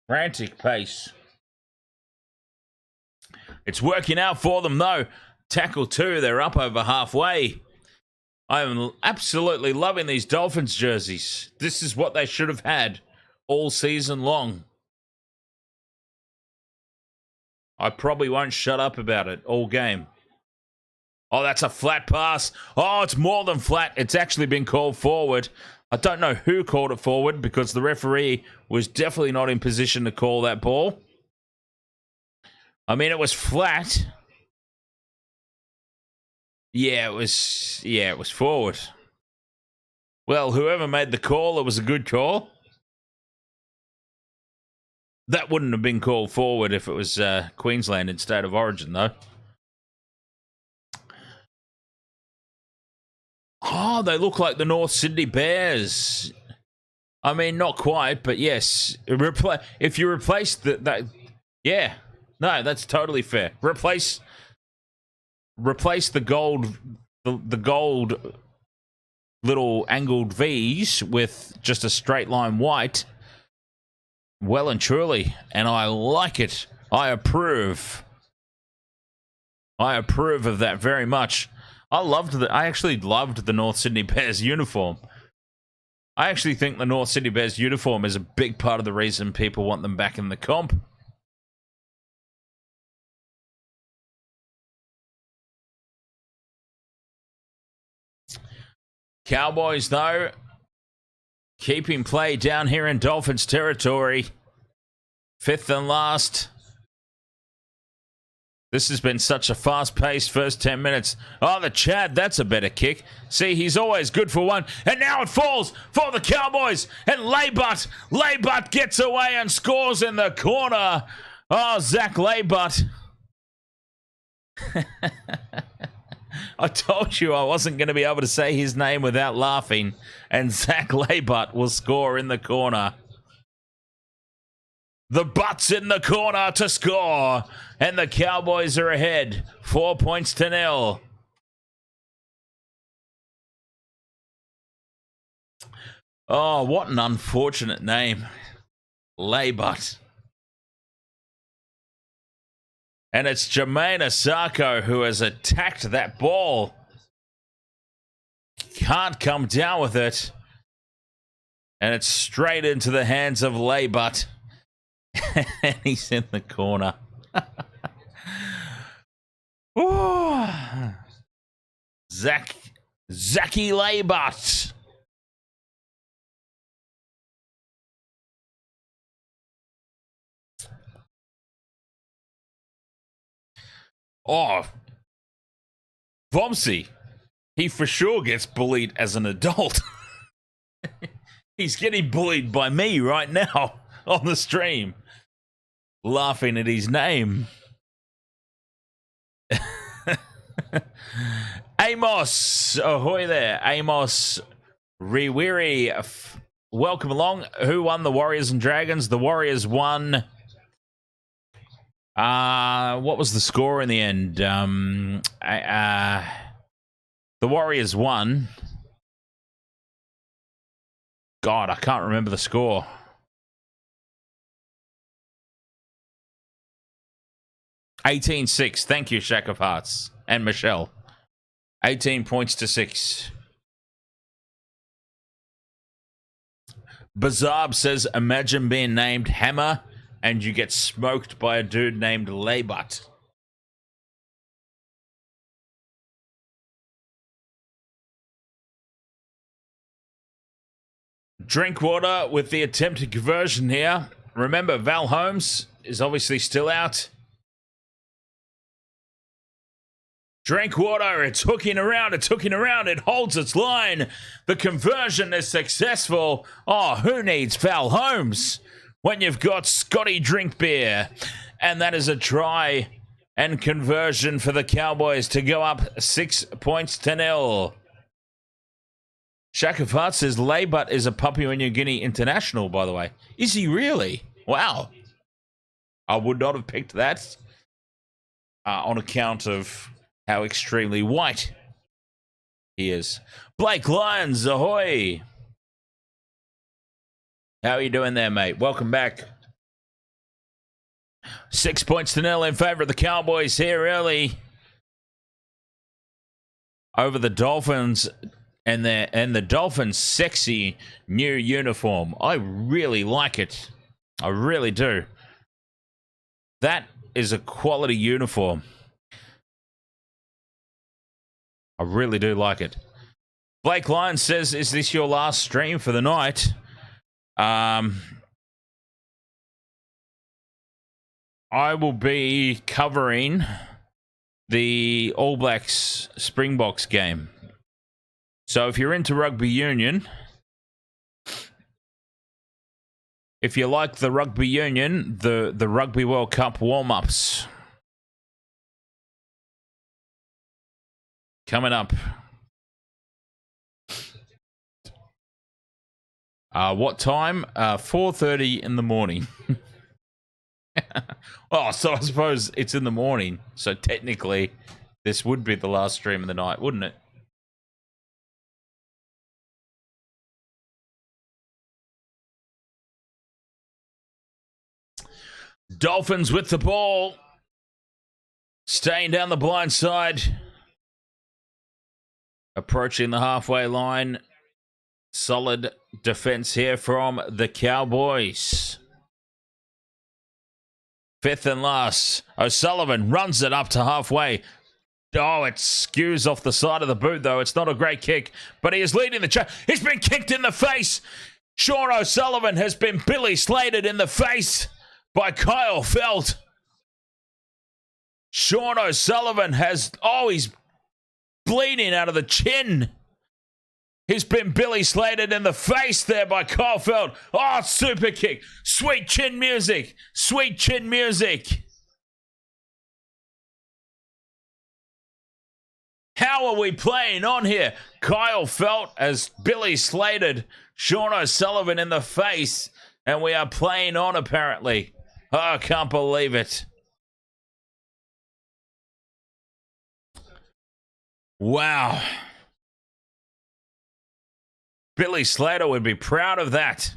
Frantic pace. It's working out for them, though. Tackle 2, they're up over halfway. I am absolutely loving these Dolphins jerseys. This is what they should have had all season long. I probably won't shut up about it all game. Oh, that's a flat pass. Oh, it's more than flat. It's actually been called forward. I don't know who called it forward because the referee was definitely not in position to call that ball. I mean, it was flat. Yeah, it was forward. Well, whoever made the call, it was a good call. That wouldn't have been called forward if it was Queensland in State of Origin, though. Oh, they look like the North Sydney Bears. I mean, not quite, but yes. If you replace that, yeah. No, that's totally fair. Replace the gold little angled V's with just a straight line white. Well and truly, and I like it. I approve. I approve of that very much. I actually loved the North Sydney Bears uniform. I actually think the North Sydney Bears uniform is a big part of the reason people want them back in the comp. Cowboys, though, keeping play down here in Dolphins territory. 5th and last. This has been such a fast-paced first 10 minutes. Oh, the Chad, that's a better kick. See, he's always good for one. And now it falls for the Cowboys. And Laybutt gets away and scores in the corner. Oh, Zac Laybutt. I told you I wasn't going to be able to say his name without laughing. And Zac Laybutt will score in the corner. The Butts in the corner to score. And the Cowboys are ahead. 4 points to 0. Oh, what an unfortunate name. Laybutt. And it's Jermaine Asako who has attacked that ball. Can't come down with it. And it's straight into the hands of Laybutt. And he's in the corner. Zachy Laybutt. Oh, Vomsy. He for sure gets bullied as an adult. He's getting bullied by me right now on the stream. Laughing at his name. Amos. Ahoy there. Amos Riwiri welcome along. Who won the Warriors and Dragons? The Warriors won. What was the score in the end? The Warriors won. God, I can't remember the score. $18-6. Thank you, Shack of Hearts and Michelle. 18 points to 6. Bazarb says, imagine being named Hammer and you get smoked by a dude named Laybutt. Drink water with the attempted conversion here. Remember, Val Holmes is obviously still out. Drink water. It's hooking around. It's hooking around. It holds its line. The conversion is successful. Oh, who needs Val Holmes when you've got Scotty Drink Beer? And that is a try and conversion for the Cowboys to go up 6 points to 0. Shack of Hearts says Laybutt is a Papua New Guinea international, by the way. Is he really? Wow. I would not have picked that on account of how extremely white he is. Blake Lyons, ahoy. How are you doing there, mate? Welcome back. 6 points to 0 in favor of the Cowboys here early over the Dolphins and the Dolphins' sexy new uniform. I really like it. I really do. That is a quality uniform. I really do like it. Blake Lyons says, is this your last stream for the night? I will be covering the All Blacks Springboks game. So if you're into rugby union, if you like the rugby union, the Rugby World Cup warm-ups coming up. What time? 4:30 in the morning. Oh, so I suppose it's in the morning. So technically, this would be the last stream of the night, wouldn't it? Dolphins with the ball. Staying down the blind side. Approaching the halfway line. Solid defense here from the Cowboys. Fifth and last. O'Sullivan runs it up to halfway. Oh, it skews off the side of the boot, though. It's not a great kick, but he is leading the charge. He's been kicked in the face. Sean O'Sullivan has been Billy slated in the face by Kyle Felt. Sean O'Sullivan has... Oh, he's bleeding out of the chin. He's been Billy slated in the face there by Kyle Felt. Oh, super kick. Sweet chin music. Sweet chin music. How are we playing on here? Kyle Felt as Billy slated Sean O'Sullivan in the face, and we are playing on apparently. Oh, I can't believe it. Wow. Billy Slater would be proud of that.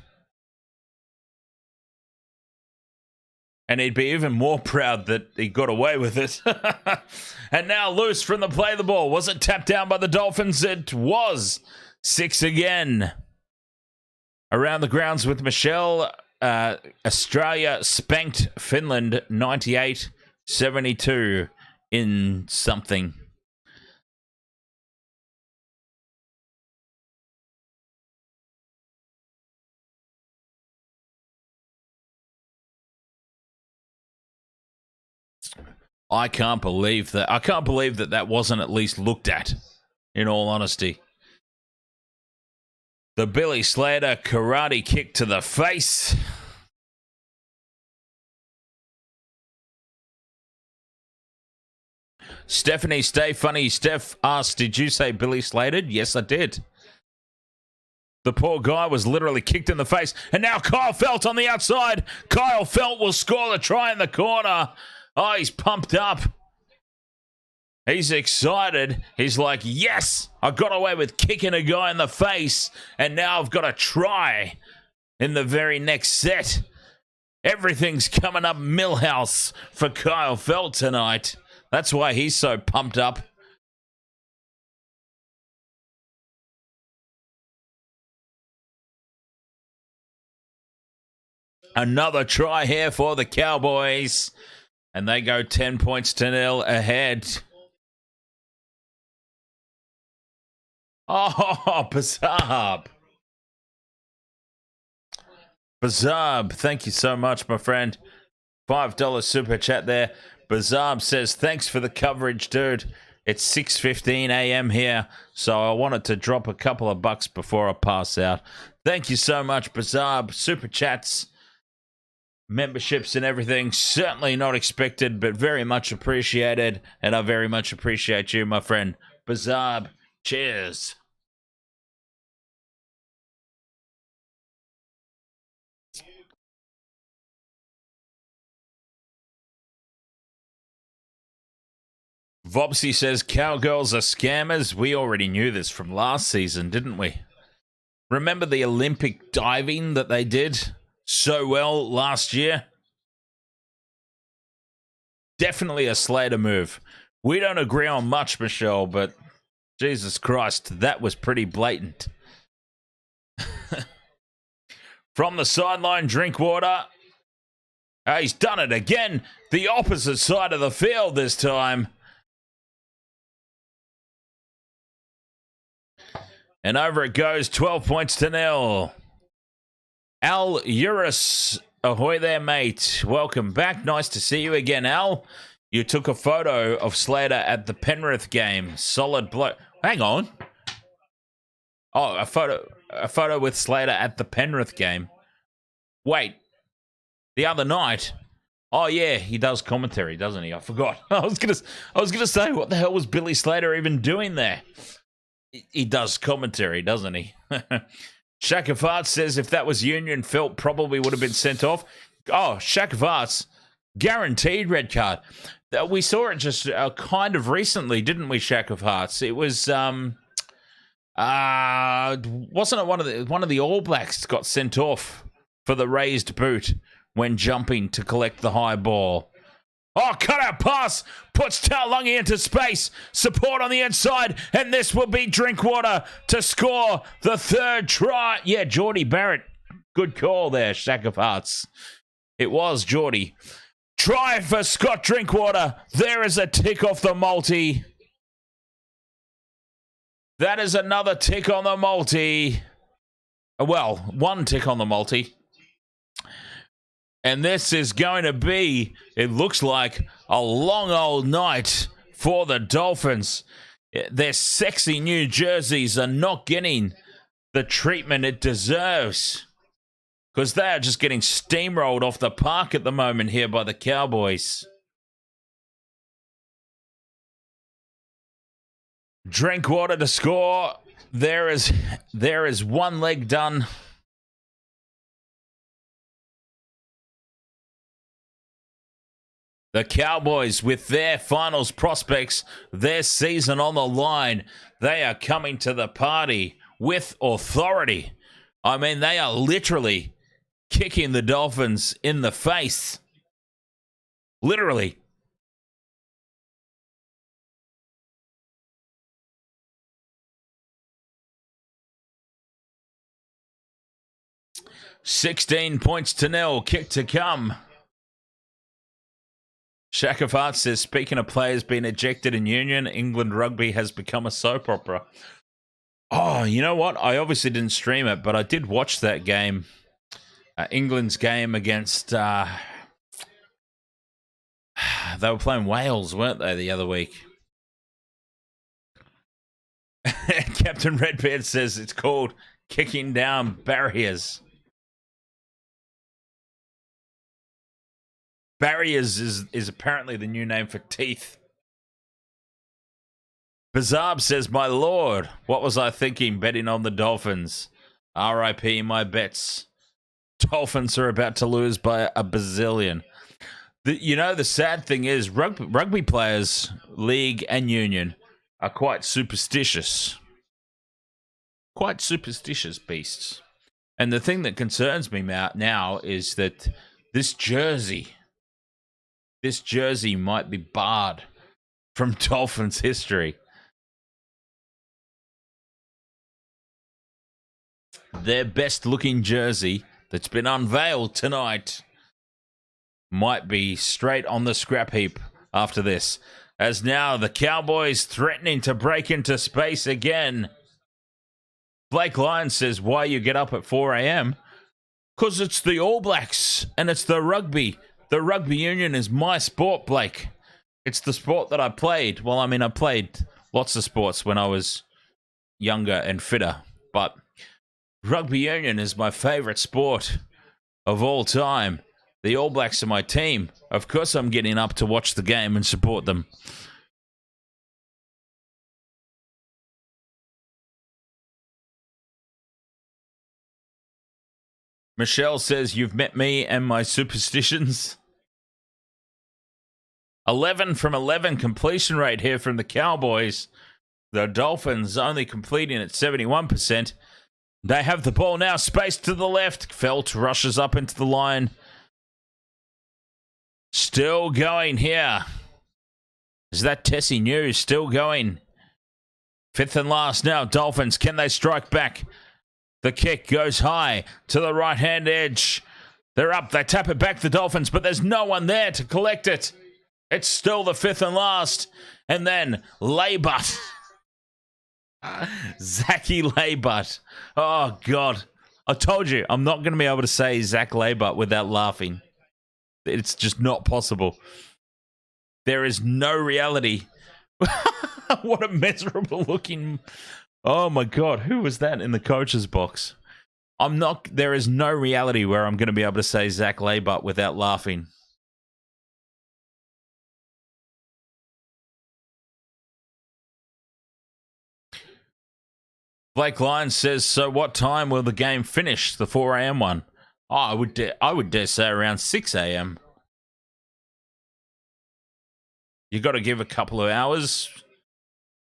And he'd be even more proud that he got away with it. And now loose from the play of the ball. Was it tapped down by the Dolphins? It was. 6 again. Around the grounds with Michelle. Australia spanked Finland 98-72 in something. I can't believe that. I can't believe that that wasn't at least looked at, in all honesty. The Billy Slater karate kick to the face. Stephanie, stay funny. Steph asked, did you say Billy Slated? Yes, I did. The poor guy was literally kicked in the face. And now Kyle Felt on the outside. Kyle Felt will score the try in the corner. Oh, he's pumped up. He's excited. He's like, yes, I got away with kicking a guy in the face. And now I've got a try in the very next set. Everything's coming up Millhouse for Kyle Felt tonight. That's why he's so pumped up. Another try here for the Cowboys. And they go 10 points to 0 ahead. Oh, Bazab. Bazab, thank you so much, my friend. $5 super chat there. Bazab says, thanks for the coverage, dude. It's 6:15 a.m. here, so I wanted to drop a couple of bucks before I pass out. Thank you so much, Bazab. Super chats, memberships and everything. Certainly not expected, but very much appreciated. And I very much appreciate you, my friend. Bazab, cheers. Vopsy says, Cowgirls are scammers. We already knew this from last season, didn't we? Remember the Olympic diving that they did so well last year? Definitely a Slater move. We don't agree on much, Michelle, but Jesus Christ, that was pretty blatant. From the sideline, Drinkwater. He's done it again. The opposite side of the field this time. And over it goes, 12 points to 0. Al Urus, ahoy there, mate. Welcome back. Nice to see you again, Al. You took a photo of Slater at the Penrith game. Solid bloke. Hang on. Oh, a photo with Slater at the Penrith game. Wait. The other night. Oh yeah, he does commentary, doesn't he? I forgot. I was gonna say, what the hell was Billy Slater even doing there? He does commentary, doesn't he? Shakafart says if that was Union, Felt probably would have been sent off. Oh, Shakafart's guaranteed red card. We saw it just kind of recently, didn't we, Shakafarts? It was wasn't it one of the All Blacks got sent off for the raised boot when jumping to collect the high ball? Oh, cut out pass. Puts Taulagi into space. Support on the inside. And this will be Drinkwater to score the third try. Yeah, Geordie Barrett. Good call there, Shack of Hearts. It was Geordie. Try for Scott Drinkwater. There is a tick off the multi. That is another tick on the multi. Well, one tick on the multi. And this is going to be, it looks like, a long old night for the Dolphins. Their sexy new jerseys are not getting the treatment it deserves, because they are just getting steamrolled off the park at the moment here by the Cowboys. Drinkwater to score. There is one leg done. The Cowboys, with their finals prospects, their season on the line, they are coming to the party with authority. I mean, they are literally kicking the Dolphins in the face. Literally. $16 points to 0. Kick to come. Shakafart says, speaking of players being ejected in Union, England rugby has become a soap opera. Oh, you know what? I obviously didn't stream it, but I did watch that game. England's game against... they were playing Wales, weren't they, the other week? Captain Redbeard says it's called kicking down barriers. Barriers is apparently the new name for teeth. Bazab says, my lord, what was I thinking betting on the Dolphins? RIP my bets. Dolphins are about to lose by a bazillion. The sad thing is rugby players, league and union, are quite superstitious. Quite superstitious beasts. And the thing that concerns me now is that this jersey might be barred from Dolphins history. Their best-looking jersey that's been unveiled tonight might be straight on the scrap heap after this. As now the Cowboys threatening to break into space again. Blake Lyons says, why you get up at 4 a.m.? Because it's the All Blacks and it's the rugby. The rugby union is my sport, Blake. It's the sport that I played. Well, I mean, I played lots of sports when I was younger and fitter. But rugby union is my favourite sport of all time. The All Blacks are my team. Of course I'm getting up to watch the game and support them. Michelle says, you've met me and my superstitions. 11 from 11 completion rate here from the Cowboys. The Dolphins only completing at 71%. They have the ball now, spaced to the left. Felt rushes up into the line. Still going here. Is that Tessie News still going? Fifth and last now, Dolphins. Can they strike back? The kick goes high to the right-hand edge. They're up. They tap it back, the Dolphins, but there's no one there to collect it. It's still the fifth and last. And then Laybutt. Zachy Laybutt. Oh, God. I told you, I'm not going to be able to say Zac Laybutt without laughing. It's just not possible. There is no reality. What a miserable looking... Oh my God, who was that in the coach's box? There is no reality where I'm going to be able to say Zac Laybutt without laughing. Blake Lyons says, so what time will the game finish, the 4 a.m. one? Oh, I would dare say around 6 a.m. You got to give a couple of hours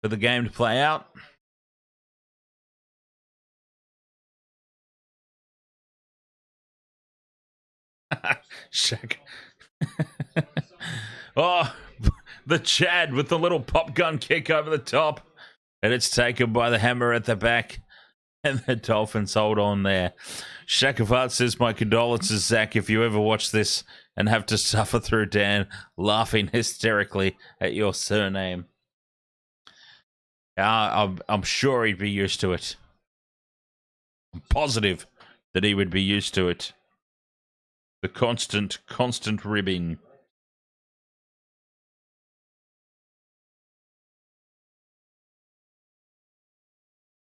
for the game to play out. Shaq. Oh, the Chad with the little pop gun kick over the top. And it's taken by the hammer at the back. And the Dolphins hold on there. Shakavat says, my condolences, Zach, if you ever watch this and have to suffer through Dan laughing hysterically at your surname. I'm sure he'd be used to it. I'm positive that he would be used to it. The constant ribbing.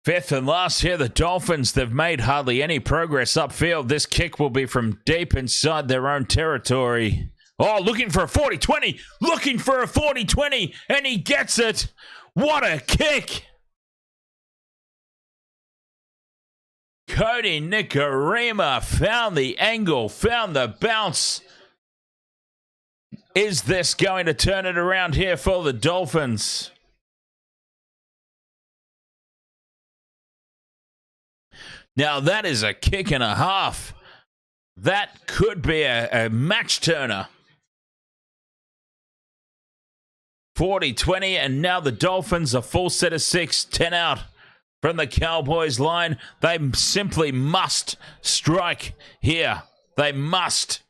Fifth and last here, the Dolphins. They've made hardly any progress upfield. This kick will be from deep inside their own territory. Oh, looking for a 40-20. Looking for a 40-20. And he gets it. What a kick. Cody Nikorima found the angle, found the bounce. Is this going to turn it around here for the Dolphins? Now that is a kick and a half. That could be a match turner. 40-20, and now the Dolphins, a full set of 6, 10 out. From the Cowboys line, they simply must strike here. They must.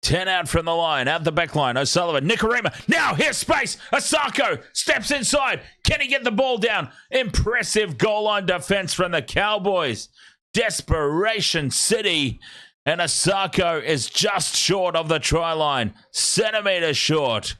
10 out from the line, out the back line. O'Sullivan, Nikorima. Now here's space. Asako steps inside. Can he get the ball down? Impressive goal line defense from the Cowboys. Desperation City. And Asako is just short of the try line. Centimeters short.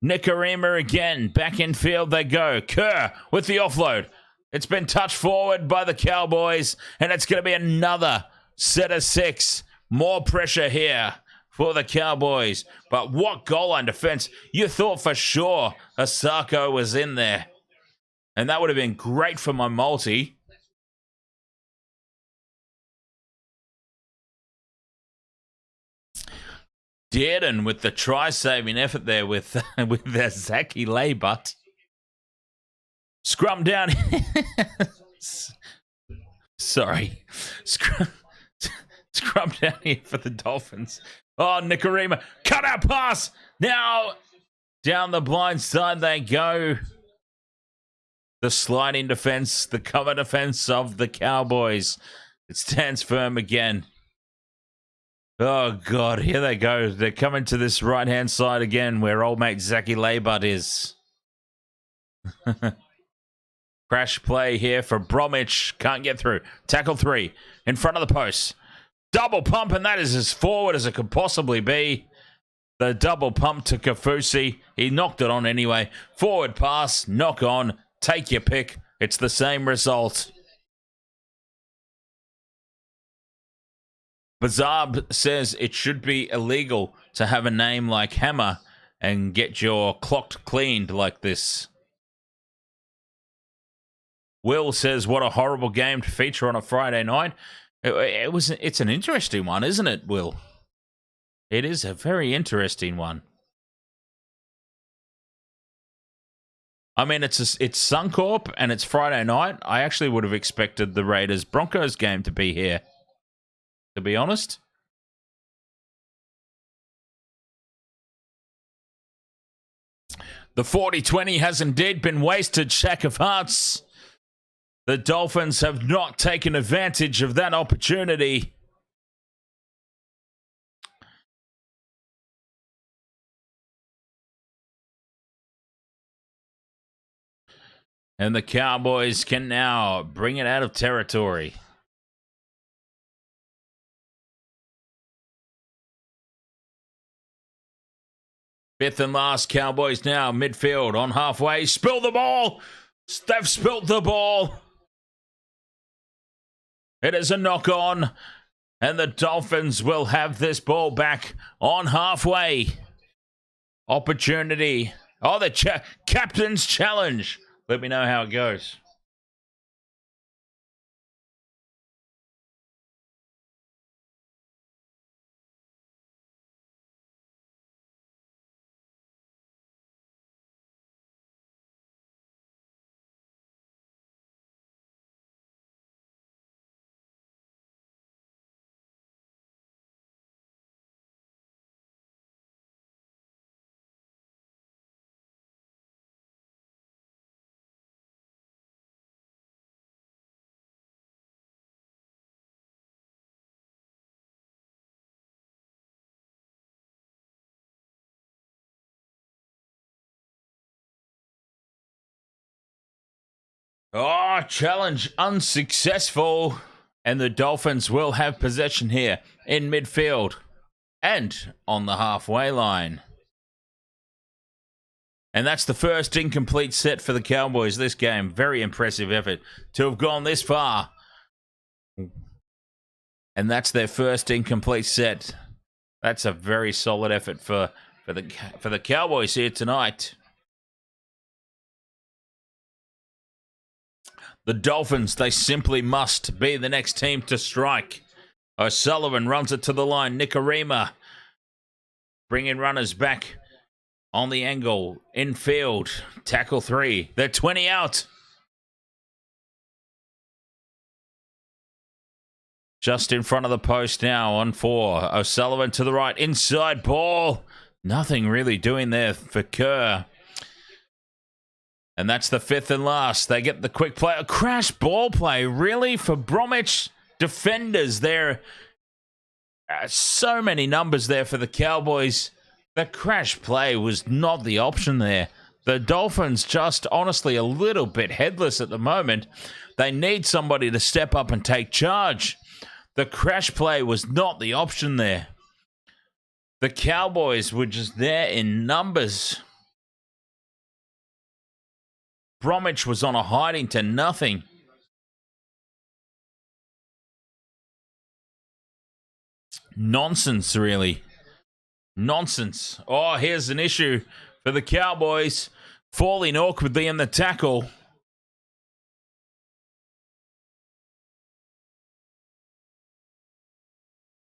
Nikorima again. Back in field they go. Kerr with the offload. It's been touched forward by the Cowboys. And it's going to be another set of 6. More pressure here for the Cowboys. But what goal line defense. You thought for sure Asako was in there. And that would have been great for my multi. Dearden with the try-saving effort there with their Zac Lomax. Scrum down. Sorry. Scrum down here for the Dolphins. Oh, Nicarima. Cut out pass. Now, down the blind side they go. The sliding defense, the cover defense of the Cowboys. It stands firm again. Oh, God, here they go. They're coming to this right-hand side again where old mate Zac Lomax is. Crash play here for Bromwich. Can't get through. Tackle 3 in front of the post. Double pump, and that is as forward as it could possibly be. The double pump to Kafusi. He knocked it on anyway. Forward pass, knock on. Take your pick. It's the same result. Bazab says it should be illegal to have a name like Hammer and get your clocked cleaned like this. Will says, what a horrible game to feature on a Friday night. It's an interesting one, isn't it, Will? It is a very interesting one. I mean, it's Suncorp and it's Friday night. I actually would have expected the Raiders-Broncos game to be here, to be honest. The 40-20 has indeed been wasted, Shack of Hearts. The Dolphins have not taken advantage of that opportunity. And the Cowboys can now bring it out of territory. Fifth and last, Cowboys now midfield on halfway. Spill the ball. They've spilt the ball. It is a knock on. And the Dolphins will have this ball back on halfway. Opportunity. Oh, the captain's challenge. Let me know how it goes. Oh, challenge unsuccessful. And the Dolphins will have possession here in midfield and on the halfway line. And that's the first incomplete set for the Cowboys this game. Very impressive effort to have gone this far. And that's their first incomplete set. That's a very solid effort for the Cowboys here tonight. The Dolphins, they simply must be the next team to strike. O'Sullivan runs it to the line. Nicarima bringing runners back on the angle. Infield, tackle 3. They're 20 out. Just in front of the post now on 4. O'Sullivan to the right. Inside ball. Nothing really doing there for Kerr. And that's the fifth and last. They get the quick play. A crash ball play, really, for Bromwich defenders there. So many numbers there for the Cowboys. The crash play was not the option there. The Dolphins just honestly a little bit headless at the moment. They need somebody to step up and take charge. The crash play was not the option there. The Cowboys were just there in numbers. Bromwich was on a hiding to nothing. Nonsense, really. Nonsense. Oh, here's an issue for the Cowboys. Falling awkwardly in the tackle.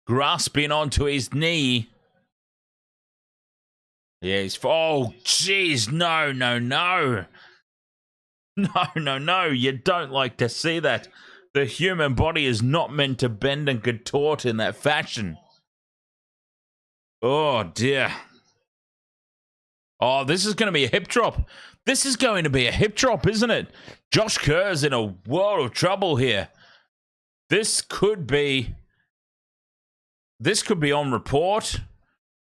grasping onto his knee. Yeah, he's... Oh, jeez. No. No. You don't like to see that. The human body is not meant to bend and contort in that fashion. Oh, dear. Oh, this is going to be a hip drop. This is going to be a hip drop, isn't it? Josh Kerr's in a world of trouble here. This could be on report.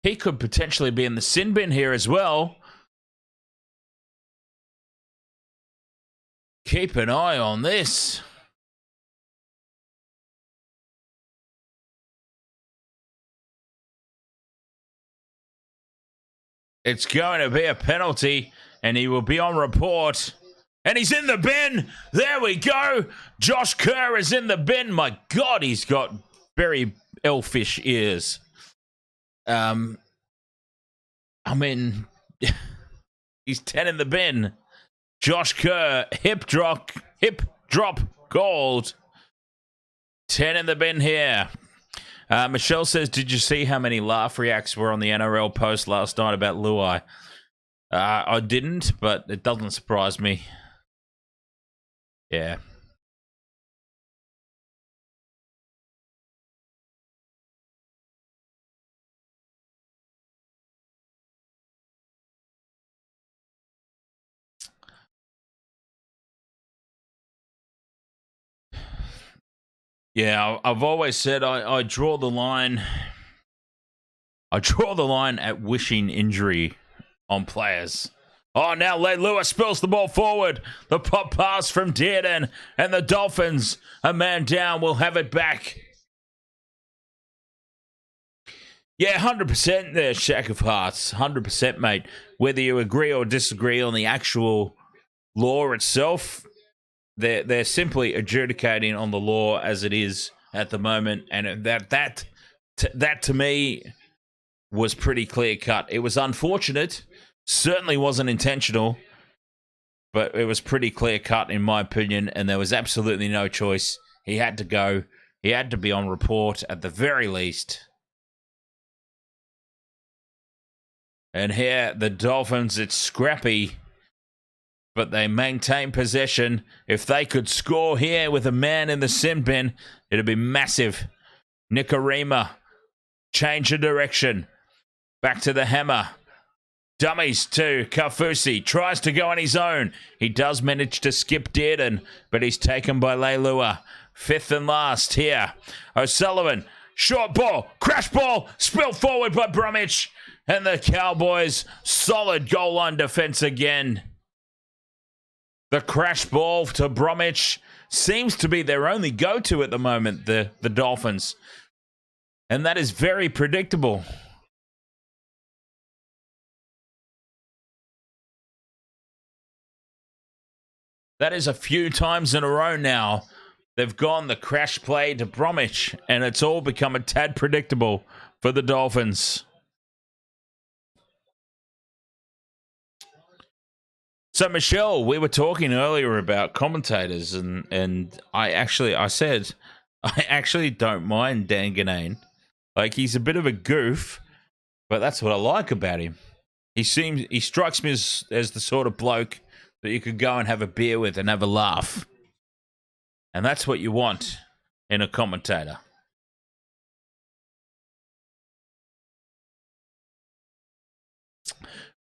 He could potentially be in the sin bin here as well. Keep an eye on this. It's going to be a penalty, and he will be on report. And he's in the bin. There we go. Josh Kerr is in the bin. My God, he's got very elfish ears. I mean, he's 10 in the bin. Josh Kerr, hip drop called. 10 in the bin here. Michelle says, did you see how many laugh reacts were on the NRL post last night about Luai? I didn't, but it doesn't surprise me. Yeah. Yeah, I've always said I draw the line. I draw the line at wishing injury on players. Oh, now Leilua spills the ball forward. The pop pass from Dearden, and the Dolphins, a man down, will have it back. Yeah, 100% there, Shack of Hearts. 100%, mate. Whether you agree or disagree on the actual law itself, they're simply adjudicating on the law as it is at the moment, and that to me was pretty clear cut. It was unfortunate, certainly wasn't intentional, but it was pretty clear cut in my opinion, and there was absolutely no choice. He had to go. He had to be on report at the very least. And here, the Dolphins, it's scrappy, but they maintain possession. If they could score here with a man in the sin bin, it'd be massive. Nikorima, change of direction. Back to the hammer. Dummies to Kaufusi. Tries to go on his own. He does manage to skip Dearden, but he's taken by Leilua. Fifth and last here. O'Sullivan, short ball, crash ball, spilled forward by Bromwich. And the Cowboys, solid goal line defense again. The crash ball to Bromwich seems to be their only go-to at the moment, the Dolphins. And that is very predictable. That is a few times in a row now. They've gone the crash play to Bromwich, and it's all become a tad predictable for the Dolphins. So, Michelle, we were talking earlier about commentators, and I said I actually don't mind Dan Ganane. Like, he's a bit of a goof, but that's what I like about him. He strikes me as the sort of bloke that you could go and have a beer with and have a laugh. And that's what you want in a commentator.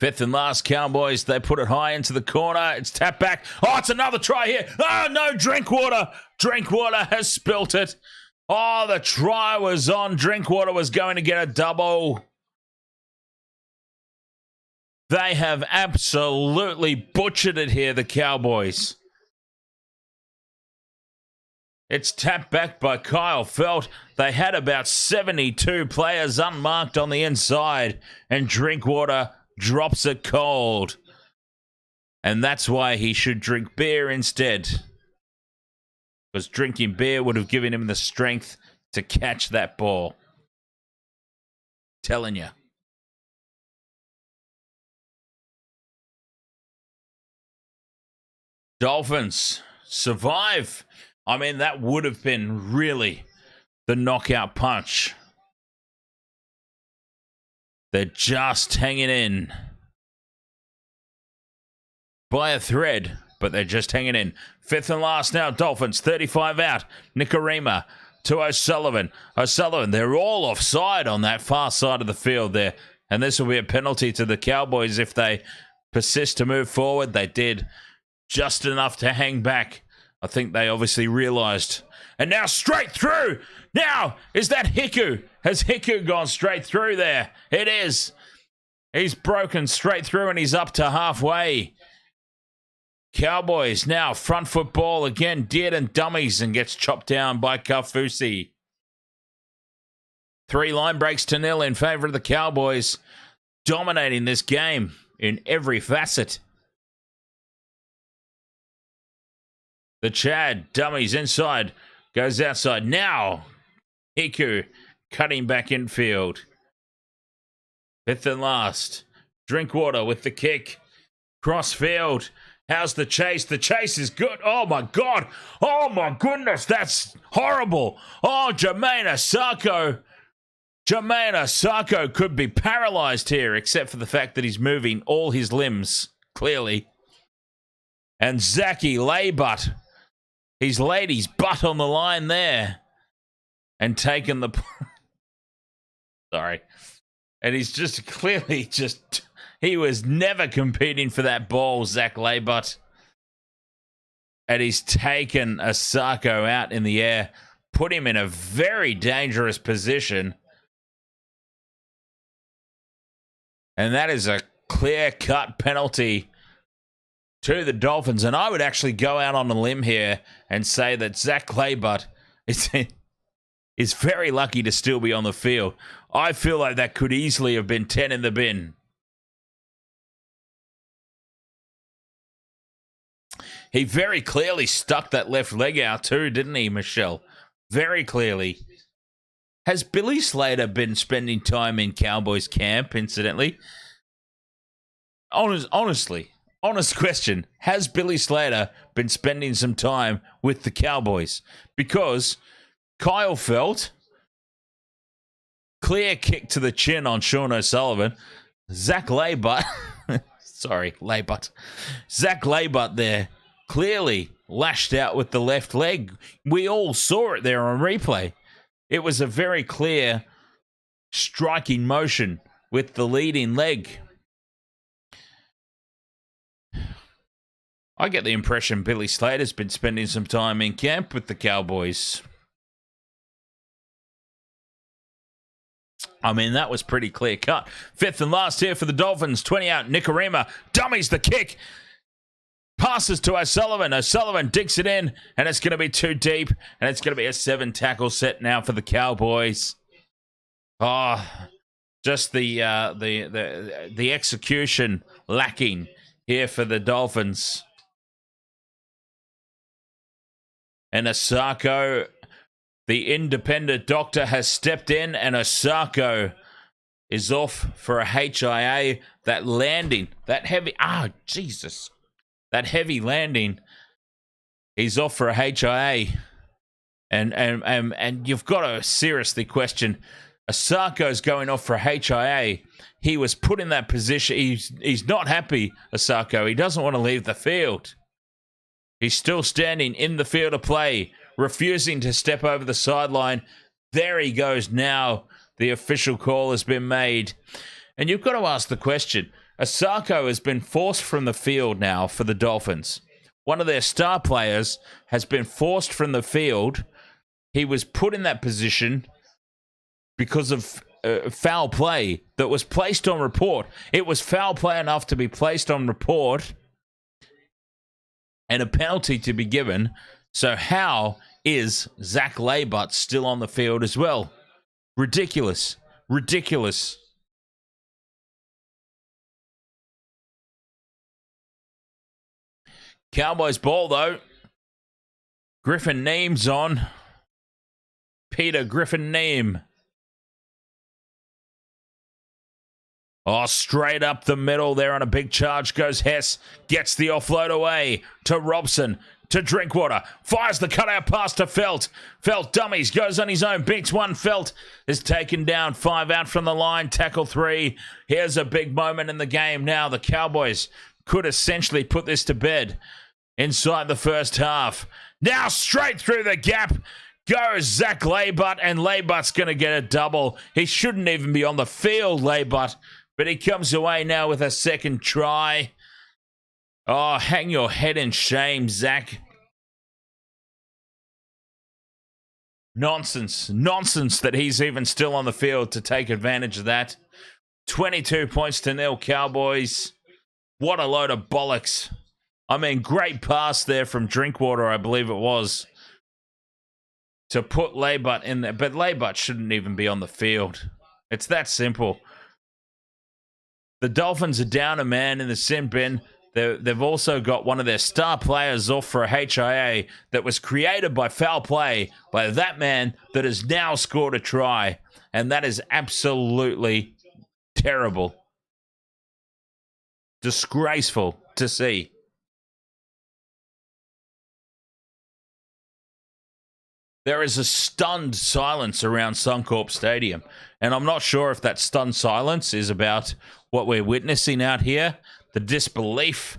Fifth and last, Cowboys, they put it high into the corner. It's tapped back. Oh, it's another try here. Oh, no, Drinkwater. Drinkwater has spilt it. Oh, the try was on. Drinkwater was going to get a double. They have absolutely butchered it here, the Cowboys. It's tapped back by Kyle Felt. They had about 72 players unmarked on the inside, and Drinkwater drops it cold. And that's why he should drink beer instead. Because drinking beer would have given him the strength to catch that ball. Telling you. Dolphins survive. I mean, that would have been really the knockout punch They're just hanging in by a thread, but they're just hanging in. Fifth and last now, Dolphins, 35 out. Nikorima to O'Sullivan. O'Sullivan, they're all offside on that far side of the field there. And this will be a penalty to the Cowboys if they persist to move forward. They did just enough to hang back. I think they obviously realised. And now straight through. Now, is that Hiku? Has Hiku gone straight through there? It is. He's broken straight through and he's up to halfway. Cowboys now front foot ball again. Dead and dummies and gets chopped down by Kafusi. 3 line breaks to 0 in favour of the Cowboys. Dominating this game in every facet. The Chad, dummies inside, goes outside. Now, Hiku cutting back infield. Fifth and last. Drinkwater with the kick. Crossfield. How's the chase? The chase is good. Oh, my God. Oh, my goodness. That's horrible. Oh, Jermaine Asako. Jermaine Asako could be paralysed here, except for the fact that he's moving all his limbs, clearly. And Zachy Laybutt. He's laid his butt on the line there. And taken the... Sorry. And he's just clearly just... He was never competing for that ball, Zac Laybutt. And he's taken Asako out in the air. Put him in a very dangerous position. And that is a clear-cut penalty to the Dolphins. And I would actually go out on a limb here and say that Zac Laybutt is very lucky to still be on the field. I feel like that could easily have been 10 in the bin. He very clearly stuck that left leg out too, didn't he, Michelle? Very clearly. Has Billy Slater been spending time in Cowboys camp, incidentally? Honest question. Has Billy Slater been spending some time with the Cowboys? Because Kyle Felt, clear kick to the chin on Sean O'Sullivan. Zac Laybutt, Zac Laybutt there, clearly lashed out with the left leg. We all saw it there on replay. It was a very clear striking motion with the leading leg. I get the impression Billy Slater's been spending some time in camp with the Cowboys. I mean, that was pretty clear cut. Fifth and last here for the Dolphins. 20 out, Nikorima. Dummies the kick. Passes to O'Sullivan. O'Sullivan digs it in, and it's going to be too deep, and it's going to be a 7-tackle set now for the Cowboys. Oh, just the execution lacking here for the Dolphins. And Asako, the independent doctor, has stepped in, and Asako is off for a HIA. That landing, that heavy, Jesus. That heavy landing, he's off for a HIA. And you've got to seriously question, Asako's going off for a HIA. He was put in that position. He's not happy, Asako. He doesn't want to leave the field. He's still standing in the field of play, refusing to step over the sideline. There he goes now. The official call has been made. And you've got to ask the question, Asako has been forced from the field now for the Dolphins. One of their star players has been forced from the field. He was put in that position because of foul play that was placed on report. It was foul play enough to be placed on report and a penalty to be given. So how is Zac Laybutt still on the field as well? Ridiculous. Ridiculous. Cowboys ball, though. Griffin Neem's on. Peter Griffin Neem. Oh, straight up the middle there on a big charge goes Hess. Gets the offload away to Robson, to Drinkwater. Fires the cutout pass to Felt. Felt dummies, goes on his own, beats one. Felt is taken down. 5 out from the line, tackle 3. Here's a big moment in the game now. The Cowboys could essentially put this to bed inside the first half. Now straight through the gap goes Zac Laybutt, and Laybutt's going to get a double. He shouldn't even be on the field, Laybutt. But he comes away now with a second try. Oh, hang your head in shame, Zach. Nonsense. Nonsense that he's even still on the field to take advantage of that. 22 points to 0 Cowboys. What a load of bollocks. I mean, great pass there from Drinkwater, I believe it was, to put Laybutt in there. But Laybutt shouldn't even be on the field. It's that simple. The Dolphins are down a man in the sin bin. They've also got one of their star players off for a HIA that was created by foul play by that man that has now scored a try. And that is absolutely terrible. Disgraceful to see. There is a stunned silence around Suncorp Stadium. And I'm not sure if that stunned silence is about what we're witnessing out here, the disbelief,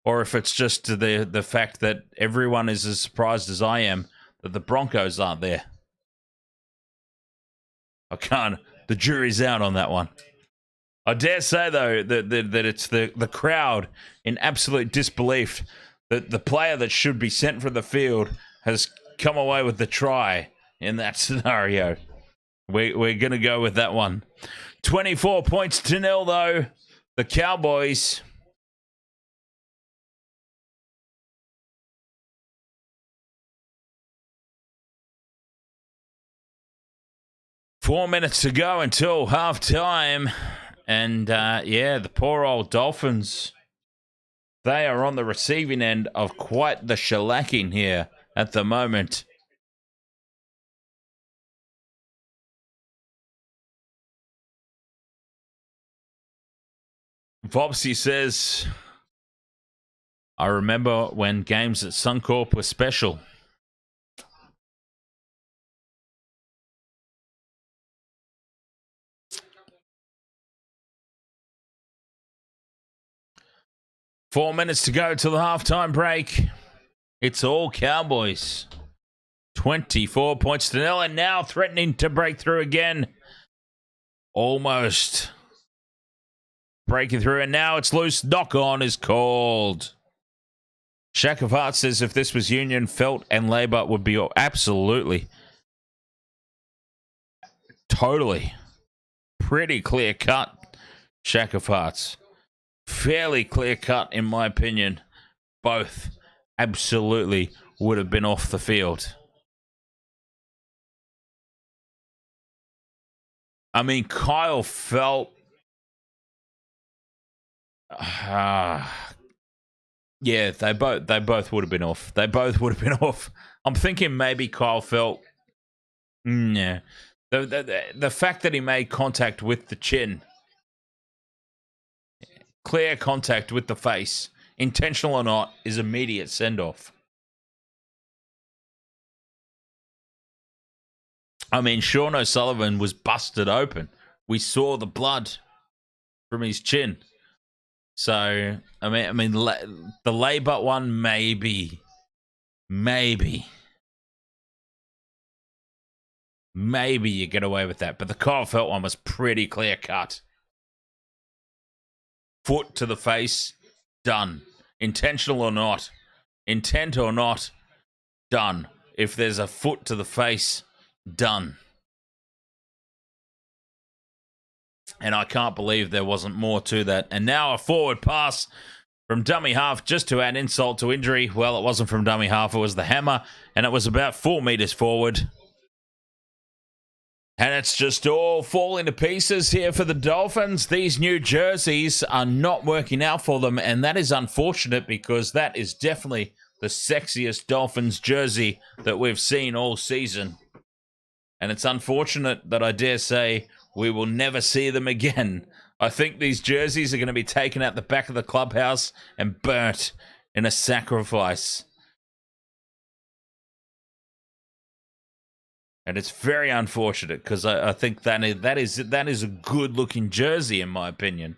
or if it's just the fact that everyone is as surprised as I am that the Broncos aren't there. I can't. The jury's out on that one. I dare say, though, that it's the crowd in absolute disbelief that the player that should be sent from the field has come away with the try in that scenario. We're going to go with that one. 24 points to 0, though. The Cowboys. Four minutes to go until halftime. And, yeah, the poor old Dolphins, they are on the receiving end of quite the shellacking here at the moment. Vopsy says, I remember when games at Suncorp were special. Four minutes to go till the halftime break. It's all Cowboys. 24 points to 0, and now threatening to break through again. Almost breaking through, and now it's loose. Knock on is called. Shack of Heart says if this was Union, Felt and Laybutt would be absolutely, totally, pretty clear cut. Shack of Hearts. Fairly clear cut, in my opinion. Both absolutely would have been off the field. I mean, Kyle Felt. Yeah, they both would have been off. They both would have been off. I'm thinking maybe Kyle Felt. Yeah, the fact that he made contact with the chin, clear contact with the face, intentional or not, is immediate send-off. I mean, Sean O'Sullivan was busted open. We saw the blood from his chin. So, I mean, the Laybutt one, maybe you get away with that. But the Kyle Felt one was pretty clear cut. Foot to the face, done. Intentional or not, intent or not, done. If there's a foot to the face, done. And I can't believe there wasn't more to that. And now a forward pass from dummy half, just to add insult to injury. Well, it wasn't from dummy half, it was the hammer, and it was about 4 meters forward. And it's just all falling to pieces here for the Dolphins. These new jerseys are not working out for them, and that is unfortunate because that is definitely the sexiest Dolphins jersey that we've seen all season. And it's unfortunate that I dare say we will never see them again. I think these jerseys are going to be taken out the back of the clubhouse and burnt in a sacrifice. And it's very unfortunate because I think that is a good-looking jersey, in my opinion.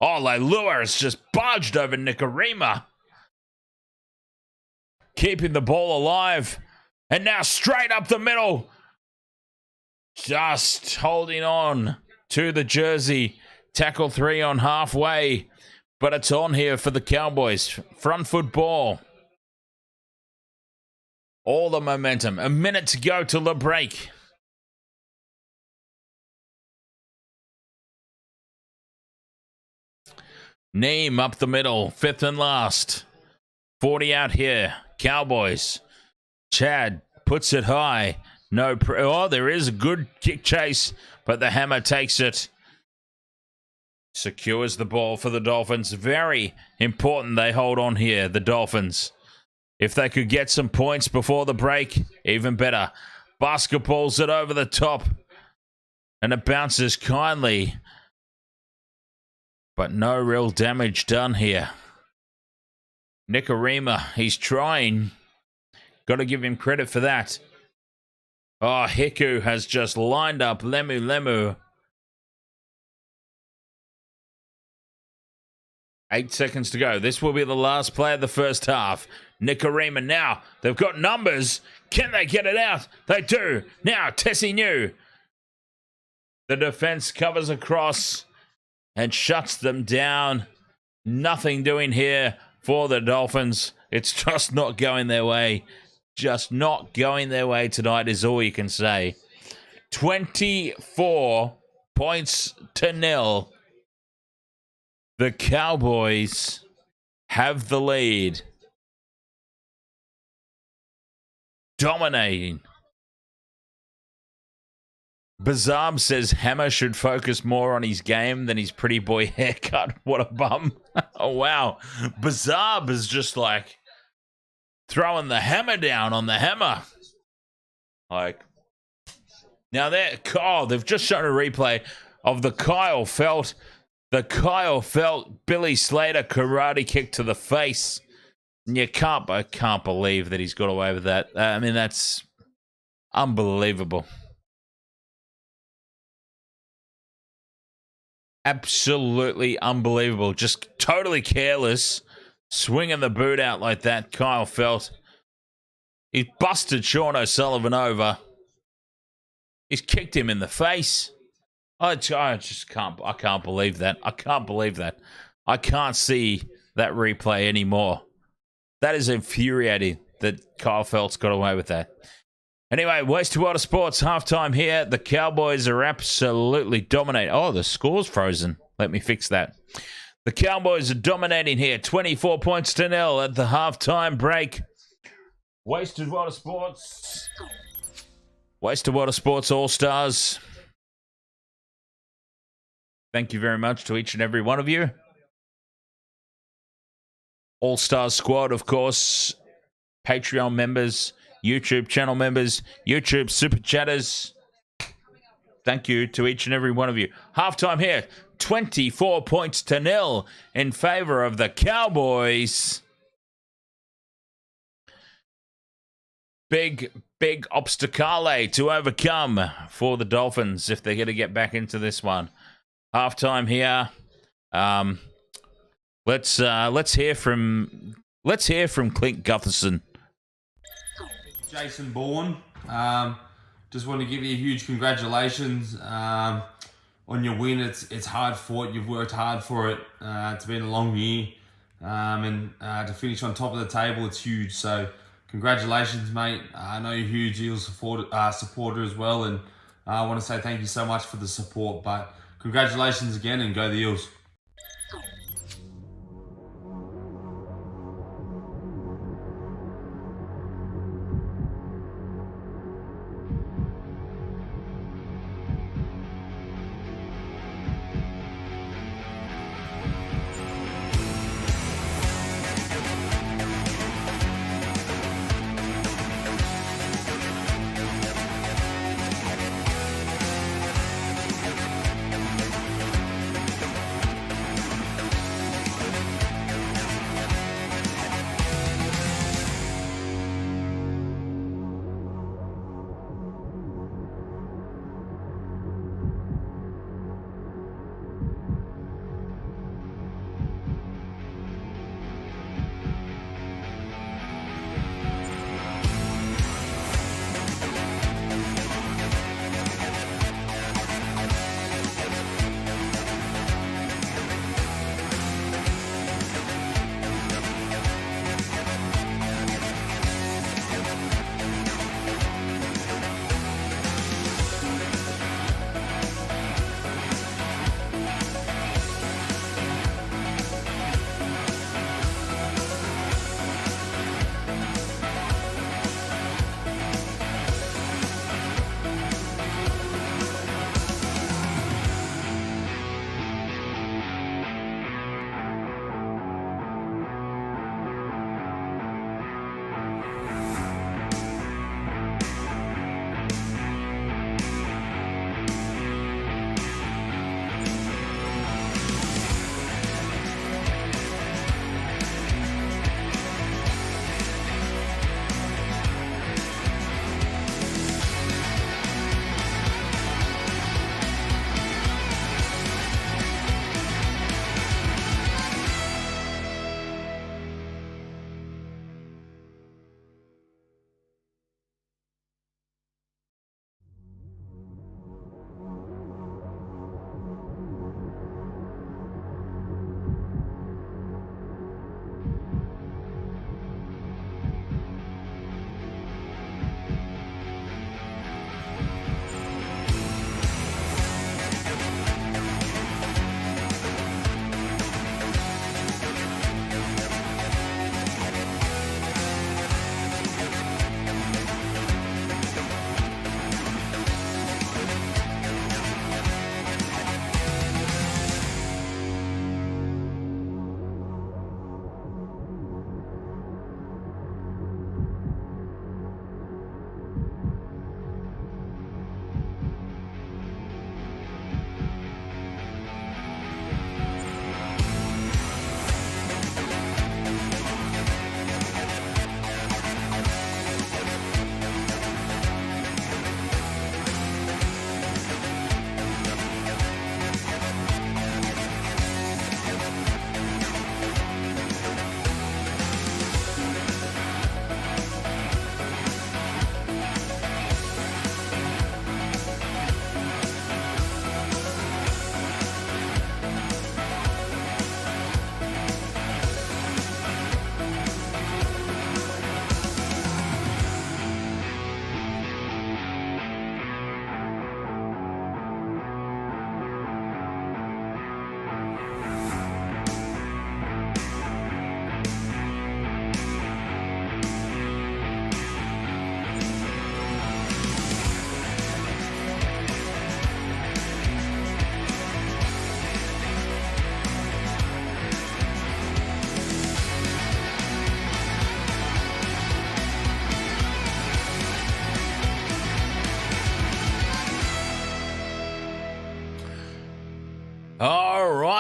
Oh, Leilua has just barged over Nicarima. Keeping the ball alive. And now straight up the middle. Just holding on to the jersey. Tackle 3 on halfway. But it's on here for the Cowboys. Front foot ball. All the momentum. A minute to go till the break. Neem up the middle. 5th and last. 40 out here. Cowboys. Chad puts it high. No, there is a good kick chase, but the hammer takes it. Secures the ball for the Dolphins. Very important they hold on here, the Dolphins. If they could get some points before the break, even better. Basketballs it over the top. And it bounces kindly. But no real damage done here. Nicarima, he's trying. Got to give him credit for that. Oh, Hiku has just lined up Lemu. 8 seconds to go. This will be the last play of the first half. Nicarima now. They've got numbers. Can they get it out? They do. Now, Tessie New. The defense covers across and shuts them down. Nothing doing here for the Dolphins. It's just not going their way. Just not going their way tonight is all you can say. 24 points to 0. The Cowboys have the lead. Dominating. Bazab says Hammer should focus more on his game than his pretty boy haircut. What a bum. Oh, wow. Bazab is just like throwing the hammer down on the hammer. Like, now they've just shown a replay of the Kyle Felt Billy Slater karate kick to the face. And I can't believe that he's got away with that. I mean, that's unbelievable. Absolutely unbelievable. Just totally careless. Swinging the boot out like that, Kyle Felt. He's busted Sean O'Sullivan over. He's kicked him in the face. I just can't. I can't believe that. I can't believe that. I can't see that replay anymore. That is infuriating that Kyle Felt's got away with that. Anyway, Wasted Water Sports halftime here. The Cowboys are absolutely dominating. Oh, the score's frozen. Let me fix that. The Cowboys are dominating here. 24 points to 0 at the halftime break. Wasted Water Sports. Wasted Water Sports All-Stars. Thank you very much to each and every one of you. All-Stars Squad, of course. Patreon members, YouTube channel members, YouTube Super Chatters. Thank you to each and every one of you. Halftime here. 24 points to 0 in favor of the Cowboys. Big obstacle to overcome for the Dolphins if they're going to get back into this one. Halftime here. Let's hear from Clint Gutherson. Jason Bourne. Just want to give you a huge congratulations on your win. It's hard fought. You've worked hard for it. It's been a long year, and to finish on top of the table, it's huge. So congratulations, mate. I know you're a huge Eels supporter as well, and I want to say thank you so much for the support. But congratulations again, and go the Eels.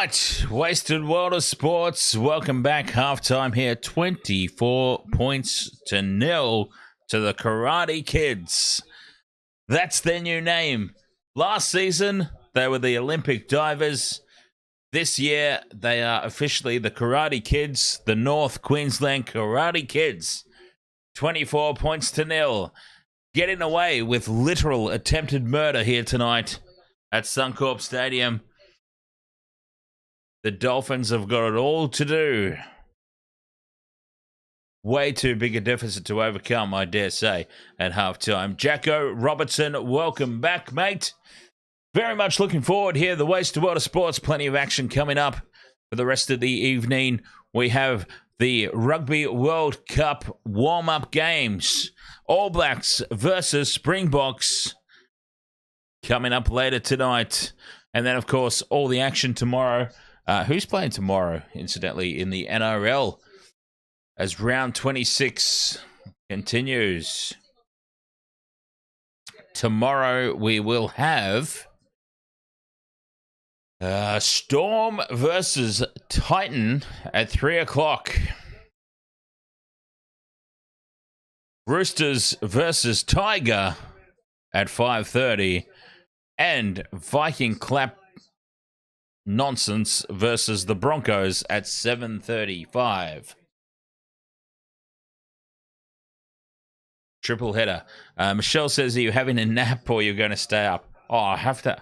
right, Wasted World of Sports. Welcome back. Halftime here, 24 points to nil to the Karate Kids. That's their new name. Last season, they were the Olympic Divers. This year, they are officially the Karate Kids, the North Queensland Karate Kids. 24 points to nil. Getting away with literal attempted murder here tonight at Suncorp Stadium. The Dolphins have got it all to do. Way too big a deficit to overcome, I dare say, at halftime. Jacko Robertson, welcome back, mate. Very much looking forward here. The Wasted World of Sports. Plenty of action coming up for the rest of the evening. We have the Rugby World Cup warm-up games. All Blacks versus Springboks coming up later tonight. And then, of course, all the action tomorrow. Who's playing tomorrow, incidentally, in the NRL as round 26 continues? Tomorrow we will have Storm versus Titan at 3 o'clock. Roosters versus Tiger at 5:30. And Viking Clap Nonsense versus the Broncos at 7:35. Triple header. Michelle says, are you having a nap or you're going to stay up? Oh, I have to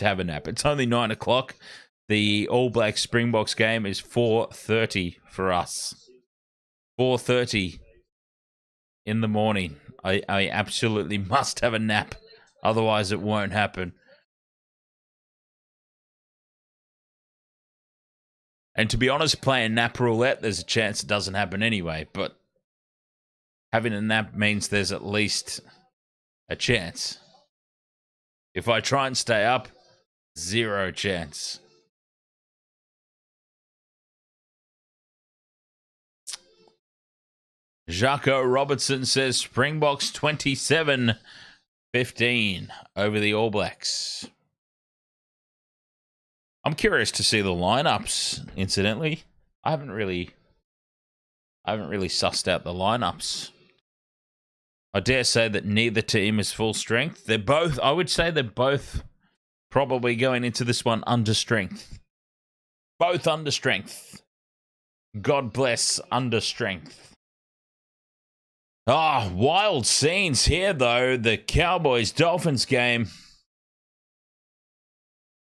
have a nap. It's only 9 o'clock. The All Black Springboks game is 4:30 for us. 4:30 in the morning. I absolutely must have a nap. Otherwise, it won't happen. And to be honest, playing nap roulette, there's a chance it doesn't happen anyway. But having a nap means there's at least a chance. If I try and stay up, zero chance. Jaco Robertson says Springboks 27-15 over the All Blacks. I'm curious to see the lineups, incidentally. I haven't really sussed out the lineups. I dare say that neither team is full strength. I would say they're both probably going into this one under strength. Both under strength. God bless under strength. Wild scenes here, though. The Cowboys-Dolphins game.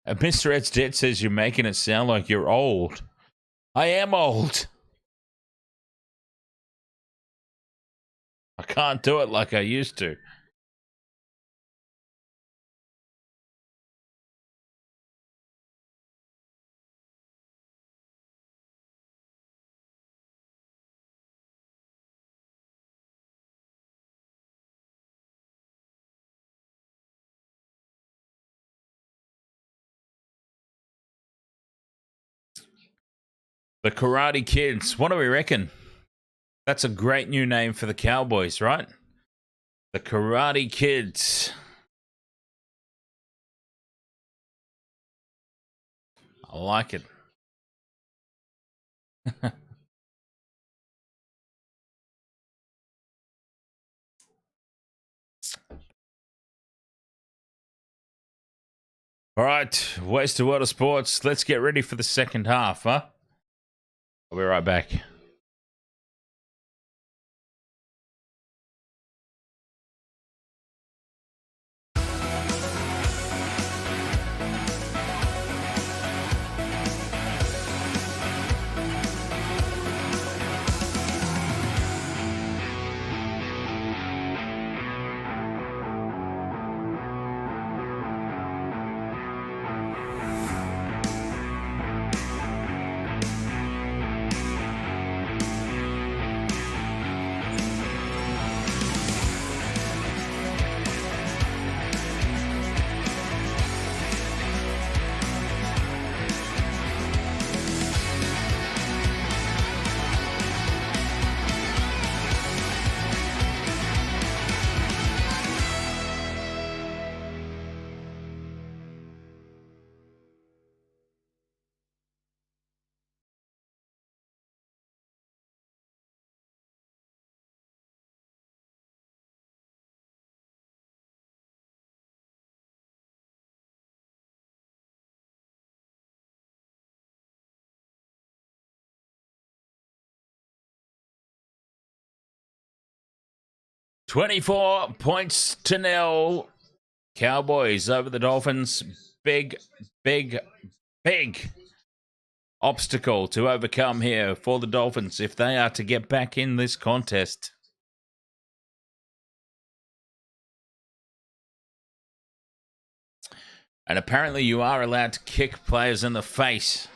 Mr. Ed's Dead says you're making it sound like you're old. I am old. I can't do it like I used to. The Karate Kids. What do we reckon? That's a great new name for the Cowboys, right? The Karate Kids. I like it. All right, Wasted World of Sports. Let's get ready for the second half, huh? I'll be right back. 24 points to nil. Cowboys over the Dolphins. Big, big, big obstacle to overcome here for the Dolphins if they are to get back in this contest. And apparently you are allowed to kick players in the face.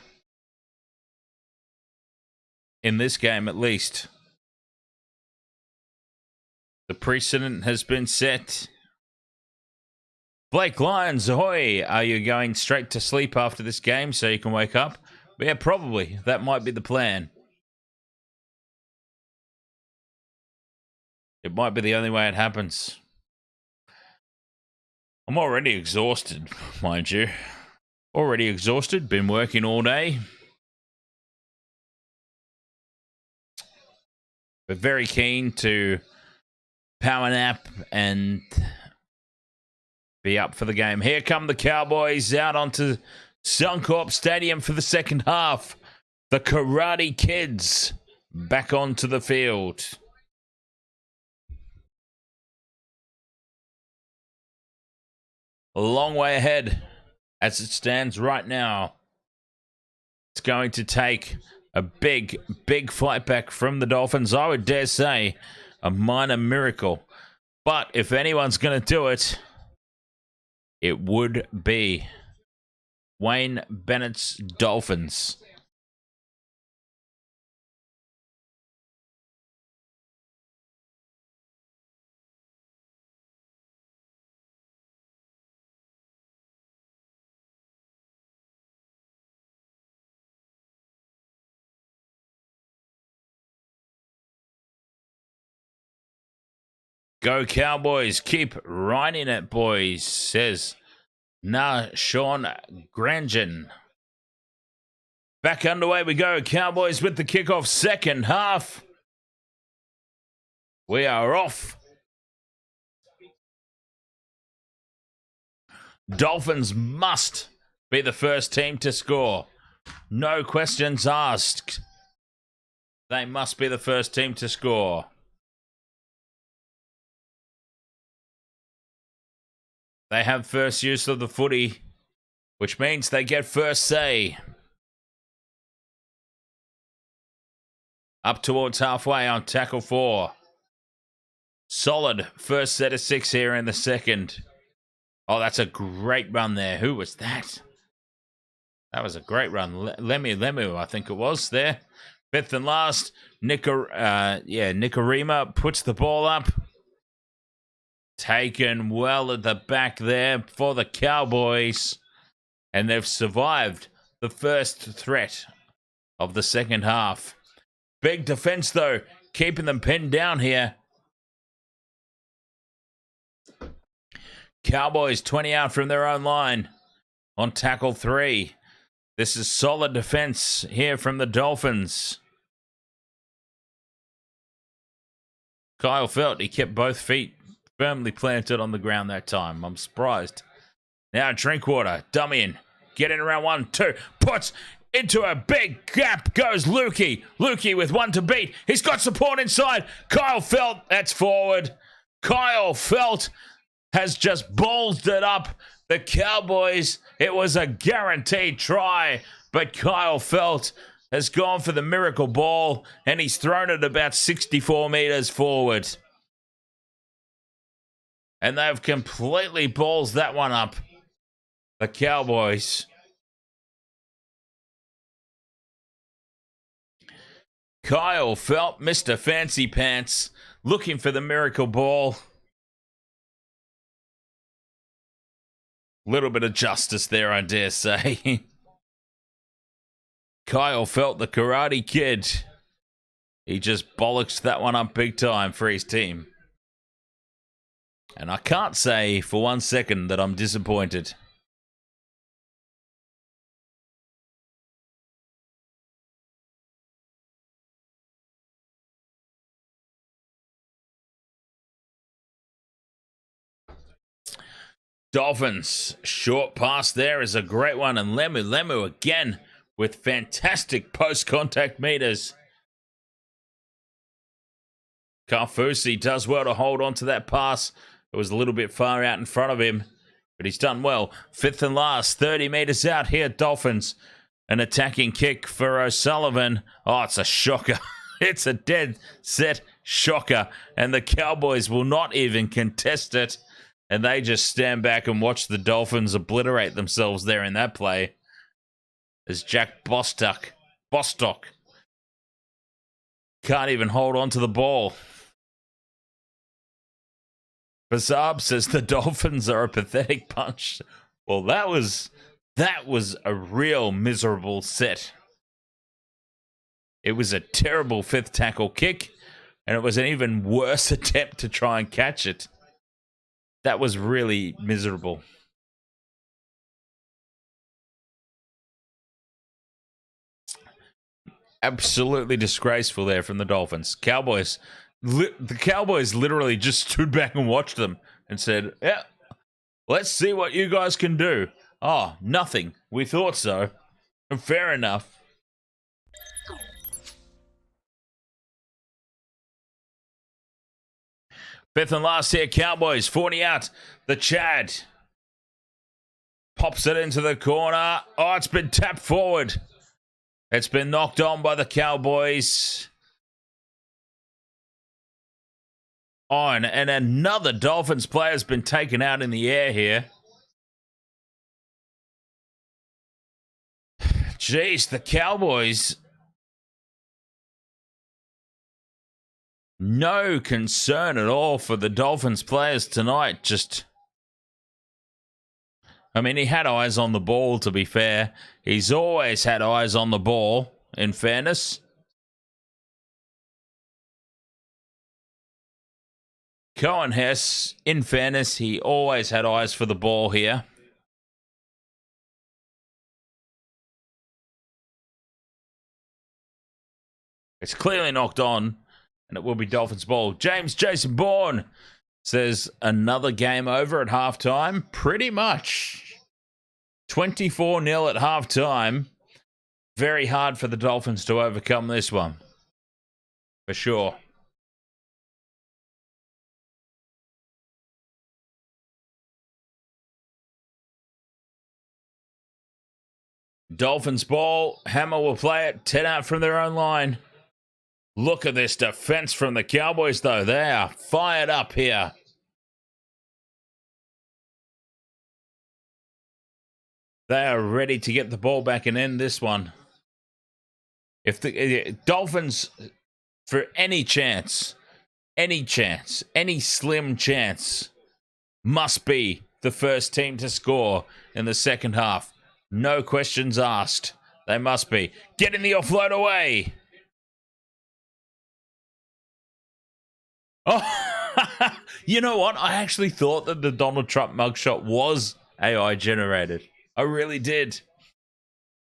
In this game, at least. The precedent has been set. Blake Lyons, ahoy! Are you going straight to sleep after this game so you can wake up? Yeah, probably. That might be the plan. It might be the only way it happens. I'm already exhausted, mind you. Already exhausted, been working all day. But very keen to power nap and be up for the game. Here come the Cowboys out onto Suncorp Stadium for the second half. The Karate Kids back onto the field. A long way ahead as it stands right now. It's going to take a big, big fight back from the Dolphins. I would dare say a minor miracle. But if anyone's going to do it, it would be Wayne Bennett's Dolphins. Go Cowboys, keep riding it, boys, says Sean Grangen. Back underway we go. Cowboys with the kickoff, second half. We are off. Dolphins must be the first team to score. No questions asked. They must be the first team to score. They have first use of the footy, which means they get first say. Up towards halfway on tackle 4. Solid first set of 6 here in the second. Oh, that's a great run there. Who was that? That was a great run. Lemu, I think it was there. Fifth and last. Nicarima puts the ball up. Taken well at the back there for the Cowboys. And they've survived the first threat of the second half. Big defense, though, keeping them pinned down here. Cowboys 20 out from their own line on tackle 3. This is solid defense here from the Dolphins. Kyle Felt, he kept both feet firmly planted on the ground that time. I'm surprised. Now Drinkwater, dummy in. Get in around 1, 2. Puts into a big gap goes Lukey. Lukey with 1 to beat. He's got support inside. Kyle Felt, that's forward. Kyle Felt has just ballsed it up. The Cowboys, it was a guaranteed try, but Kyle Felt has gone for the miracle ball, and he's thrown it about 64 meters forward. And they've completely balls that one up. The Cowboys. Kyle Felt, Mr. Fancy Pants, looking for the miracle ball. Little bit of justice there, I dare say. Kyle Felt, the Karate Kid. He just bollocks that one up big time for his team. And I can't say for 1 second that I'm disappointed. Dolphins, short pass there is a great one. And Lemu again with fantastic post-contact meters. Carfusi does well to hold on to that pass. It was a little bit far out in front of him, but he's done well. Fifth and last, 30 metres out here, Dolphins. An attacking kick for O'Sullivan. Oh, it's a shocker. It's a dead set shocker. And the Cowboys will not even contest it. And they just stand back and watch the Dolphins obliterate themselves there in that play. As Jack Bostock can't even hold on to the ball. Bazab says the Dolphins are a pathetic bunch. Well, that was a real miserable set. It was a terrible fifth tackle kick, and it was an even worse attempt to try and catch it. That was really miserable. Absolutely disgraceful there from the Dolphins. The Cowboys literally just stood back and watched them and said, yeah, let's see what you guys can do. Oh, nothing. We thought so. Fair enough. Fifth and last here, Cowboys, 40 out. The Chad pops it into the corner. Oh, it's been tapped forward. It's been knocked on by the Cowboys. On, and another Dolphins player has been taken out in the air here. Jeez, the Cowboys. No concern at all for the Dolphins players tonight. I mean, he had eyes on the ball, to be fair. He's always had eyes on the ball, in fairness. Cohen Hess, in fairness, he always had eyes for the ball here. It's clearly knocked on, and it will be Dolphins ball. Jason Bourne says another game over at halftime. Pretty much. 24-0 at halftime. Very hard for the Dolphins to overcome this one. For sure. Dolphins ball. Hammer will play it. 10 out from their own line. Look at this defense from the Cowboys, though. They are fired up here. They are ready to get the ball back and end this one. If the Dolphins, for any chance, any slim chance, must be the first team to score in the second half. No questions asked. They must be. Getting the offload away. Oh, you know what? I actually thought that the Donald Trump mugshot was AI generated. I really did.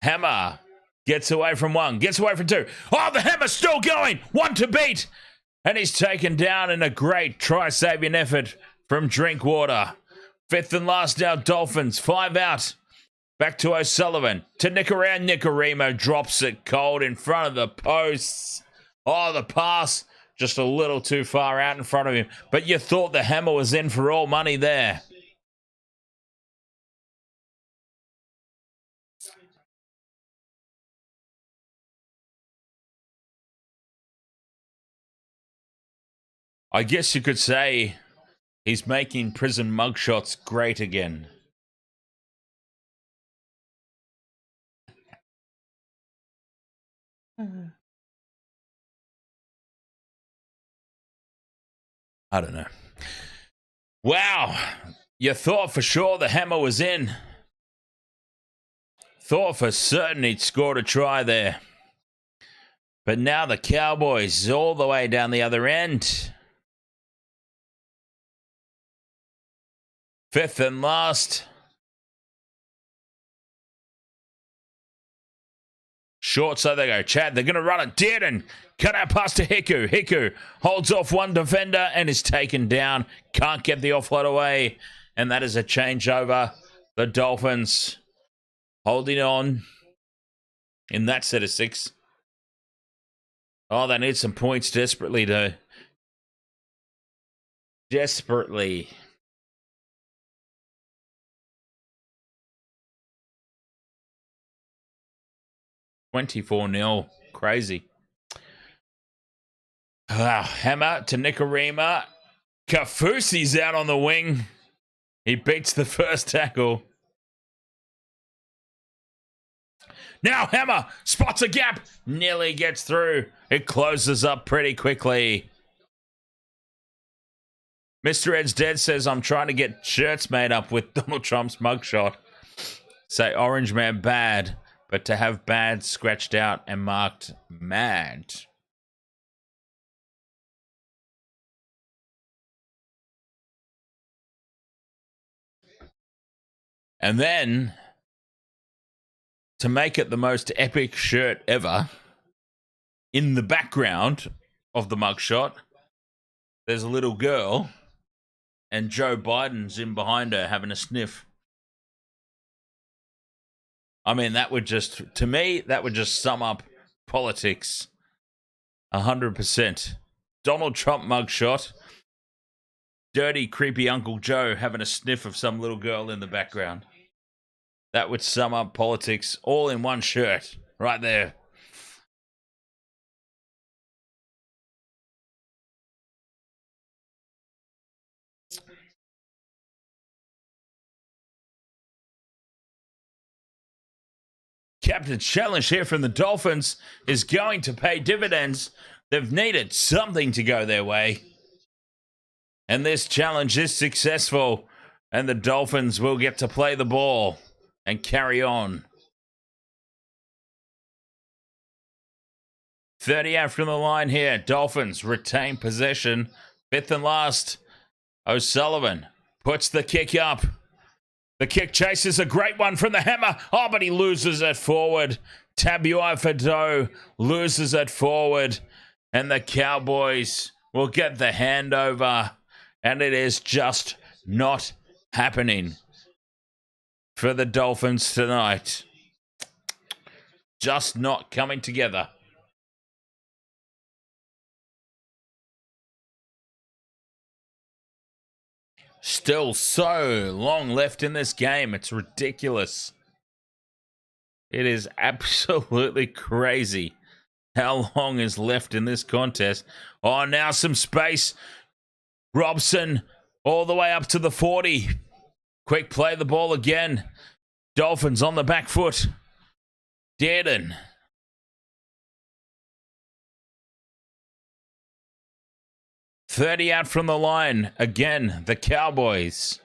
Hammer gets away from one, gets away from two. Oh, the Hammer's still going. One to beat. And he's taken down in a great try-saving effort from Drinkwater. Fifth and last now, Dolphins. 5 out. Back to O'Sullivan. To Nicarimo drops it cold in front of the posts. Oh, the pass. Just a little too far out in front of him. But you thought the Hammer was in for all money there. I guess you could say he's making prison mugshots great again. I don't know. Wow. You thought for sure the Hammer was in. Thought for certain he'd scored a try there. But now the Cowboys all the way down the other end. Fifth and last. Short, so they go. Chad, they're going to run it. Dearden, cut out pass to Hiku. Hiku holds off one defender and is taken down. Can't get the offload away. And that is a changeover. The Dolphins holding on in that set of 6. Oh, they need some points desperately to desperately. $24-0. Crazy. Hammer to Nicarima. Kafusi's out on the wing. He beats the first tackle. Now Hammer spots a gap. Nearly gets through. It closes up pretty quickly. Mr. Ed's Dead says, I'm trying to get shirts made up with Donald Trump's mugshot. Say Orange Man bad, but to have bad scratched out and marked mad. And then, to make it the most epic shirt ever, in the background of the mugshot, there's a little girl, and Joe Biden's in behind her having a sniff. I mean, that would just, to me, that would just sum up politics 100%. Donald Trump mugshot, dirty, creepy Uncle Joe having a sniff of some little girl in the background. That would sum up politics all in one shirt, right there. Captain's challenge here from the Dolphins is going to pay dividends. They've needed something to go their way. And this challenge is successful. And the Dolphins will get to play the ball and carry on. 30 out from the line here. Dolphins retain possession. Fifth and last. O'Sullivan puts the kick up. The kick chase is a great one from the Hammer. Oh, but he loses it forward. Tabuai-Fidow loses it forward. And the Cowboys will get the handover. And it is just not happening for the Dolphins tonight. Just not coming together. Still so long left in this game. It's ridiculous. It is absolutely crazy how long is left in this contest. Oh, now some space. Robson all the way up to the 40. Quick play the ball again. Dolphins on the back foot. Dearden. $30 out from the line. Again, the Cowboys.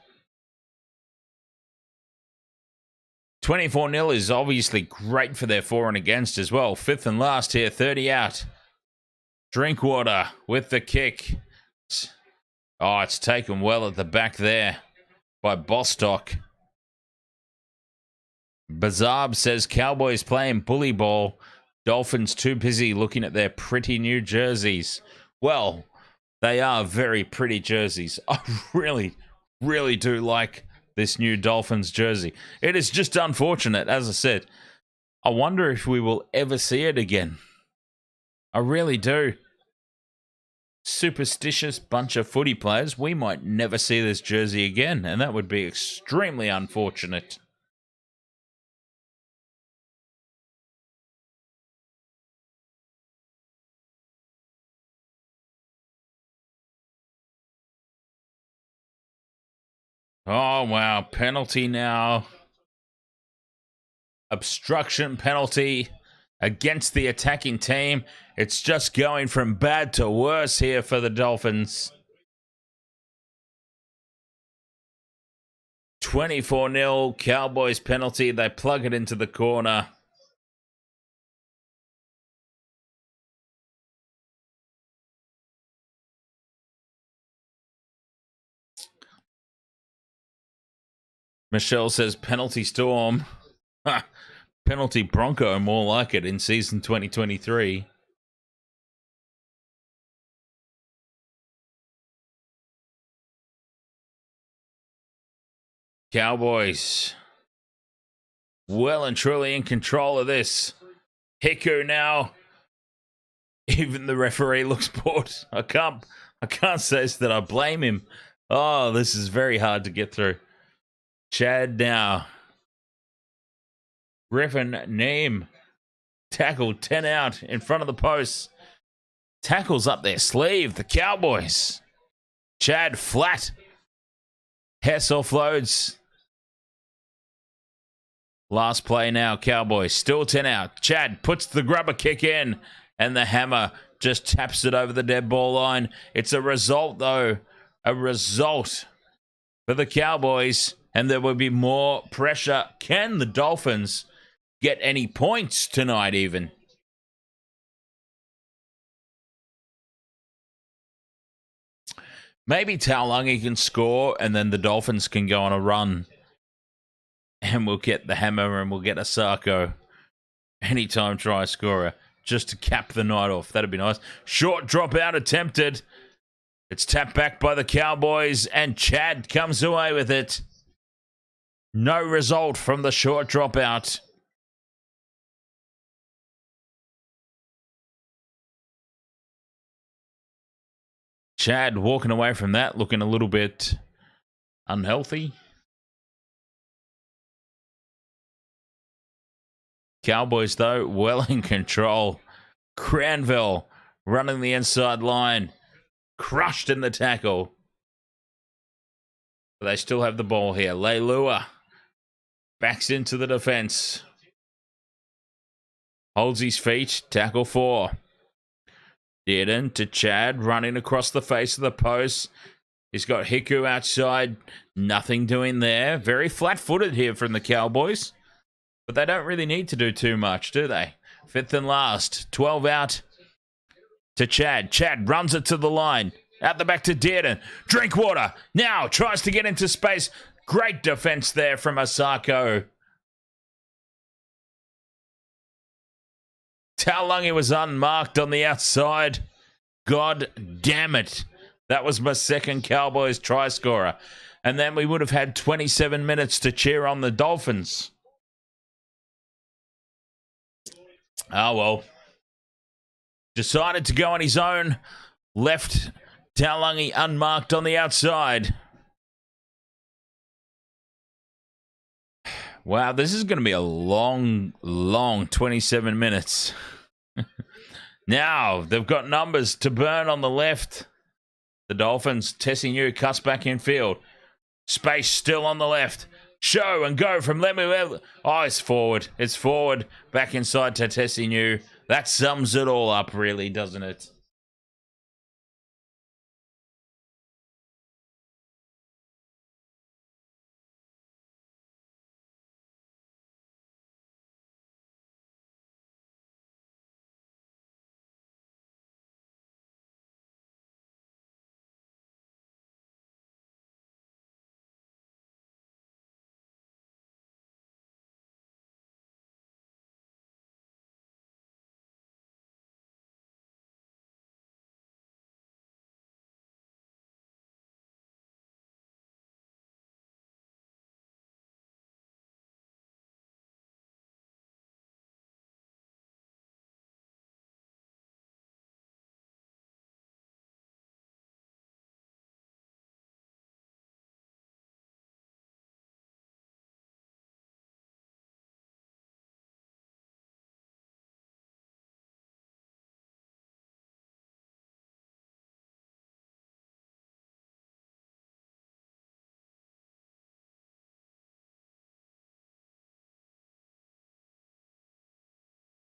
24-0 is obviously great for their for and against as well. Fifth and last here, 30 out. Drinkwater with the kick. Oh, it's taken well at the back there by Bostock. Bazab says Cowboys playing bully ball. Dolphins too busy looking at their pretty new jerseys. Well, they are very pretty jerseys. I really, really do like this new Dolphins jersey. It is just unfortunate, as I said. I wonder if we will ever see it again. I really do. Superstitious bunch of footy players. We might never see this jersey again, and that would be extremely unfortunate. Oh, wow. Penalty now. Obstruction penalty against the attacking team. It's just going from bad to worse here for the Dolphins. 24-0 Cowboys penalty. They plug it into the corner. Michelle says penalty storm. Penalty Bronco, more like it, in season 2023. Cowboys well and truly in control of this. Hiku now Even the referee looks bored. I can't say that I blame him. Oh, this is very hard to get through. Chad now. Griffin Neem. Tackle 10 out in front of the post. Tackles up their sleeve. The Cowboys. Chad flat. Hess offloads. Last play now, Cowboys. Still 10 out. Chad puts the grubber kick in. And the hammer just taps it over the dead ball line. It's a result, though. A result for the Cowboys. And there will be more pressure. Can the Dolphins get any points tonight, even? Maybe Taulagi can score, and then the Dolphins can go on a run. And we'll get the hammer, and we'll get a Sarko. Anytime try scorer. Just to cap the night off. That'd be nice. Short dropout attempted. It's tapped back by the Cowboys, and Chad comes away with it. No result from the short dropout. Chad walking away from that, looking a little bit unhealthy. Cowboys, though, well in control. Cranville running the inside line. Crushed in the tackle. But they still have the ball here. Leilua backs into the defense. Holds his feet. Tackle 4. Dearden to Chad, running across the face of the post. He's got Hiku outside. Nothing doing there. Very flat-footed here from the Cowboys. But they don't really need to do too much, do they? 5th and last. 12 out to Chad. Chad runs it to the line. Out the back to Dearden. Drinkwater. Now tries to get into space. Great defense there from Asako. Taulagi was unmarked on the outside. God damn it. That was my second Cowboys try scorer. And then we would have had 27 minutes to cheer on the Dolphins. Oh, well. Decided to go on his own. Left Taulagi unmarked on the outside. Wow, this is going to be a long 27 minutes. Now, they've got numbers to burn on the left. The Dolphins, Tessineau cuts back in field. Space still on the left. Show and go from Lemu. Oh, it's forward. It's forward. Back inside to Tessineau. That sums it all up, really, doesn't it?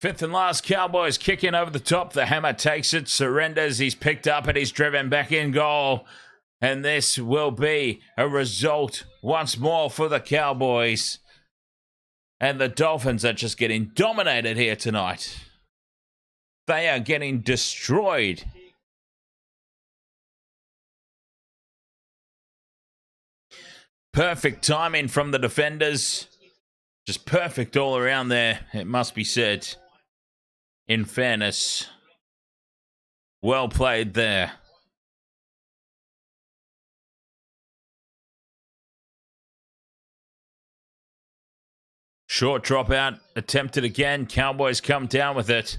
Fifth and last, Cowboys kicking over the top. The hammer takes it, surrenders. He's picked up and he's driven back in goal. And this will be a result once more for the Cowboys. And the Dolphins are just getting dominated here tonight. They are getting destroyed. Perfect timing from the defenders. Just perfect all around there, it must be said. In fairness, well played there. Short dropout, attempted again. Cowboys come down with it.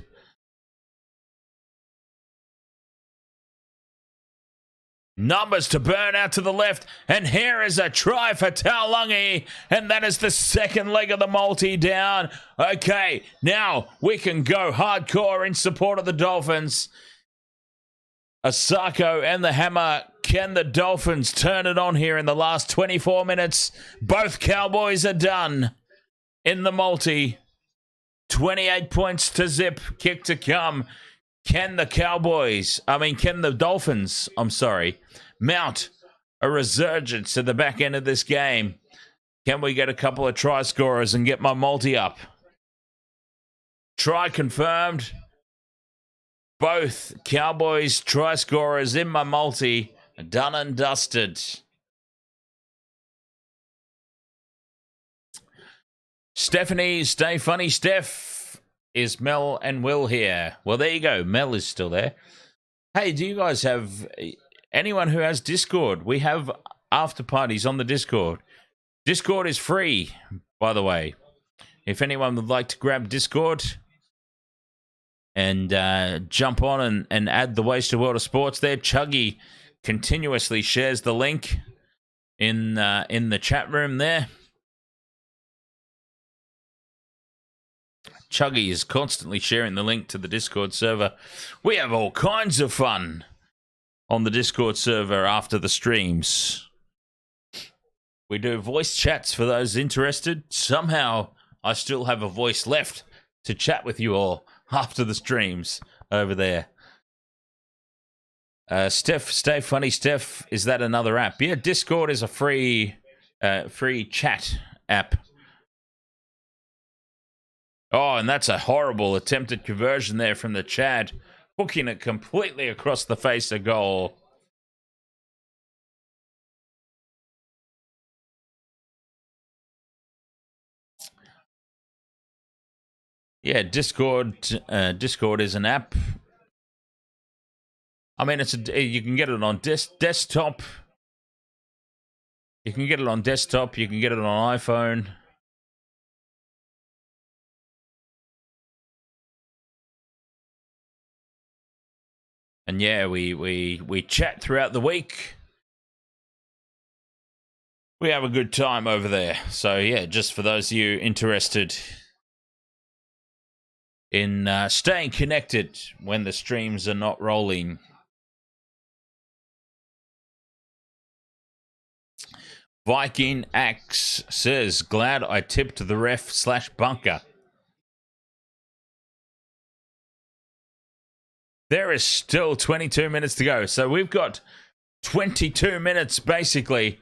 Numbers to burn out to the left, and here is a try for Taulagi, and that is the second leg of the multi down. Okay, now we can go hardcore in support of the Dolphins. Asako and the hammer. Can the Dolphins turn it on here in the last 24 minutes? Both Cowboys are done in the multi. 28 points to zip. Kick to come. Can the Dolphins, mount a resurgence at the back end of this game? Can we get a couple of try scorers and get my multi up? Try confirmed. Both Cowboys try scorers in my multi. Done and dusted. Stephanie, stay funny, Steph. Is Mel and Will here? Well, there you go. Mel is still there. Hey, do you guys have anyone who has Discord? We have after parties on the Discord. Discord is free, by the way. If anyone would like to grab Discord and jump on and add the Wasted World of Sports there, Chuggy continuously shares the link in the chat room there. Chuggy is constantly sharing the link to the Discord server. We have all kinds of fun on the Discord server after the streams. We do voice chats for those interested. Somehow, I still have a voice left to chat with you all after the streams over there. Steph, stay funny, Steph. Is that another app? Yeah, Discord is a free chat app. Oh, and that's a horrible attempted conversion there from the Chad, hooking it completely across the face of goal. Yeah, Discord is an app. I mean, you can get it on desktop. You can get it on desktop. You can get it on iPhone. And yeah, we chat throughout the week. We have a good time over there. So yeah, just for those of you interested in staying connected when the streams are not rolling. Viking Axe says, glad I tipped the ref/bunker. There is still 22 minutes to go. So we've got 22 minutes basically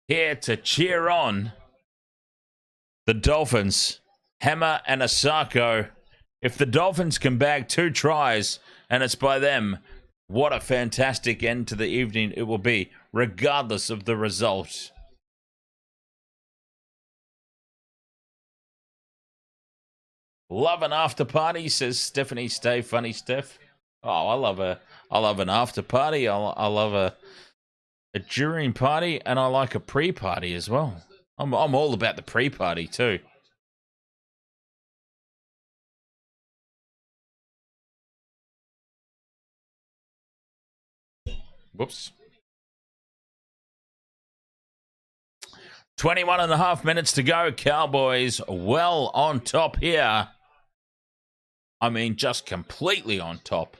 here to cheer on the Dolphins. Hammer and Asako. If the Dolphins can bag 2 tries and it's by them, what a fantastic end to the evening it will be, regardless of the result. Love an after party, says Stephanie. Stay funny, Steph. Oh, I love an after party. I love a during party, and I like a pre-party as well. I'm all about the pre-party too. Whoops. 21 and a half minutes to go. Cowboys well on top here. I mean, just completely on top.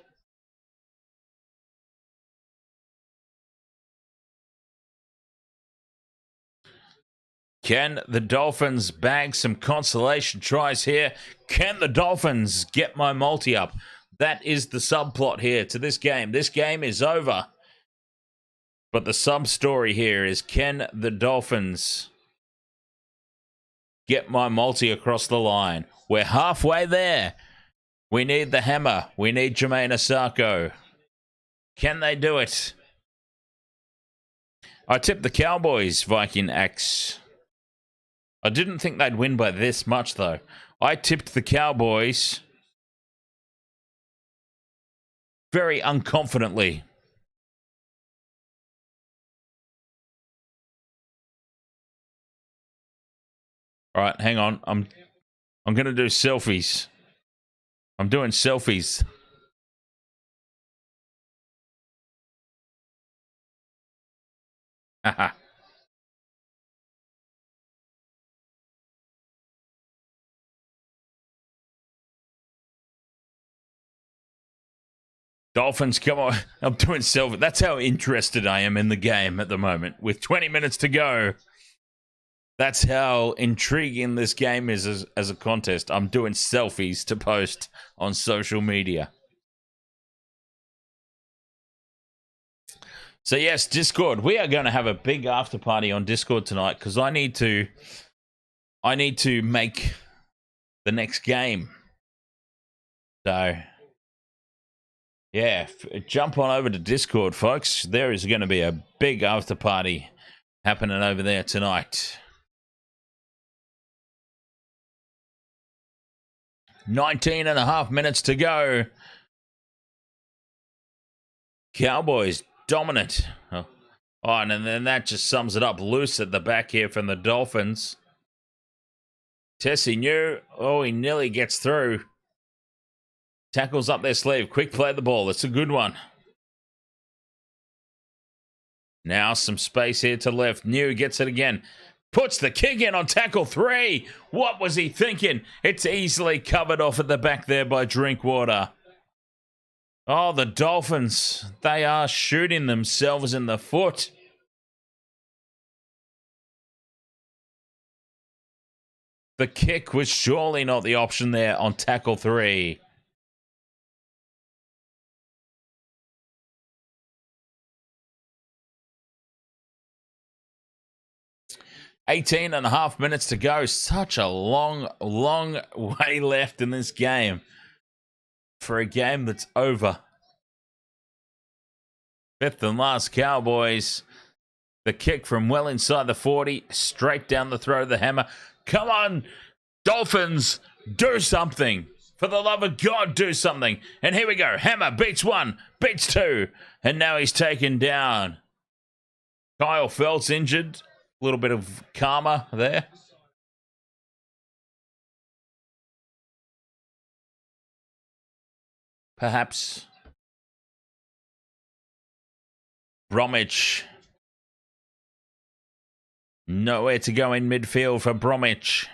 Can the Dolphins bag some consolation tries here? Can the Dolphins get my multi up? That is the subplot here to this game. This game is over. But the sub-story here is, can the Dolphins get my multi across the line? We're halfway there. We need the hammer. We need Jermaine Asako. Can they do it? I tipped the Cowboys, Viking Axe. I didn't think they'd win by this much, though. I tipped the Cowboys very unconfidently. All right, hang on. I'm going to do selfies. I'm doing selfies. Dolphins, come on. I'm doing silver. That's how interested I am in the game at the moment. With 20 minutes to go. That's how intriguing this game is as a contest. I'm doing selfies to post on social media. So yes, Discord. We are going to have a big after party on Discord tonight because I need to make the next game. So yeah, jump on over to Discord, folks. There is going to be a big after party happening over there tonight. 19 and a half minutes to go. Cowboys dominant. Oh, and then that just sums it up. Loose at the back here from the Dolphins. Tessie knew. Oh, he nearly gets through. Tackles up their sleeve. Quick play the ball. It's a good one. Now some space here to left. New gets it again. Puts the kick in on tackle 3. What was he thinking? It's easily covered off at the back there by Drinkwater. Oh, the Dolphins. They are shooting themselves in the foot. The kick was surely not the option there on tackle 3. Eighteen and a half minutes to go. Such a long way left in this game for a game that's over. Fifth and last Cowboys. The kick from well inside the 40, straight down the throat of the Hammer. Come on, Dolphins, do something. For the love of God, do something. And here we go. Hammer beats 1, beats 2, and now he's taken down. Kyle Felt's injured. A little bit of karma there. Perhaps. Bromwich. Nowhere to go in midfield for Bromwich.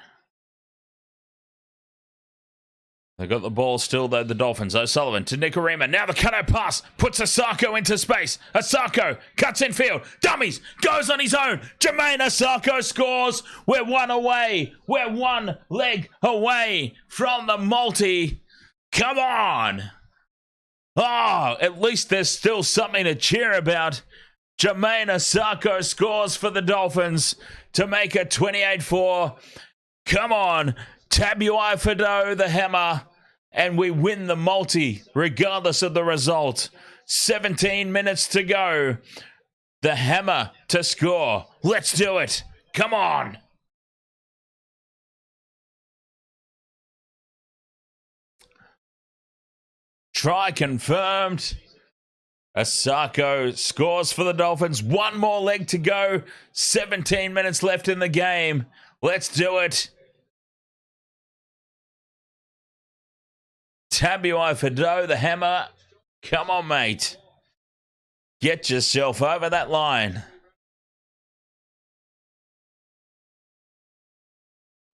They got the ball still, though, the Dolphins. O'Sullivan to Nikorima. Now the cutout pass. Puts Asako into space. Asako cuts in field. Dummies. Goes on his own. Jermaine Asako scores. We're one away. We're one leg away from the multi. Come on. Oh, at least there's still something to cheer about. Jermaine Asako scores for the Dolphins to make it 28-4. Come on. Tabuai Fido, the Hammer. And we win the multi, regardless of the result. 17 minutes to go. The Hammer to score. Let's do it. Come on. Try confirmed. Asako scores for the Dolphins. One more leg to go. 17 minutes left in the game. Let's do it. Tabuai Fido, the Hammer. Come on, mate. Get yourself over that line.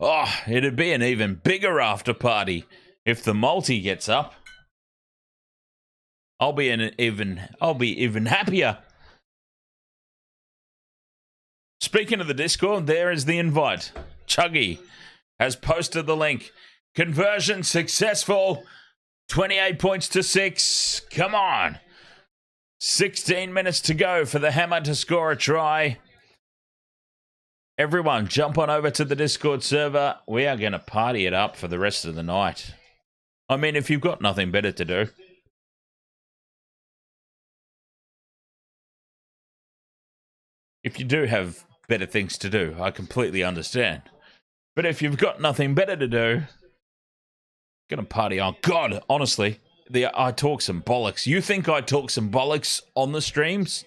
Oh, it'd be an even bigger after party if the multi gets up. I'll be even happier. Speaking of the Discord, there is the invite. Chuggy has posted the link. Conversion successful. 28 points to 6. Come on. 16 minutes to go for the Hammer to score a try. Everyone, jump on over to the Discord server. We are going to party it up for the rest of the night. I mean, if you've got nothing better to do. If you do have better things to do, I completely understand. But if you've got nothing better to do, gonna party on. God, honestly, I talk some bollocks. You think I talk some bollocks on the streams?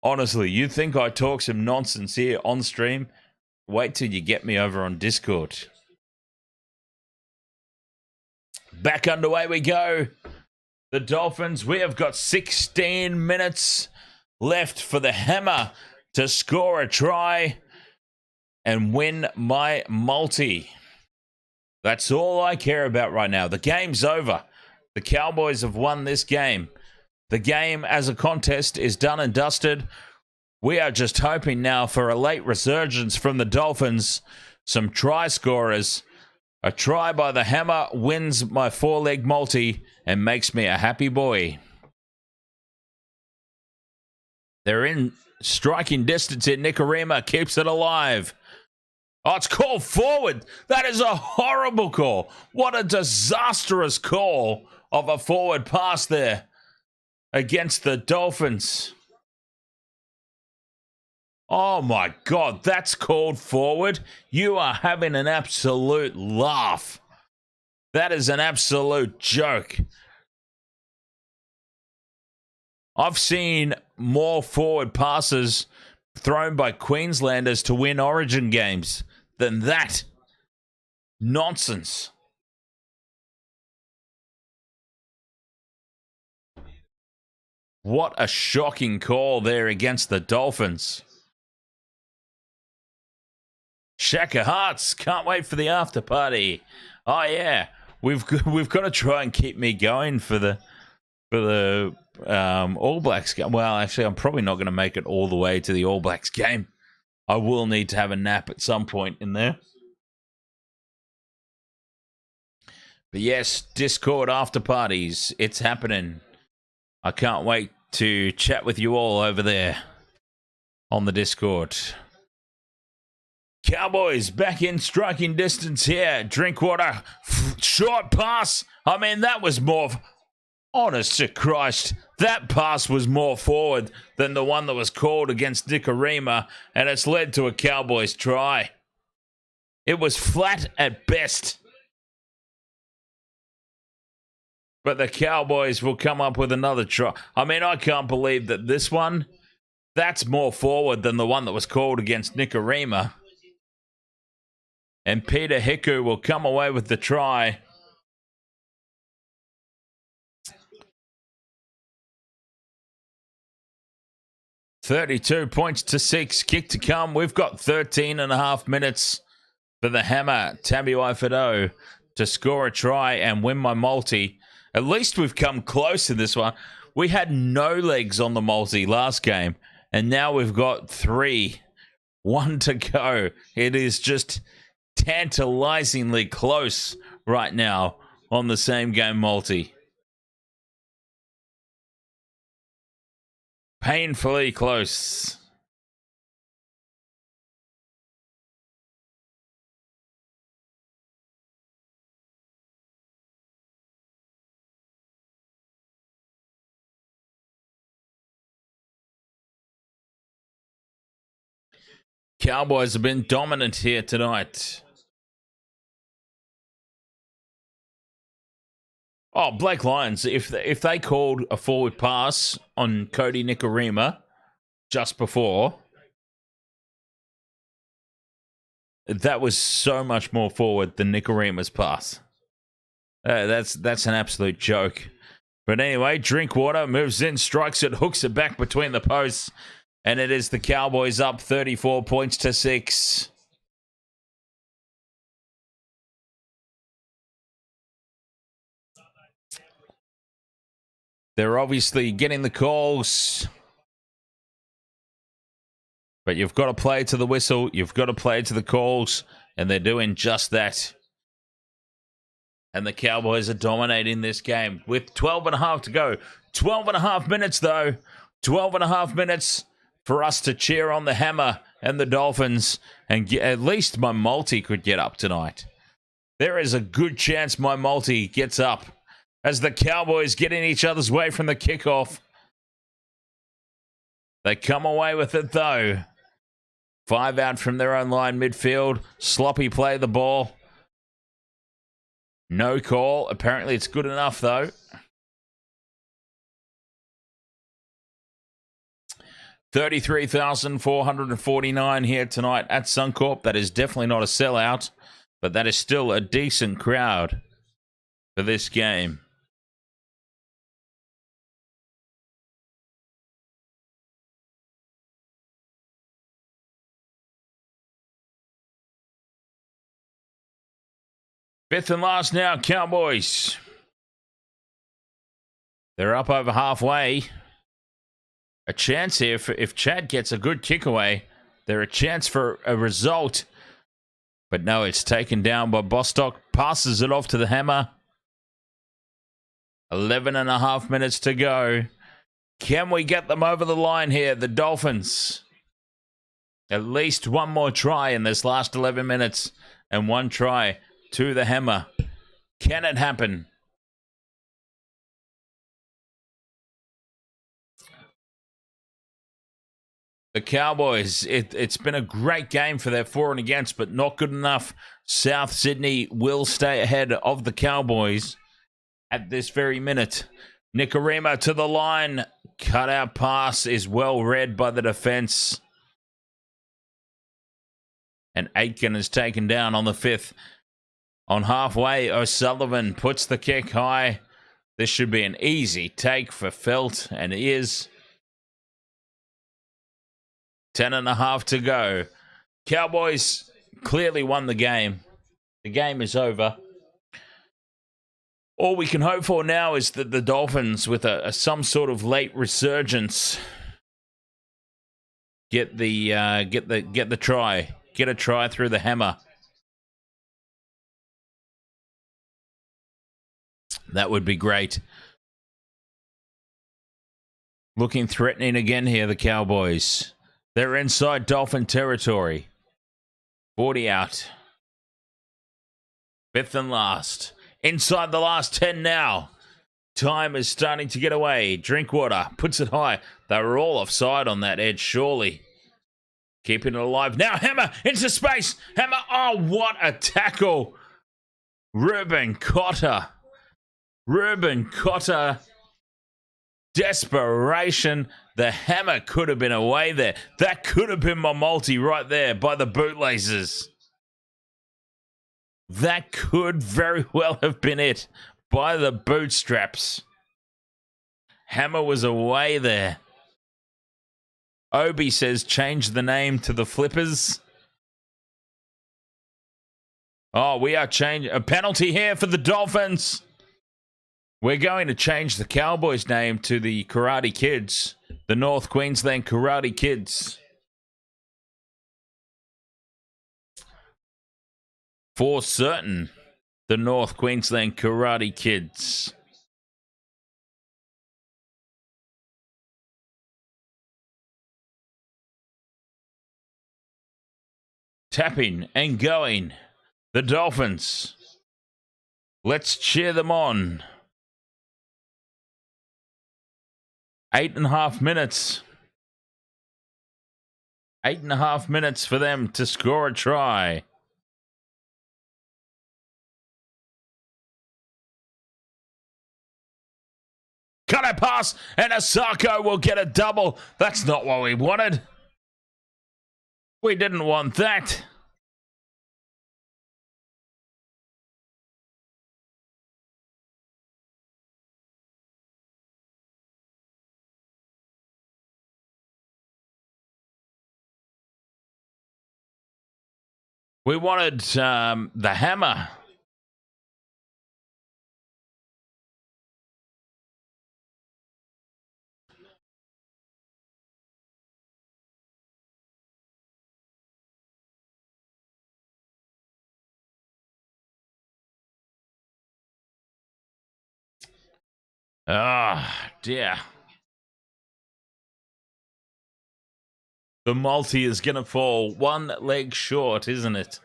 Honestly, you think I talk some nonsense here on stream? Wait till you get me over on Discord. Back underway we go. the Dolphins. We have got 16 minutes left for the Hammer to score a try and win my multi. That's all I care about right now. The game's over. The Cowboys have won this game. The game as a contest is done and dusted. We are just hoping now for a late resurgence from the Dolphins. Some try scorers. A try by the Hammer wins my 4-leg multi and makes me a happy boy. They're in striking distance here. Nikorima keeps it alive. Oh, it's called forward. That is a horrible call. What a disastrous call of a forward pass there against the Dolphins. Oh my God, that's called forward. You are having an absolute laugh. That is an absolute joke. I've seen more forward passes thrown by Queenslanders to win Origin games than that. Nonsense. What a shocking call there against the Dolphins. Shaka Hearts, can't wait for the after party. Oh yeah, we've got to try and keep me going for the All Blacks game. Well, actually, I'm probably not going to make it all the way to the All Blacks game. I will need to have a nap at some point in there. But yes, Discord after parties, it's happening. I can't wait to chat with you all over there on the Discord. Cowboys back in striking distance here. Drinkwater, short pass. I mean, that was more... Honest to Christ, that pass was more forward than the one that was called against Nikorima, and it's led to a Cowboys try. It was flat at best. But the Cowboys will come up with another try. I mean, I can't believe that this one, that's more forward than the one that was called against Nikorima. And Peter Hiku will come away with the try. $32 points to 6. Kick to come. We've got 13.5 minutes for the Hammer, Tabuai-Fidow, to score a try and win my multi. At least we've come close in this one. We had no legs on the multi last game, and now we've got 3. 1 to go. It is just tantalizingly close right now on the same game multi. Painfully close. Cowboys have been dominant here tonight. Oh, Blake Lyons, if they called a forward pass on Cody Nikorima just before, that was so much more forward than Nikorima's pass. That's an absolute joke. But anyway, Drinkwater moves in, strikes it, hooks it back between the posts, and it is the Cowboys up 34 points to 6. They're obviously getting the calls. But you've got to play to the whistle. You've got to play to the calls. And they're doing just that. And the Cowboys are dominating this game with 12.5 to go. 12.5 minutes, though. 12.5 minutes for us to cheer on the Hammer and the Dolphins. And at least my multi could get up tonight. There is a good chance my multi gets up. As the Cowboys get in each other's way from the kickoff. They come away with it, though. 5 out from their own line midfield. Sloppy play the ball. No call. Apparently it's good enough, though. 33,449 here tonight at Suncorp. That is definitely not a sellout, but that is still a decent crowd for this game. Fifth and last now, Cowboys. They're up over halfway. A chance here if Chad gets a good kick away. They're a chance for a result. But no, it's taken down by Bostock. Passes it off to the Hammer. 11 and a half minutes to go. Can we get them over the line here, the Dolphins? At least one more try in this last 11 minutes. And one try to the Hammer. Can it happen? The Cowboys, it's been a great game for their for and against, but not good enough. South Sydney will stay ahead of the Cowboys at this very minute. Nicarima to the line. Cutout pass is well read by the defense. And Aitken is taken down on the 5th. On halfway, O'Sullivan puts the kick high. This should be an easy take for Felt, and it is. 10 and a half to go. Cowboys clearly won the game. The game is over. All we can hope for now is that the Dolphins, with some sort of late resurgence, get the try. Get a try through the Hammer. That would be great. Looking threatening again here, the Cowboys. They're inside Dolphin territory. 40 out. 5th and last. Inside the last 10 now. Time is starting to get away. Drinkwater puts it high. They were all offside on that edge, surely. Keeping it alive. Now Hammer into space. Hammer. Oh, what a tackle. Ruben Cotter. Desperation. The Hammer could have been away there. That could have been my multi right there by the bootlaces. That could very well have been it by the bootstraps. Hammer was away there. Obi says change the name to the Flippers. Oh, we are changing. A penalty here for the Dolphins. We're going to change the Cowboys name to the Karate Kids. The North Queensland Karate Kids. For certain, the North Queensland Karate Kids. Tapping and going. The Dolphins. Let's cheer them on. 8.5 minutes. 8.5 minutes for them to score a try. Cut a pass, and Asako will get a double. That's not what we wanted. We didn't want that. We wanted the Hammer. Ah, dear. The multi is going to fall one leg short, isn't it?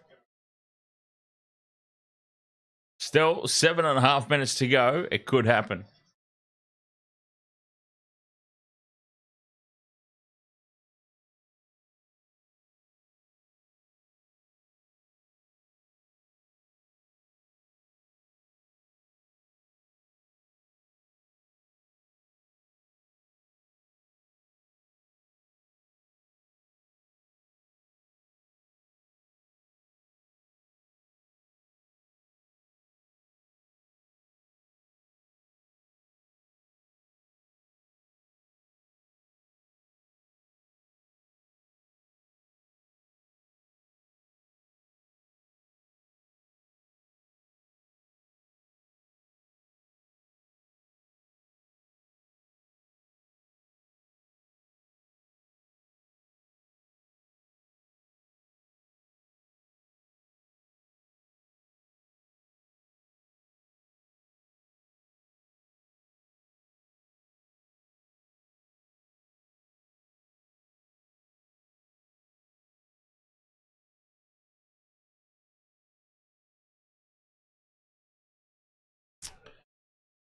Still 7.5 minutes to go. It could happen.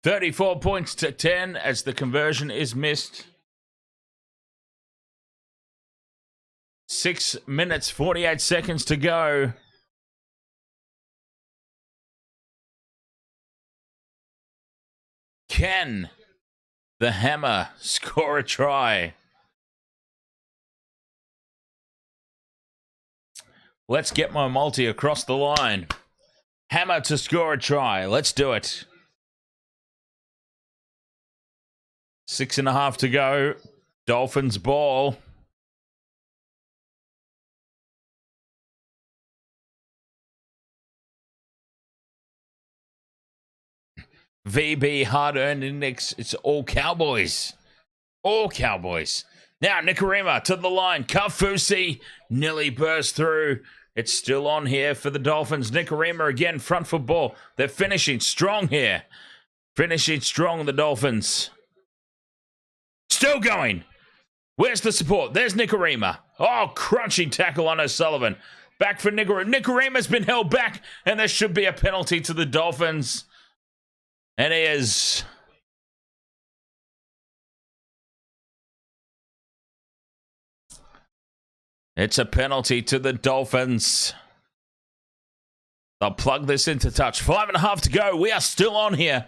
34 points to 10 as the conversion is missed. 6 minutes, 48 seconds to go. Can the Hammer score a try? Let's get my multi across the line. Hammer to score a try. Let's do it. 6.5 to go. Dolphins ball. VB hard-earned index. It's all Cowboys. All Cowboys. Now, Nicarima to the line. Kafusi nearly burst through. It's still on here for the Dolphins. Nicarima again, front foot ball. They're finishing strong here. Finishing strong, the Dolphins. Still going. Where's the support? There's Nicarima. Oh, crunching tackle on O'Sullivan. Back for Nicarima. Nicarima's been held back, and there should be a penalty to the Dolphins. And it is. It's a penalty to the Dolphins. They'll plug this into touch. 5.5 to go. We are still on here.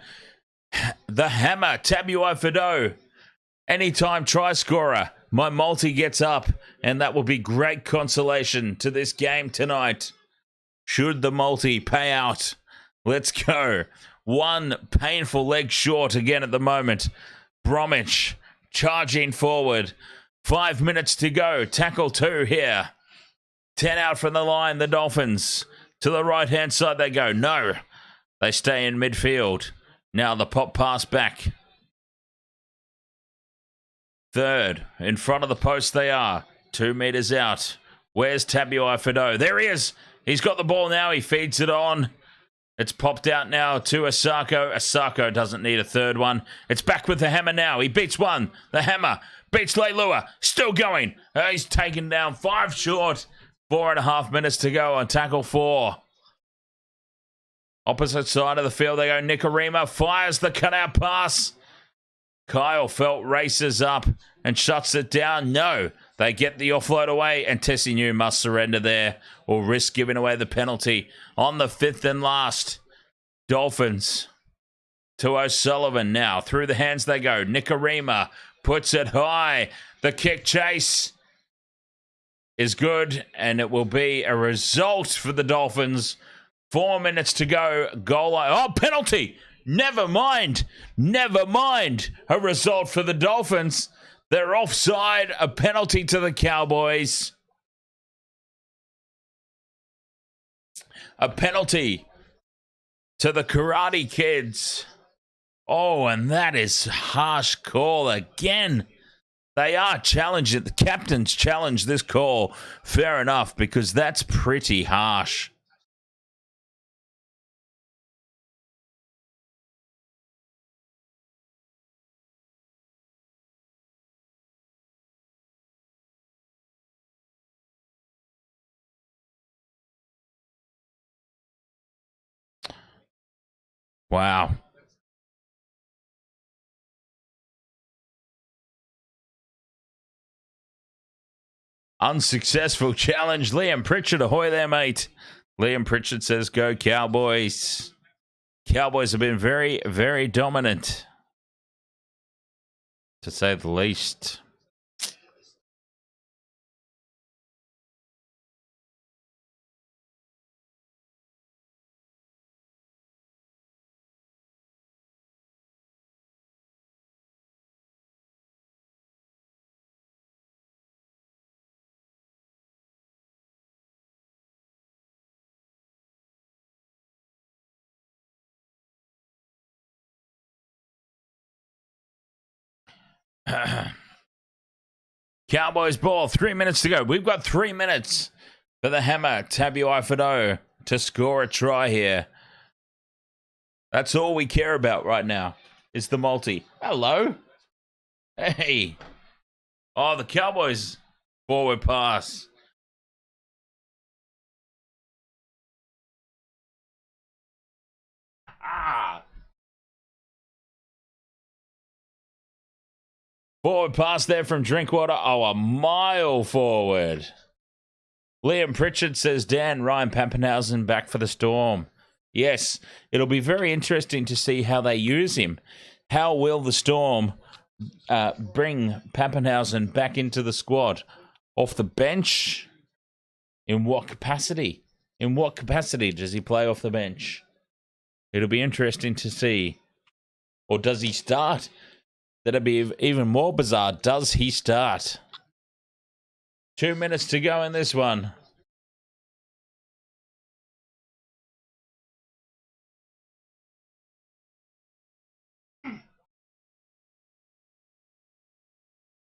The Hammer, Tabuai Fido. Anytime try scorer. My multi gets up, and that will be great consolation to this game tonight. Should the multi pay out? Let's go. One painful leg short again at the moment. Bromwich charging forward. 5 minutes to go. Tackle 2 here. 10 out from the line, the Dolphins. To the right-hand side they go. No. They stay in midfield. Now the pop pass back. Third. In front of the post they are. 2 meters out. Where's Tabuai Fido? There he is. He's got the ball now. He feeds it on. It's popped out now to Asako. Asako doesn't need a third one. It's back with the Hammer now. He beats one. The Hammer beats Leilua. Still going. He's taken down 5 short. 4.5 minutes to go on tackle 4. Opposite side of the field they go. Nicarima fires the cutout pass. Kyle Felt races up and shuts it down. No. They get the offload away, and Tessie New must surrender there or risk giving away the penalty on the 5th and last. Dolphins to O'Sullivan now. Through the hands they go. Nicarima puts it high. The kick chase is good, and it will be a result for the Dolphins. 4 minutes to go. Goal line. Oh, penalty! Never mind. Never mind. A result for the Dolphins. They're offside. A penalty to the Cowboys. A penalty to the Karate Kids. Oh, and that is harsh call again. They are challenging. The captains challenged this call. Fair enough, because that's pretty harsh. Wow. Unsuccessful challenge. Liam Pritchard, ahoy there, mate. Liam Pritchard says, go Cowboys. Cowboys have been very, very dominant, to say the least. Cowboys ball, 3 minutes to go. We've got 3 minutes for the Hammer, Tabuai Fido, to score a try here. That's all we care about right now, is the multi. Hello. Hey. Oh, the Cowboys forward pass. Ah. Forward pass there from Drinkwater. Oh, a mile forward. Liam Pritchard says, Dan, Ryan Pappenhausen back for the Storm. Yes, it'll be very interesting to see how they use him. How will the Storm bring Pappenhausen back into the squad? Off the bench? In what capacity? In what capacity does he play off the bench? It'll be interesting to see. Or does he start? That'd be even more bizarre. Does he start? 2 minutes to go in this one.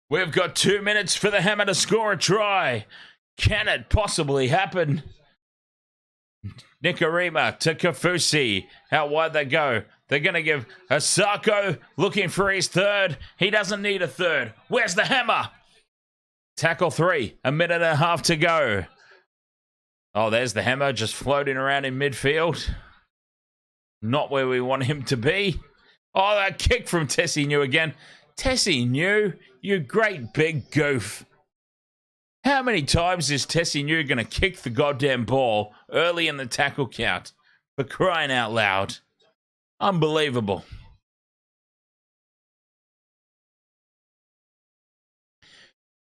We've got 2 minutes for the Hammer to score a try. Can it possibly happen? Nikarima to Kafusi. How wide they go? They're going to give Asako looking for his third. He doesn't need a third. Where's the Hammer? Tackle 3. A minute and a half to go. Oh, there's the Hammer just floating around in midfield. Not where we want him to be. Oh, that kick from Tessie New again. Tessie New, you great big goof. How many times is Tessie New going to kick the goddamn ball early in the tackle count? For crying out loud. Unbelievable.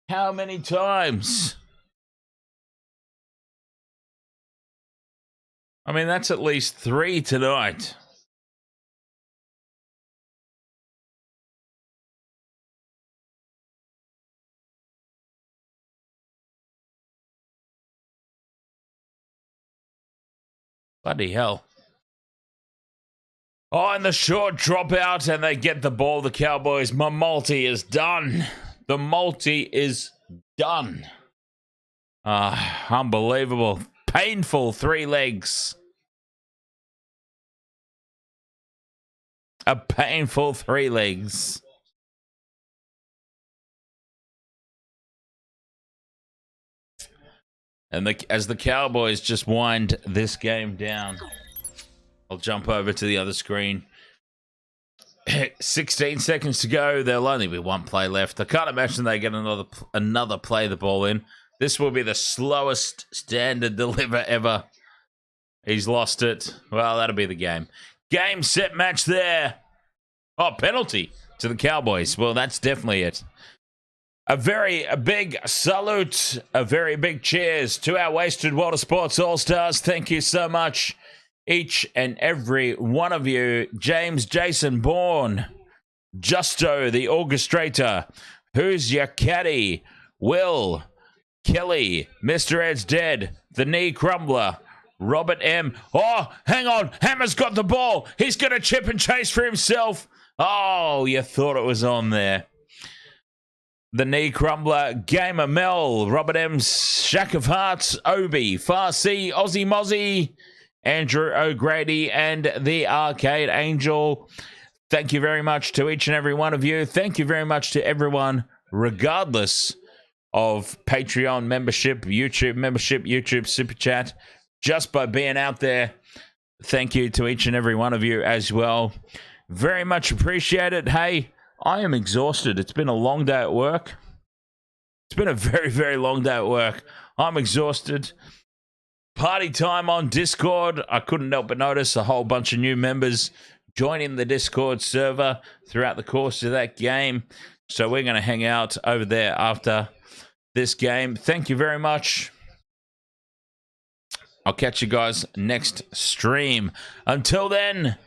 How many times? I mean, that's at least 3 tonight. Bloody hell. Oh, and the short dropout, and they get the ball, the Cowboys. My multi is done. The multi is done. Unbelievable. Painful 3 legs. A painful 3 legs. And as the Cowboys just wind this game down, I'll jump over to the other screen. 16 seconds to go. There'll only be 1 play left. I can't imagine they get another play the ball in. This will be the slowest standard deliver ever. He's lost it. Well, that'll be the game. Game, set, match there. Oh, penalty to the Cowboys. Well, that's definitely it. A very big salute, a very big cheers to our Wasted Water Sports All-Stars. Thank you so much, each and every one of you. James Jason Bourne, Justo the Orchestrator, Who's Your Caddy, Will, Kelly, Mr. Ed's Dead, The Knee Crumbler, Robert M. Oh, hang on, Hammer's got the ball. He's going to chip and chase for himself. Oh, you thought it was on there. The Knee Crumbler, Gamer Mel, Robert M's Shack of Hearts, Obi, Farsi, Aussie Mozzie, Andrew O'Grady, and the Arcade Angel. Thank you very much to each and every one of you. Thank you very much to everyone, regardless of Patreon membership, YouTube Super Chat, just by being out there. Thank you to each and every one of you as well. Very much appreciate it. Hey, I am exhausted. It's been a long day at work. It's been a very, very long day at work. I'm exhausted. Party time on Discord. I couldn't help but notice a whole bunch of new members joining the Discord server throughout the course of that game. So we're going to hang out over there after this game. Thank you very much. I'll catch you guys next stream. Until then,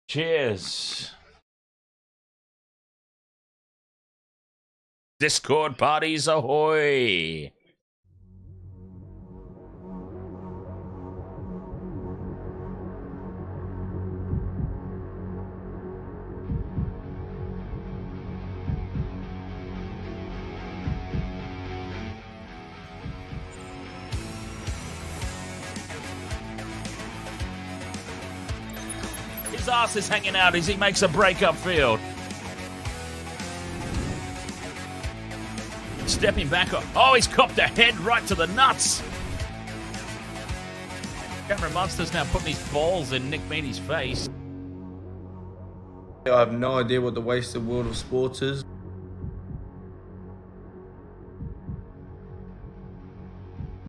cheers. Discord parties ahoy! His ass is hanging out as he makes a break upfield. Stepping back. Oh, he's copped a head right to the nuts. Cameron Munster's now putting his balls in Nick Meaney's face. I have no idea what the wasted world of sports is.